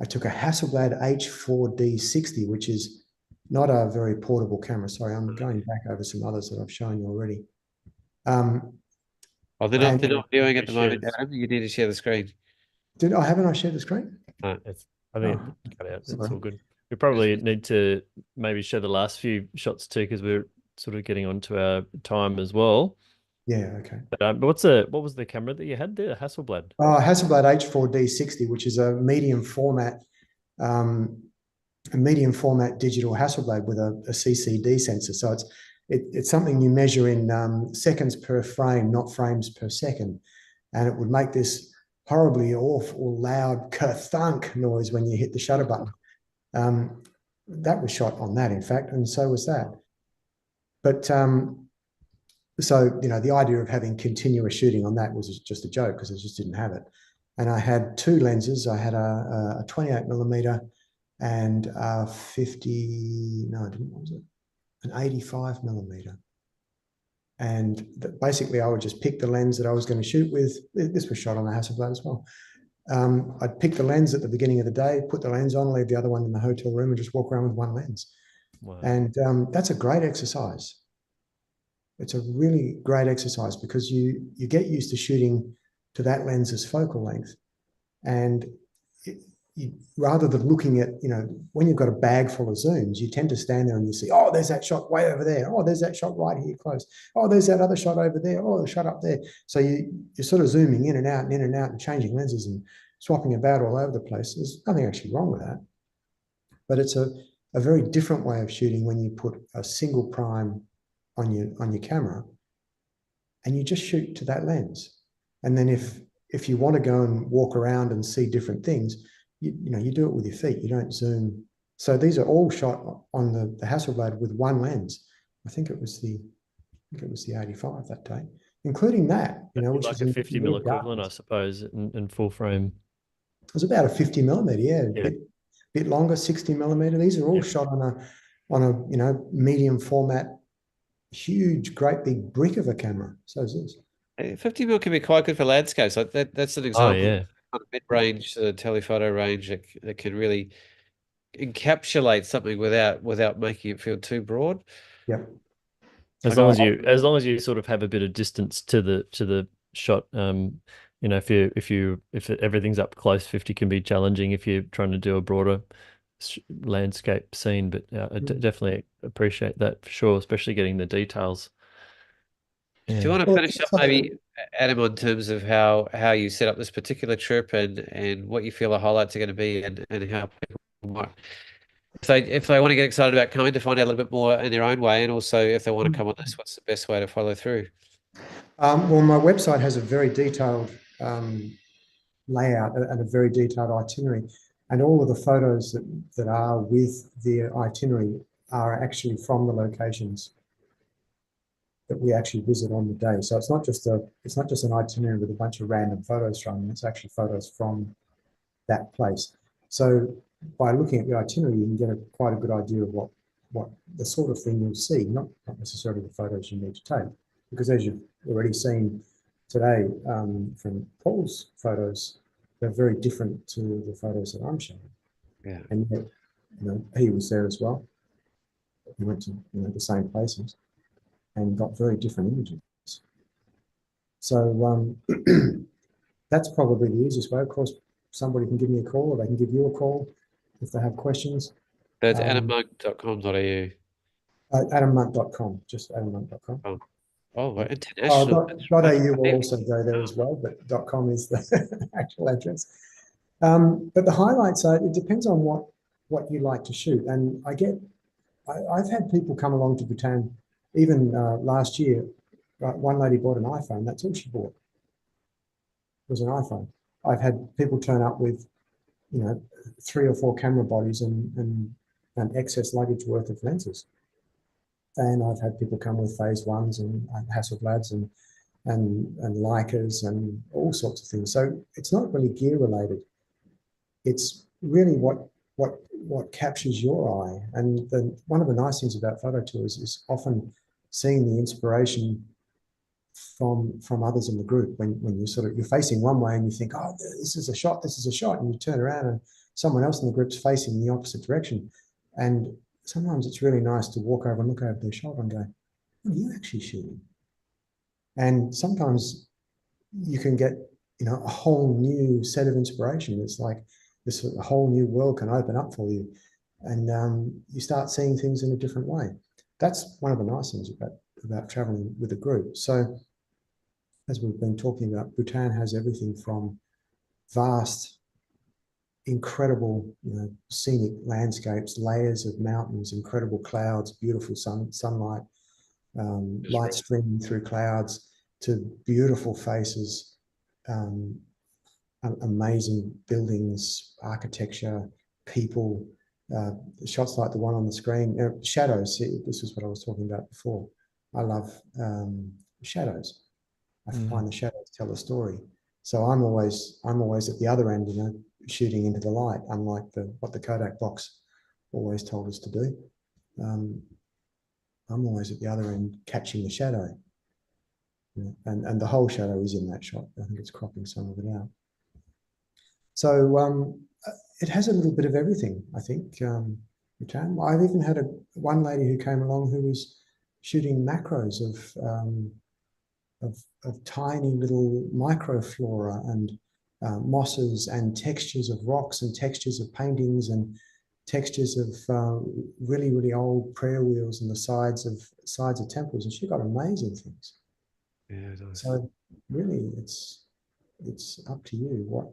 Hasselblad H4D60, which is not a very portable camera. Sorry, I'm going back over some others that I've shown you already. Oh, they're not viewing at the moment, Adam. You need to share the screen. Haven't I shared the screen? I think it cut out. It's sorry. all good. We probably need to maybe show the last few shots too, because we're sort of getting onto our time as well. Yeah, okay. But what was the camera that you had there? Hasselblad. Hasselblad H4D60, which is a medium format digital Hasselblad with a CCD sensor. So it's something you measure in seconds per frame, not frames per second, and it would make this horribly awful loud kerthunk noise when you hit the shutter button. That was shot on that, in fact, and so was that. But so the idea of having continuous shooting on that was just a joke because I just didn't have it. And I had two lenses. I had a 28 millimeter and a 50. No, I didn't. What was it? An 85 millimeter. And basically, I would just pick the lens that I was going to shoot with. This was shot on a Hasselblad as well. I'd pick the lens at the beginning of the day, put the lens on, leave the other one in the hotel room, and just walk around with one lens. Wow. And that's a great exercise. It's a really great exercise because you get used to shooting to that lens's focal length, and rather than looking at, when you've got a bag full of zooms, you tend to stand there and you see, oh, there's that shot way over there. Oh, there's that shot right here close. Oh, there's that other shot over there. Oh, the shot up there. So you're sort of zooming in and out and in and out and changing lenses and swapping about all over the place. There's nothing actually wrong with that. But it's a very different way of shooting when you put a single prime on your camera and you just shoot to that lens. And then if you want to go and walk around and see different things, you do it with your feet. You don't zoom. So these are all shot on the Hasselblad with one lens. I think it was the 85 that day, including that, which like is a 50 mil equivalent, I suppose, in full frame. It was about a 50 millimeter, yeah. Bit longer, 60 millimeter. These are all shot on a medium format, huge, great big brick of a camera. So is this. 50 mil can be quite good for landscapes. Like that's an example. Oh, yeah. Of a mid-range telephoto range that can really encapsulate something without making it feel too broad. Yep. As long as you sort of have a bit of distance to the shot, if everything's up close, 50 can be challenging if you're trying to do a broader landscape scene. But I definitely appreciate that for sure, especially getting the details. Yeah. Do you want to finish up maybe, Adam, on terms of how you set up this particular trip and what you feel the highlights are going to be and how people might, if they want to get excited about coming, to find out a little bit more in their own way, and also if they want to come on this, what's the best way to follow through? Well, my website has a very detailed layout and a very detailed itinerary, and all of the photos that are with the itinerary are actually from the locations that we actually visit on the day. So it's not just an itinerary with a bunch of random photos from them. It's actually photos from that place. So by looking at the itinerary, you can get quite a good idea of what the sort of thing you'll see, not necessarily the photos you need to take. Because as you've already seen today from Paul's photos, they're very different to the photos that I'm showing. Yeah. And yet, he was there as well. He went to the same places and got very different images. So that's probably the easiest way. Of course, somebody can give me a call or they can give you a call if they have questions. That's adammonk.com.au. Adammonk.com, just adammonk.com. Oh, international. .au will also go there as well, but .com is the actual address. But the highlights are, it depends on what you like to shoot. And I've had people come along to Bhutan, even last year. One lady bought an iPhone. That's all she bought. It was an iPhone. I've had people turn up with, 3 or 4 camera bodies and excess luggage worth of lenses. And I've had people come with phase ones and Hasselblads and Leicas and all sorts of things. So it's not really gear related. It's really what captures your eye. And one of the nice things about photo tours is often seeing the inspiration from others in the group. When you're facing one way and you think, oh, this is a shot, and you turn around and someone else in the group's facing the opposite direction. And sometimes it's really nice to walk over and look over their shoulder and go, what are you actually shooting? And sometimes you can get, a whole new set of inspiration. It's like a whole new world can open up for you, and you start seeing things in a different way. That's one of the nice things about traveling with a group. So, as we've been talking about, Bhutan has everything from vast, incredible, scenic landscapes, layers of mountains, incredible clouds, beautiful sunlight, light streaming through clouds, to beautiful faces, amazing buildings, architecture, people, shots like the one on the screen, shadows. This is what I was talking about before. I love shadows. I find the shadows tell a story. So I'm always at the other end, shooting into the light, unlike what the Kodak box always told us to do. I'm always at the other end catching the shadow. And the whole shadow is in that shot. I think it's cropping some of it out. So it has a little bit of everything, I think. Bhutan. I've even had one lady who came along who was shooting macros of tiny little microflora and mosses and textures of rocks and textures of paintings and textures of really, really old prayer wheels and the sides of temples, and she got amazing things. Yeah, nice. So really, it's up to you what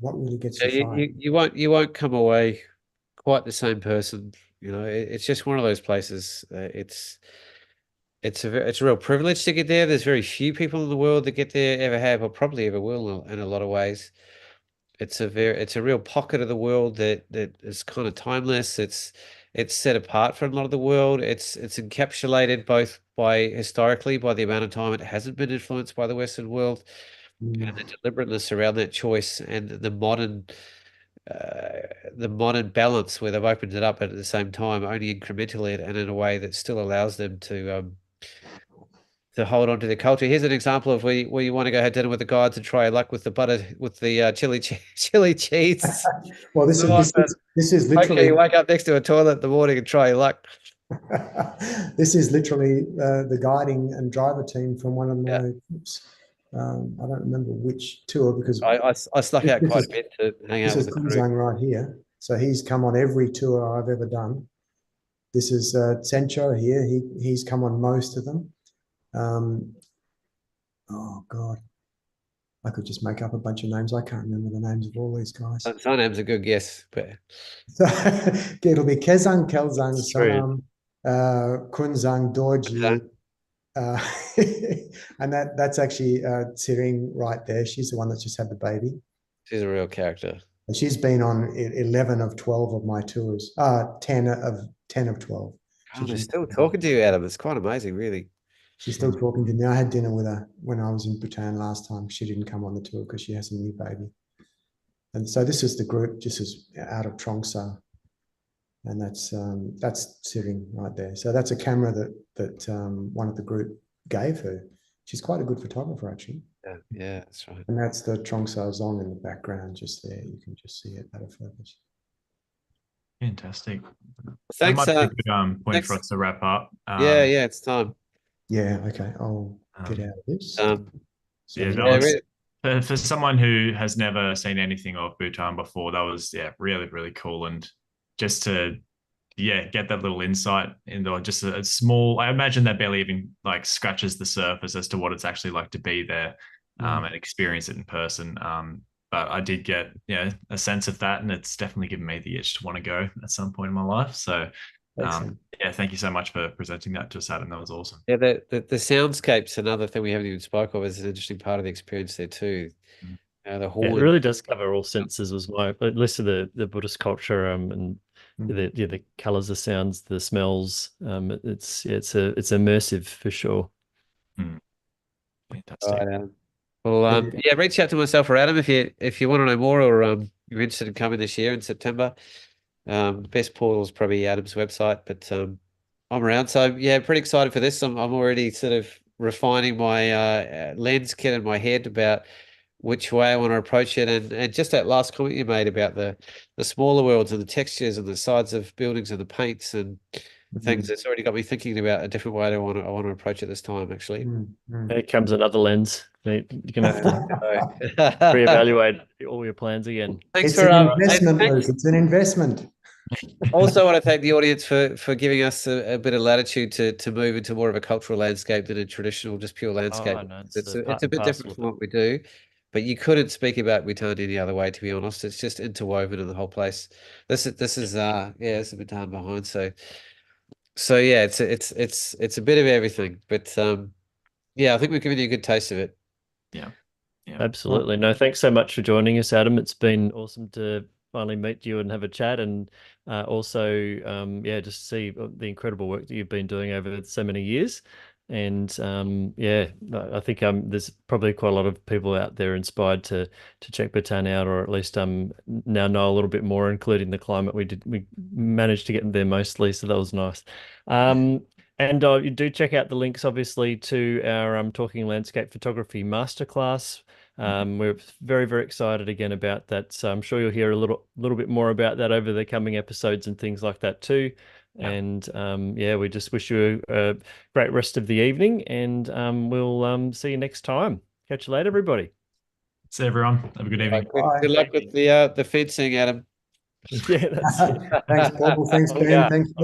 really gets you fired. You won't come away quite the same person. It's just one of those places. It's a real privilege to get there. There's very few people in the world that get there, ever have, or probably ever will in a lot of ways. It's a real pocket of the world that is kind of timeless. It's set apart from a lot of the world. It's encapsulated both historically by the amount of time it hasn't been influenced by the Western world, and the deliberateness around that choice, and the modern balance where they've opened it up at the same time, only incrementally and in a way that still allows them to hold on to their culture. Here's an example of where you want to go have dinner with the guides and try your luck with the butter, with the chili cheese. Well, this is literally. Okay, you wake up next to a toilet in the morning and try your luck. This is literally the guiding and driver team from one of my trips. I don't remember which tour, because I snuck out quite a bit to hang out with the crew. This is Kunzang right here. So he's come on every tour I've ever done. This is Sencho here. He's come on most of them. Oh God, I could just make up a bunch of names. I can't remember the names of all these guys. Sonam's a good guess, but it'll be Kezang, Kelzang, Sonam, Kunzang, Dorji, and that's actually Tsering right there. She's the one that's just had the baby. She's a real character. And she's been on 11 of 12 of my tours. 10 of 12. She's still talking to you, Adam. It's quite amazing, really. She's still talking to me. I had dinner with her when I was in Bhutan last time. She didn't come on the tour because she has a new baby. And so this is the group, just as out of Trongsa. And that's sitting right there. So that's a camera that one of the group gave her. She's quite a good photographer, actually. Yeah, that's right. And that's the Trongsa Zong in the background, just there. You can just see it out of focus. Fantastic. Thanks. That might be a good point for us to wrap up. Yeah, it's time. Yeah, okay. I'll get out of this. For someone who has never seen anything of Bhutan before, that was really, really cool. And just to get that little insight into just a small, I imagine that barely even like scratches the surface as to what it's actually like to be there and experience it in person. But I did get a sense of that, and it's definitely given me the itch to want to go at some point in my life. So thank you so much for presenting that to us, Adam. That was awesome. Yeah, the soundscape's another thing we haven't even spoke of, is an interesting part of the experience there too. The Yeah, it Hoelen. really does cover all senses as well. At least of the Buddhist culture, and the colors, the sounds, the smells. It's immersive for sure. Fantastic. Right, Adam. Well, yeah, reach out to myself or Adam if you want to know more, or you're interested in coming this year in September. The best portal is probably Adam's website, but I'm around. So yeah, pretty excited for this. I'm already sort of refining my lens kit in my head about which way I want to approach it, and just that last comment you made about the smaller worlds and the textures and the sides of buildings and the paints and things. It's already got me thinking about a different way I want to approach it this time, actually. Here comes another lens. You're gonna have to reevaluate all your plans again. Thanks It's for an investment, Luke. It's an investment. Also want to thank the audience for giving us a bit of latitude to move into more of a cultural landscape than a traditional, just pure landscape. No, It's part a and bit parcel different of from it. what we do, but you couldn't speak about Bhutan any other way, to be honest. It's just interwoven in the whole place. This is yeah, it's a Bhutan behind. So yeah, it's a bit of everything, but yeah, I think we've given you a good taste of it. Yeah. Yeah. Absolutely. No, thanks so much for joining us, Adam. It's been awesome to finally meet you and have a chat, and also, yeah, just see the incredible work that you've been doing over so many years. And yeah, I think there's probably quite a lot of people out there inspired to check Bhutan out, or at least now know a little bit more, including the climate. We managed to get there mostly, so that was nice. And you do check out the links, obviously, to our Talking Landscape Photography Masterclass. We're very, very excited again about that. So I'm sure you'll hear a little bit more about that over the coming episodes and things like that too. Yeah. And yeah, we just wish you a great rest of the evening, and we'll see you next time. Catch you later, everybody. See you, everyone. Have a good evening. Good luck with the fencing, Adam. Yeah, that's it. Thanks, Paul. Thanks, Okay. Ben. Thanks, Luke.